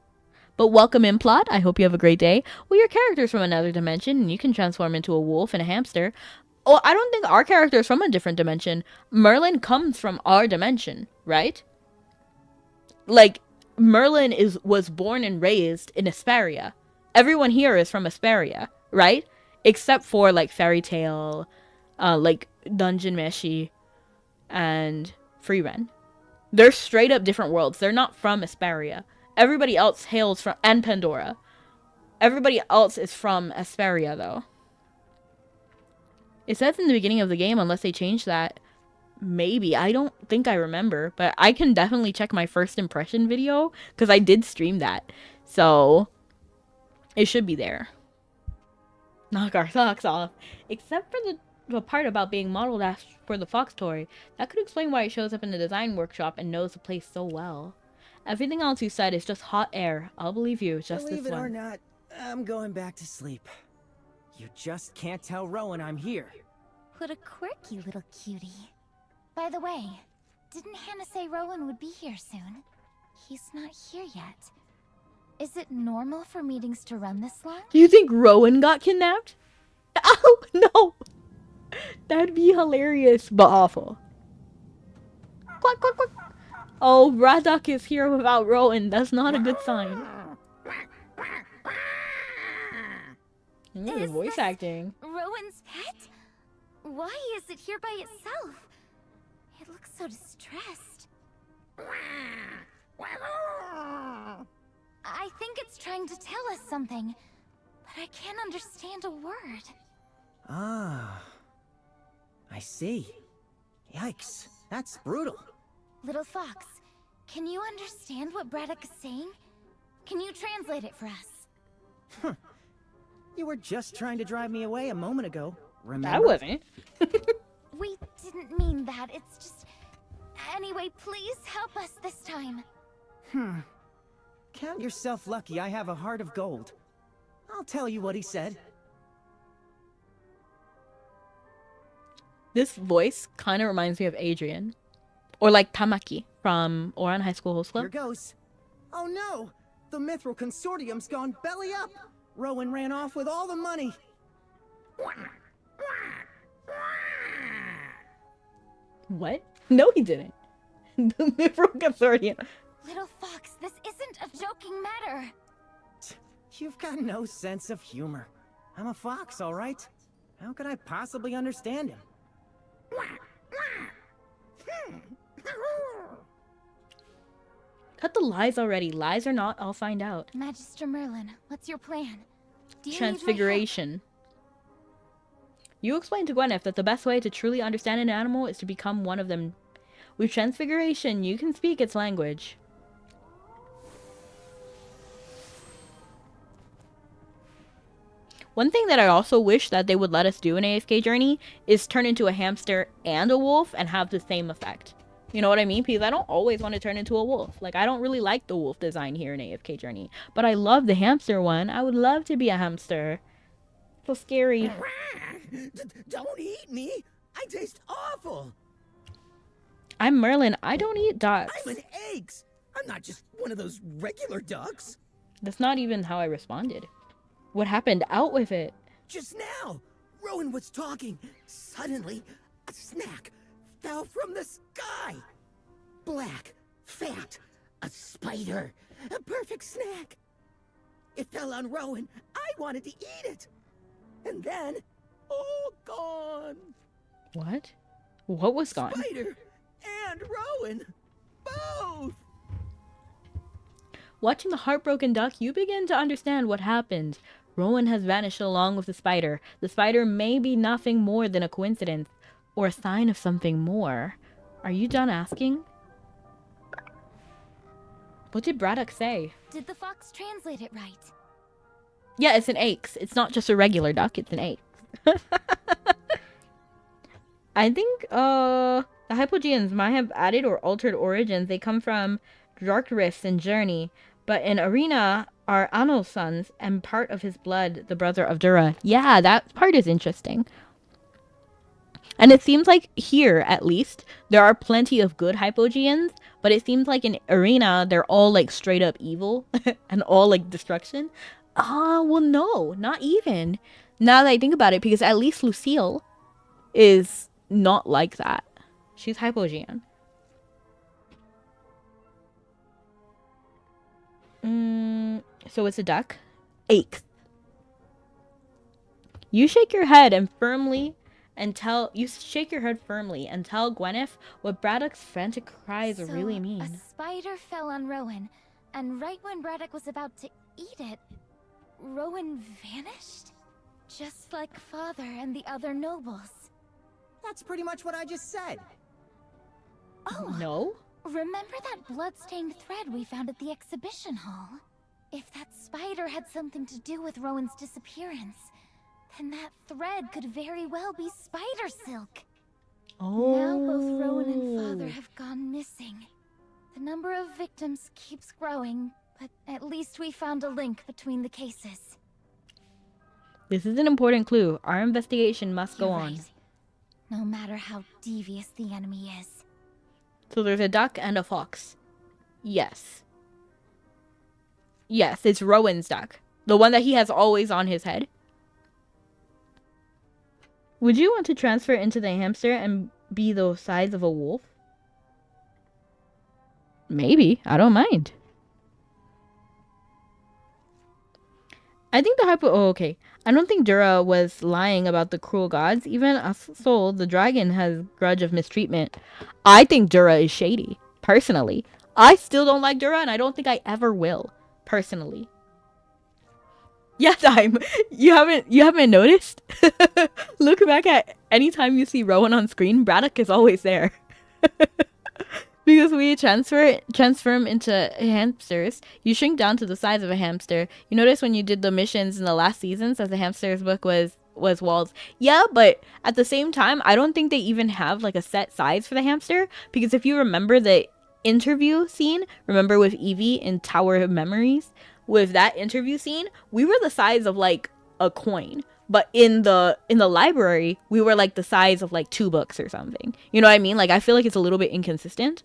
Speaker 1: But welcome in, Plot. I hope you have a great day. Well, your character's from another dimension, and you can transform into a wolf and a hamster. Oh, I don't think our character is from a different dimension. Merlin comes from our dimension, right? Like, Merlin was born and raised in Asperia. Everyone here is from Asperia, right? Except for, like, Fairy Tale, like, Dungeon Meshi, and Freeren. They're straight up different worlds. They're not from Asperia. Everybody else hails from, and Pandora. Everybody else is from Asperia, though. It says in the beginning of the game, unless they change that. Maybe. I don't think I remember. But I can definitely check my first impression video, because I did stream that. So, it should be there. Knock our socks off. Except for the part about being modeled for the fox toy. That could explain why it shows up in the design workshop and knows the place so well. Everything else you said is just hot air. I'll believe you, just
Speaker 18: Believe
Speaker 1: this
Speaker 18: it or
Speaker 1: one.
Speaker 18: not, I'm going back to sleep. You just can't tell Rowan I'm here.
Speaker 2: What a quirky little cutie. By the way, didn't Hannah say Rowan would be here soon? He's not here yet. Is it normal for meetings to run this long?
Speaker 1: You think Rowan got kidnapped? Oh, no! That'd be hilarious, but awful. Quack, quack, quack. Oh, Braddock is here without Rowan. That's not a good sign. The voice acting.
Speaker 2: Rowan's pet? Why is it here by itself? It looks so distressed. I think it's trying to tell us something, but I can't understand a word.
Speaker 18: Ah, I see. Yikes, that's brutal.
Speaker 2: Little Fox, can you understand what Braddock is saying? Can you translate it for us?
Speaker 18: You were just trying to drive me away a moment ago, remember?
Speaker 1: I wasn't.
Speaker 2: We didn't mean that, it's just... Anyway, please help us this time.
Speaker 18: Count yourself lucky I have a heart of gold. I'll tell you what he said.
Speaker 1: This voice kind of reminds me of Adrian. Or like Tamaki from Ouran High School Host Club.
Speaker 18: Here goes. Oh no! The Mithril Consortium's gone belly up! Rowan ran off with all the money!
Speaker 1: What? No, he didn't. The Mithril Consortium.
Speaker 2: Little Fox, this isn't a joking matter.
Speaker 18: You've got no sense of humor. I'm a fox, all right? How could I possibly understand him?
Speaker 1: Cut the lies already. Lies or not, I'll find out.
Speaker 2: Magister Merlin, what's your plan? Do you
Speaker 1: Transfiguration. You explained to Gwyneth that the best way to truly understand an animal is to become one of them. With Transfiguration, you can speak its language. One thing that I also wish that they would let us do in AFK Journey is turn into a hamster and a wolf and have the same effect. You know what I mean? Because I don't always want to turn into a wolf. Like, I don't really like the wolf design here in AFK Journey. But I love the hamster one. I would love to be a hamster. So scary.
Speaker 19: Don't eat me. I taste awful.
Speaker 1: I'm Merlin. I don't eat ducks.
Speaker 19: I'm an eggs. I'm not just one of those regular ducks.
Speaker 1: That's not even how I responded. What happened? Out with it.
Speaker 19: Just now, Rowan was talking. Suddenly, a snack fell from the sky. Black, fat, a spider. A perfect snack. It fell on Rowan. I wanted to eat it. And then, all gone.
Speaker 1: What? What was gone?
Speaker 19: Spider and Rowan. Both.
Speaker 1: Watching the heartbroken duck, you begin to understand what happened. Rowan has vanished along with the spider. The spider may be nothing more than a coincidence, or a sign of something more. Are you done asking? What did Braddock say?
Speaker 2: Did the fox translate it right?
Speaker 1: Yeah, it's an aix. It's not just a regular duck, it's an aix. I think the Hypogeans might have added or altered origins. They come from Dark Rifts and Journey, but in Arena are Anil's sons and part of his blood, the brother of Dura. Yeah, that part is interesting. And it seems like here, at least, there are plenty of good Hypogeans, but it seems like in Arena, they're all like straight up evil and all like destruction. Well, no, not even. Now that I think about it, because at least Lucille is not like that. She's Hypogean. So it's a duck. Aix. You shake your head and firmly and tell Gwyneth what Braddock's frantic cries really mean.
Speaker 2: A spider fell on Rowan, and right when Braddock was about to eat it, Rowan vanished? Just like Father and the other nobles.
Speaker 18: That's pretty much what I just said.
Speaker 2: Oh,
Speaker 1: no?
Speaker 2: Remember that blood-stained thread we found at the exhibition hall? If that spider had something to do with Rowan's disappearance, then that thread could very well be spider silk.
Speaker 1: Oh.
Speaker 2: Now both Rowan and Father have gone missing. The number of victims keeps growing, but at least we found a link between the cases.
Speaker 1: This is an important clue. Our investigation must go on.
Speaker 2: No matter how devious the enemy is.
Speaker 1: So there's a duck and a fox. Yes. Yes, it's Rowan's duck. The one that he has always on his head. Would you want to transfer into the hamster and be the size of a wolf? Maybe. I don't mind. I think the hypo... Oh, okay. I don't think Dura was lying about the cruel gods. Even as Soul, the dragon, has grudge of mistreatment. I think Dura is shady, personally. I still don't like Dura, and I don't think I ever will, personally. Yeah, Time. You haven't noticed? Look back at any time you see Rowan on screen, Braddock is always there. Because we transfer him into hamsters, you shrink down to the size of a hamster. You notice when you did the missions in the last seasons as the hamster's book was walls. Yeah, but at the same time, I don't think they even have like a set size for the hamster. Because if you remember the interview scene, remember with Evie in Tower of Memories, with that interview scene, we were the size of like a coin. But in the library, we were like the size of like 2 books or something. You know what I mean? Like, I feel like it's a little bit inconsistent.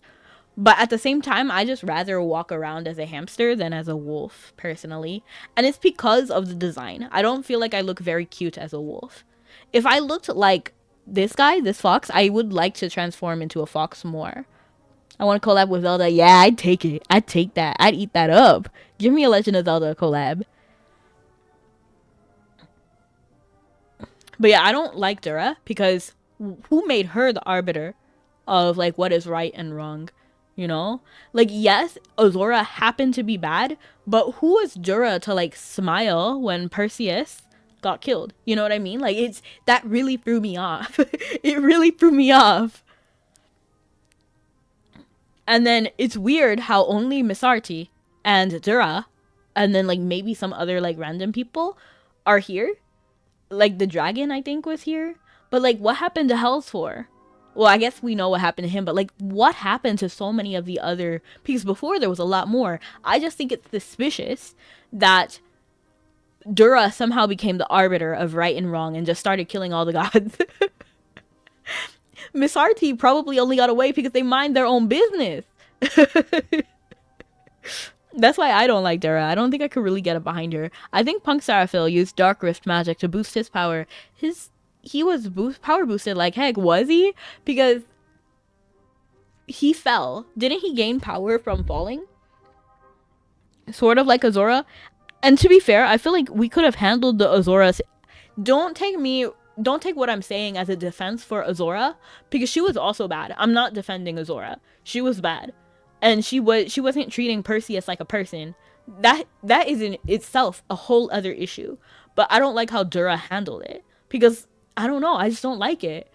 Speaker 1: But at the same time, I just rather walk around as a hamster than as a wolf, personally. And it's because of the design. I don't feel like I look very cute as a wolf. If I looked like this guy, this fox, I would like to transform into a fox more. I want to collab with Zelda. Yeah, I'd take it. I'd take that. I'd eat that up. Give me a Legend of Zelda collab. But yeah, I don't like Dura because who made her the arbiter of like what is right and wrong, you know? Like, yes, Azora happened to be bad, but who was Dura to like smile when Perseus got killed? You know what I mean? Like, that really threw me off. It really threw me off. And then it's weird how only Misarti and Dura and then like maybe some other like random people are here. Like, the dragon, I think, was here. But, like, what happened to Hellsfor? Well, I guess we know what happened to him. But, like, what happened to so many of the other... Because before, there was a lot more. I just think it's suspicious that Dura somehow became the arbiter of right and wrong and just started killing all the gods. Misarti probably only got away because they mind their own business. That's why I don't like Dura. I don't think I could really get it behind her. I think Punk Seraphil used Dark Rift magic to boost his power. He was power boosted like heck, was he? Because he fell. Didn't he gain power from falling? Sort of like Azora. And to be fair, I feel like we could have handled the Azora. Don't take what I'm saying as a defense for Azora, because she was also bad. I'm not defending Azora. She was bad. And she wasn't treating Perseus like a person. That is in itself a whole other issue. But I don't like how Dura handled it. Because, I don't know, I just don't like it.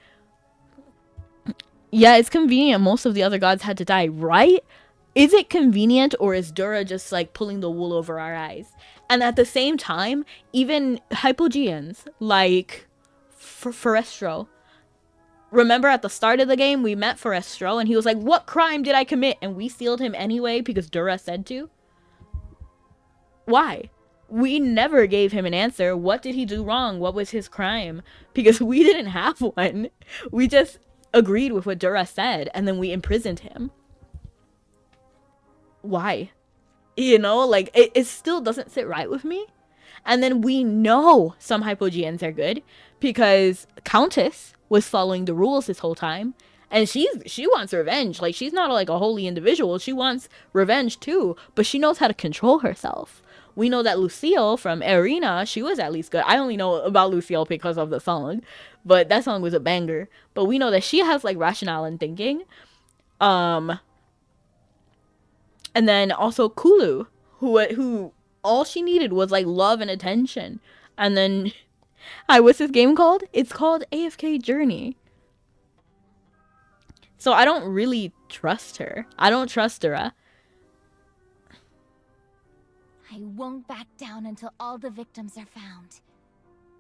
Speaker 1: Yeah, it's convenient most of the other gods had to die, right? Is it convenient, or is Dura just like pulling the wool over our eyes? And at the same time, even Hypogeans, like Forestro, remember at the start of the game, we met Forestro, and he was like, what crime did I commit? And we sealed him anyway because Dura said to. Why? We never gave him an answer. What did he do wrong? What was his crime? Because we didn't have one. We just agreed with what Dura said, and then we imprisoned him. Why? You know, like, it still doesn't sit right with me. And then we know some Hypogeans are good because Countess was following the rules this whole time, and she wants revenge. Like, she's not like a holy individual. She wants revenge too, but she knows how to control herself. We know that Lucille from Arena, she was at least good. I only know about Lucille because of the song, but that song was a banger. But we know that she has like rationale and thinking. And then also Kulu, who all she needed was like love and attention. And then what's this game called? It's called AFK Journey. So I don't really trust her. I don't trust her.
Speaker 2: I won't back down until all the victims are found.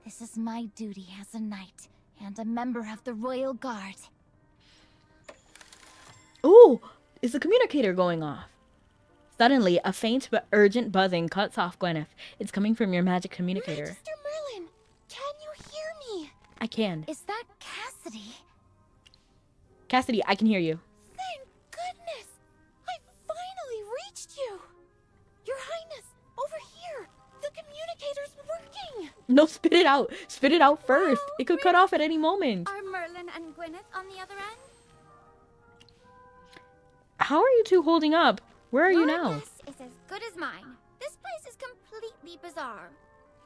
Speaker 2: This is my duty as a knight and a member of the Royal Guard.
Speaker 1: Ooh, is the communicator going off? Suddenly, a faint but urgent buzzing cuts off Gwyneth. It's coming from your magic communicator.
Speaker 2: Magister Merlin, can you hear me?
Speaker 1: I can.
Speaker 2: Is that Cassidy?
Speaker 1: Cassidy, I can hear you.
Speaker 15: Thank goodness! I finally reached you! Your Highness, over here! The communicator's working!
Speaker 1: No, spit it out. Spit it out first. It could cut off at any moment.
Speaker 15: Are Merlin and Gwyneth on the other end?
Speaker 1: How are you two holding up? Where are you
Speaker 15: Your
Speaker 1: now?
Speaker 15: guess is as good as mine. This place is completely bizarre.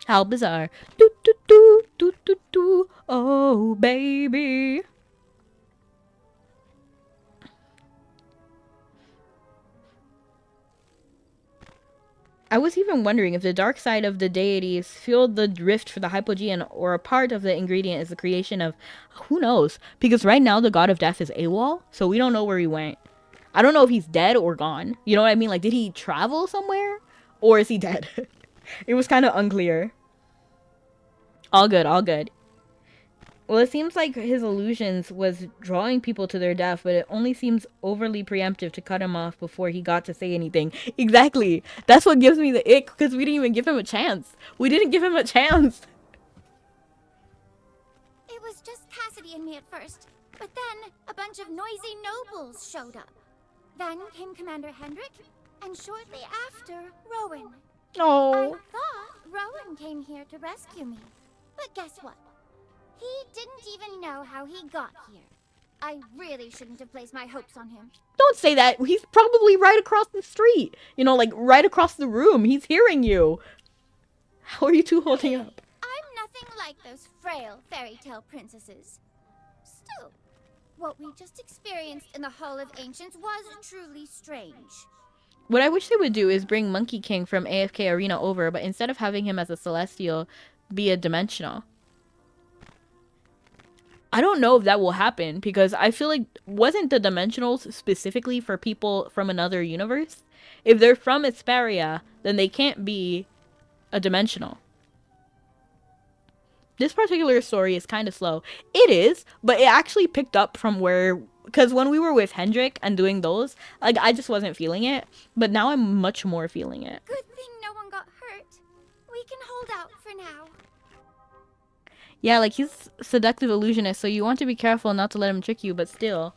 Speaker 1: How bizarre. Do do do do do do. Oh baby. I was even wondering if the dark side of the deities fueled the rift for the hypogean, or a part of the ingredient is the creation of, who knows? Because right now the god of death is AWOL, so we don't know where he went. I don't know if he's dead or gone. You know what I mean? Like, did he travel somewhere? Or is he dead? It was kind of unclear. All good, all good. Well, it seems like his illusions was drawing people to their death, but it only seems overly preemptive to cut him off before he got to say anything. Exactly. That's what gives me the ick, because we didn't even give him a chance. We didn't give him a chance.
Speaker 15: It was just Cassidy and me at first, but then a bunch of noisy nobles showed up. Then came Commander Hendrik, and shortly after, Rowan.
Speaker 1: Oh.
Speaker 15: I thought Rowan came here to rescue me, but guess what? He didn't even know how he got here. I really shouldn't have placed my hopes on him.
Speaker 1: Don't say that. He's probably right across the street. You know, like right across the room. He's hearing you. How are you two holding up?
Speaker 15: I'm nothing like those frail fairy tale princesses. Still, what we just experienced in the Hall of Ancients was truly strange.
Speaker 1: What I wish they would do is bring Monkey King from AFK Arena over, but instead of having him as a celestial, be a dimensional. I don't know if that will happen, because I feel like, wasn't the dimensionals specifically for people from another universe? If they're from Hesperia, then they can't be a dimensional. This particular story is kind of slow. It is, but it actually picked up from where, because when we were with Hendrik and doing those, like, I just wasn't feeling it, but now I'm much more feeling it.
Speaker 15: Good thing no one got hurt. We can hold out for now.
Speaker 1: Yeah, like, he's seductive illusionist, so you want to be careful not to let him trick you, but still.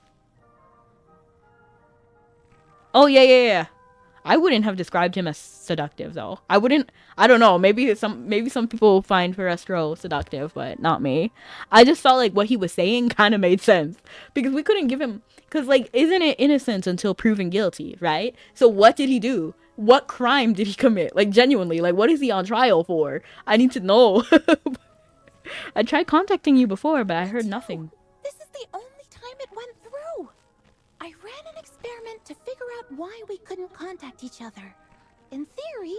Speaker 1: Oh, yeah. I wouldn't have described him as seductive, though. I don't know, maybe some people find Ferestro seductive, but not me. I just felt like what he was saying kind of made sense. Because we couldn't give him, because, like, isn't it innocent until proven guilty, right? So what did he do? What crime did he commit? Like, genuinely, like, what is he on trial for? I need to know. I tried contacting you before, but I heard nothing.
Speaker 15: This is the only time it went through. I ran an experiment to figure out why we couldn't contact each other. In theory,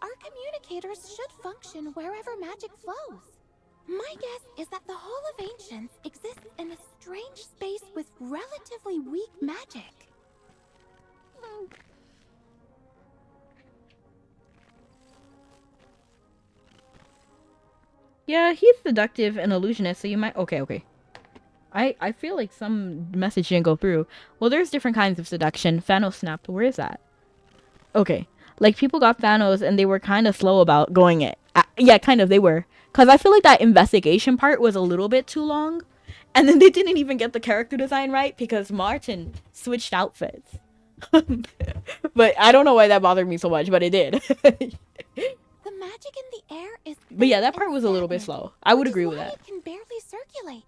Speaker 15: our communicators should function wherever magic flows. My guess is that the Hall of Ancients exists in a strange space with relatively weak magic.
Speaker 1: Yeah, he's seductive and illusionist, so you might... Okay. I feel like some message didn't go through. Well, there's different kinds of seduction. Thanos snapped. Where is that? Okay. Like, people got Thanos, and they were kind of slow about going it. Yeah, kind of, they were. Because I feel like that investigation part was a little bit too long. And then they didn't even get the character design right, because Martin switched outfits. But I don't know why that bothered me so much, but it did.
Speaker 15: The magic in the air is...
Speaker 1: But yeah, that part was a little bit slow. I would agree with that.
Speaker 15: It can barely circulate.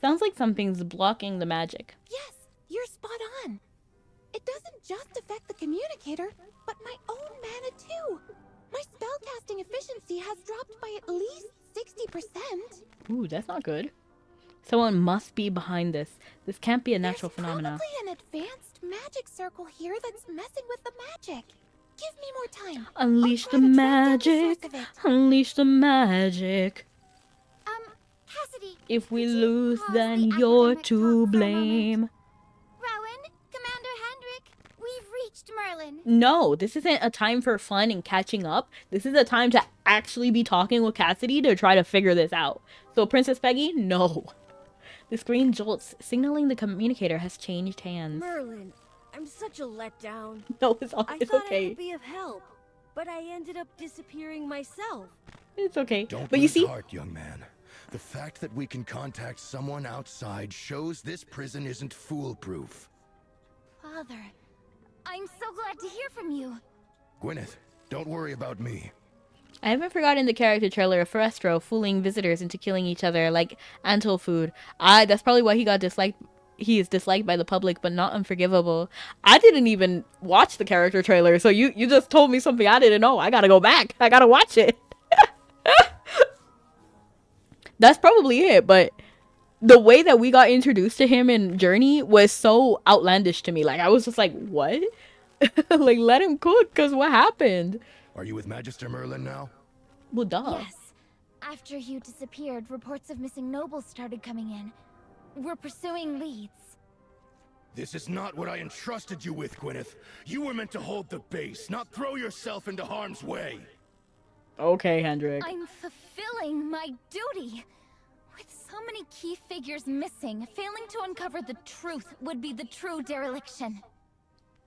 Speaker 1: Sounds like something's blocking the magic.
Speaker 15: Yes, you're spot on. It doesn't just affect the communicator, but my own mana too. My spellcasting efficiency has dropped by at least 60%.
Speaker 1: Ooh, that's not good. Someone must be behind this. This can't be a natural phenomenon.
Speaker 15: Probably an advanced magic circle here that's messing with the magic. Give me more time.
Speaker 1: Unleash the magic. Unleash the magic.
Speaker 15: Cassidy.
Speaker 1: If we lose, then you're to blame.
Speaker 15: Rowan, Commander Hendrik, we've reached Merlin.
Speaker 1: No, this isn't a time for fun and catching up. This is a time to actually be talking with Cassidy to try to figure this out. So, Princess Peggy, no. The screen jolts, signaling the communicator has changed hands.
Speaker 8: Merlin, I'm such a letdown.
Speaker 1: No, it's
Speaker 8: I
Speaker 1: okay.
Speaker 8: thought I could be of help, but I ended up disappearing myself.
Speaker 1: It's okay.
Speaker 6: Don't
Speaker 1: but
Speaker 6: lose
Speaker 1: you see,
Speaker 6: heart, young man. The fact that we can contact someone outside shows this prison isn't foolproof.
Speaker 15: Father, I'm so glad to hear from you.
Speaker 6: Gwyneth, don't worry about me.
Speaker 1: I haven't forgotten the character trailer of Ferestro fooling visitors into killing each other like Antil food. That's probably why he got disliked he is disliked by the public but not unforgivable. I didn't even watch the character trailer, so you just told me something I didn't know. I gotta go back. I gotta watch it. That's probably it, but the way that we got introduced to him in Journey was so outlandish to me. Like, I was just like, what? Like, let him cook, because what happened?
Speaker 6: Are you with Magister Merlin now?
Speaker 1: Well, duh.
Speaker 2: Yes. After you disappeared, reports of missing nobles started coming in. We're pursuing leads.
Speaker 6: This is not what I entrusted you with, Gwyneth. You were meant to hold the base, not throw yourself into harm's way.
Speaker 1: Okay, Hendrik.
Speaker 2: I'm fulfilling my duty. With so many key figures missing, failing to uncover the truth would be the true dereliction.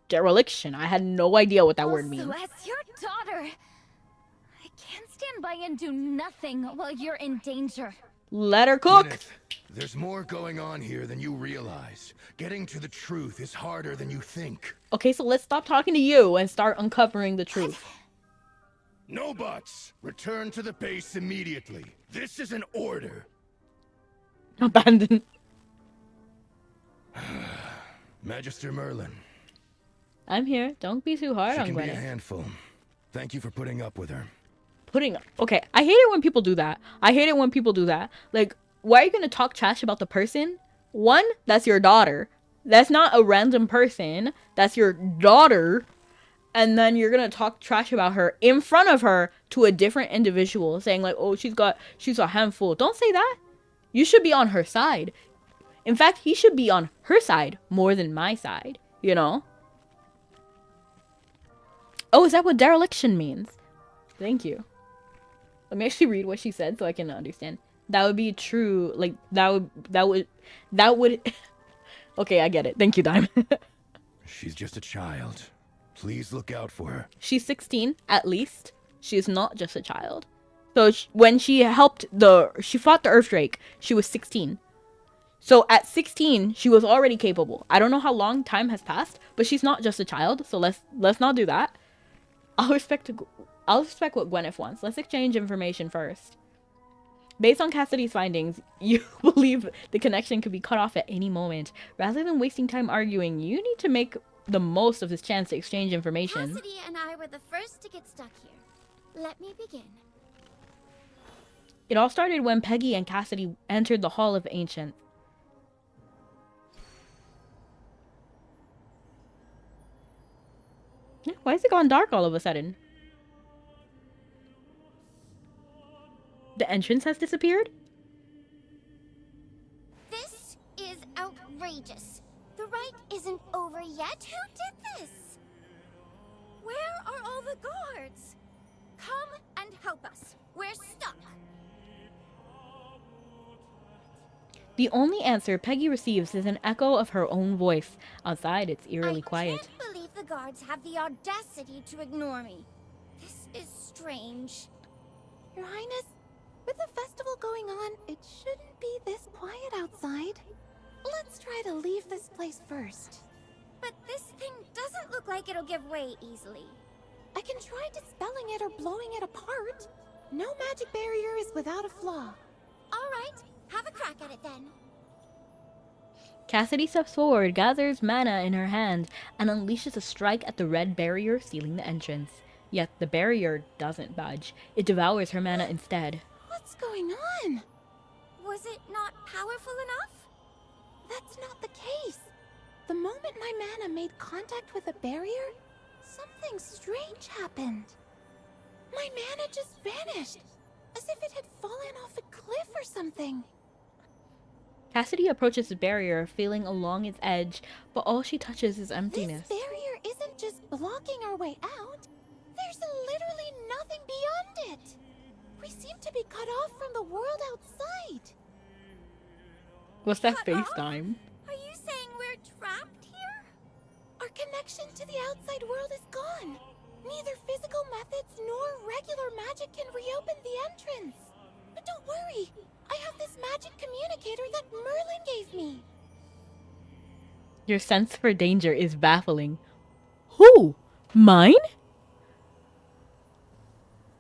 Speaker 1: Dereliction? I had no idea what that word means.
Speaker 2: Also, as your daughter, I can't stand by and do nothing while you're in danger.
Speaker 1: Let her cook.
Speaker 6: Gwyneth, there's more going on here than you realize. Getting to the truth is harder than you think.
Speaker 1: Okay, so let's stop talking to you and start uncovering the truth.
Speaker 6: No buts. Return to the base immediately. This is an order.
Speaker 1: Abandon.
Speaker 6: Magister Merlin.
Speaker 1: I'm here. Don't be too hard
Speaker 6: She
Speaker 1: on
Speaker 6: can be a
Speaker 1: Gwyneth.
Speaker 6: handful. Thank you for putting up with her.
Speaker 1: Okay, I hate it when people do that. Like, why are you gonna talk trash about the person? One, that's your daughter. That's not a random person. That's your daughter. And then you're gonna talk trash about her in front of her to a different individual, saying like, oh, she's a handful. Don't say that. You should be on her side. In fact, he should be on her side more than my side, you know? Oh, is that what dereliction means? Thank you. Let me actually read what she said so I can understand. That would be true. Like, that would... Okay, I get it. Thank you, Dime.
Speaker 6: She's just a child. Please look out for her.
Speaker 1: She's 16, at least. She's not just a child. So when she fought the Earthdrake, she was 16. So at 16, she was already capable. I don't know how long time has passed, but she's not just a child. So let's not do that. I'll respect what Gwyneth wants. Let's exchange information first. Based on Cassidy's findings, you believe the connection could be cut off at any moment. Rather than wasting time arguing, you need to make the most of this chance to exchange information.
Speaker 20: Cassidy and I were the first to get stuck here. Let me begin.
Speaker 1: It all started when Peggy and Cassidy entered the Hall of Ancients. Why has it gone dark all of a sudden? The entrance has disappeared?
Speaker 20: This is outrageous. The rite isn't over yet. Who did this? Where are all the guards? Come and help us. We're stuck.
Speaker 1: The only answer Peggy receives is an echo of her own voice. Outside, it's eerily quiet.
Speaker 20: I can't believe the guards have the audacity to ignore me. This is strange.
Speaker 15: Your Highness, with the festival going on, it shouldn't be this quiet outside. Let's try to leave this place first.
Speaker 20: But this thing doesn't look like it'll give way easily.
Speaker 15: I can try dispelling it or blowing it apart. No magic barrier is without a flaw.
Speaker 20: All right, have a crack at it then.
Speaker 1: Cassidy steps forward, gathers mana in her hand, and unleashes a strike at the red barrier sealing the entrance. Yet the barrier doesn't budge. It devours her mana instead.
Speaker 15: What's going on?
Speaker 20: Was it not powerful enough?
Speaker 15: That's not the case. The moment my mana made contact with a barrier, something strange happened. My mana just vanished, as if it had fallen off a cliff or something.
Speaker 1: Cassidy approaches the barrier, feeling along its edge, but all she touches is emptiness.
Speaker 15: This barrier isn't just blocking our way out. There's literally nothing beyond it. We seem to be cut off from the world outside.
Speaker 1: What's that FaceTime?
Speaker 20: Are you saying we're trapped here?
Speaker 15: Our connection to the outside world is gone. Neither physical methods nor regular magic can reopen the entrance. But don't worry, I have this magic communicator that Merlin gave me.
Speaker 1: Your sense for danger is baffling. Who? Mine?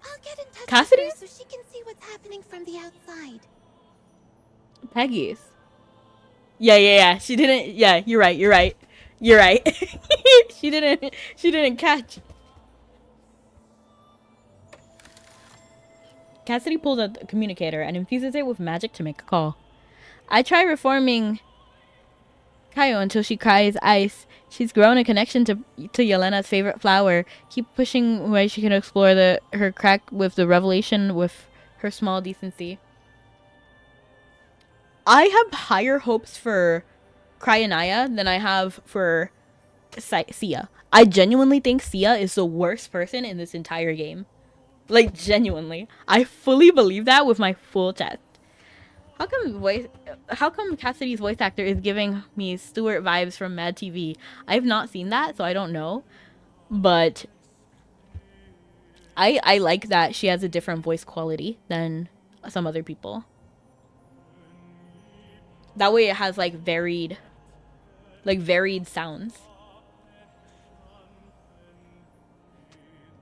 Speaker 15: I'll get in touch
Speaker 1: Cassidy?
Speaker 15: with her so she can see what's happening from the outside.
Speaker 1: Peggy's. Yeah. She didn't. Yeah, you're right. You're right. she didn't catch. Cassidy pulls out the communicator and infuses it with magic to make a call. I try reforming Kaio until she cries ice. She's grown a connection to Yelena's favorite flower. Keep pushing where she can explore her crack with the revelation with her small decency. I have higher hopes for Cryanaya than I have for Sia. I genuinely think Sia is the worst person in this entire game. Like, genuinely. I fully believe that with my full chest. How come Cassidy's voice actor is giving me Stuart vibes from Mad TV? I've not seen that, so I don't know. But I like that she has a different voice quality than some other people. That way it has like varied sounds.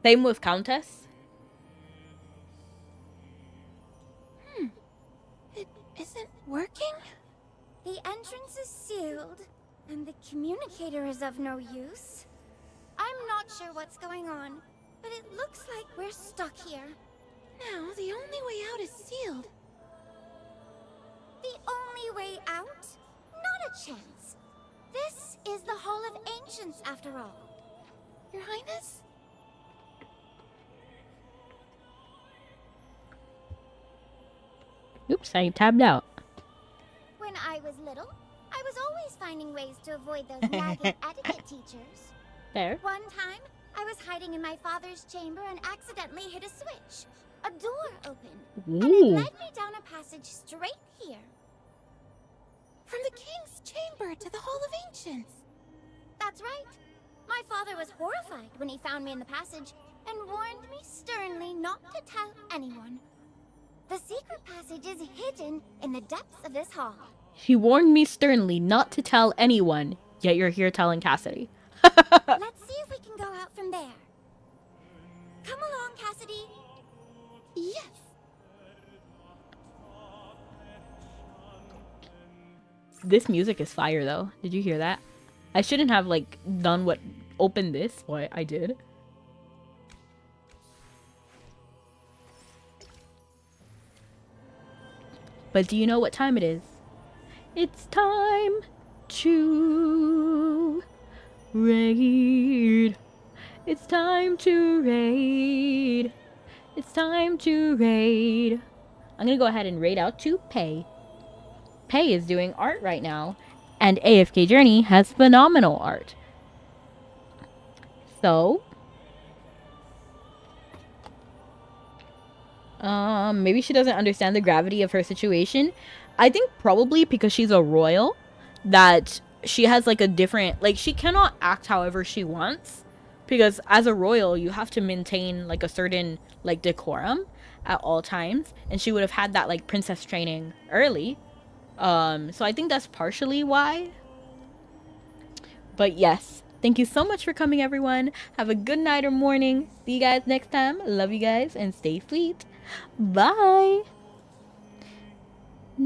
Speaker 1: Same with Countess.
Speaker 15: Isn't working?
Speaker 20: The entrance is sealed, and the communicator is of no use. I'm not sure what's going on, but it looks like we're stuck here.
Speaker 15: Now, the only way out is sealed.
Speaker 20: The only way out? Not a chance. This is the Hall of Ancients, after all.
Speaker 15: Your Highness?
Speaker 1: Oops, I tabbed out.
Speaker 20: When I was little, I was always finding ways to avoid those nagging etiquette teachers.
Speaker 1: There.
Speaker 20: One time, I was hiding in my father's chamber and accidentally hit a switch. A door opened, and it led me down a passage straight here.
Speaker 15: From the King's chamber to the Hall of Ancients.
Speaker 20: That's right. My father was horrified when he found me in the passage and warned me sternly not to tell anyone. The secret passage is hidden in the depths of this hall.
Speaker 1: He warned me sternly not to tell anyone, yet you're here telling Cassidy.
Speaker 20: Let's see if we can go out from there. Come along, Cassidy.
Speaker 15: Yes.
Speaker 1: This music is fire, though. Did you hear that? I shouldn't have, like, done what opened this, what I did. But do you know what time it is? It's time to raid. It's time to raid. It's time to raid. I'm gonna go ahead and raid out to Pei. Pei is doing art right now, and AFK Journey has phenomenal art. So, maybe she doesn't understand the gravity of her situation. I think probably because she's a royal, that she has like a different, like she cannot act however she wants, because as a royal you have to maintain like a certain like decorum at all times, and she would have had that like princess training early. So I think that's partially why. But yes, thank you so much for coming, everyone. Have a good night or morning. See you guys next time. Love you guys and stay sweet. Bye.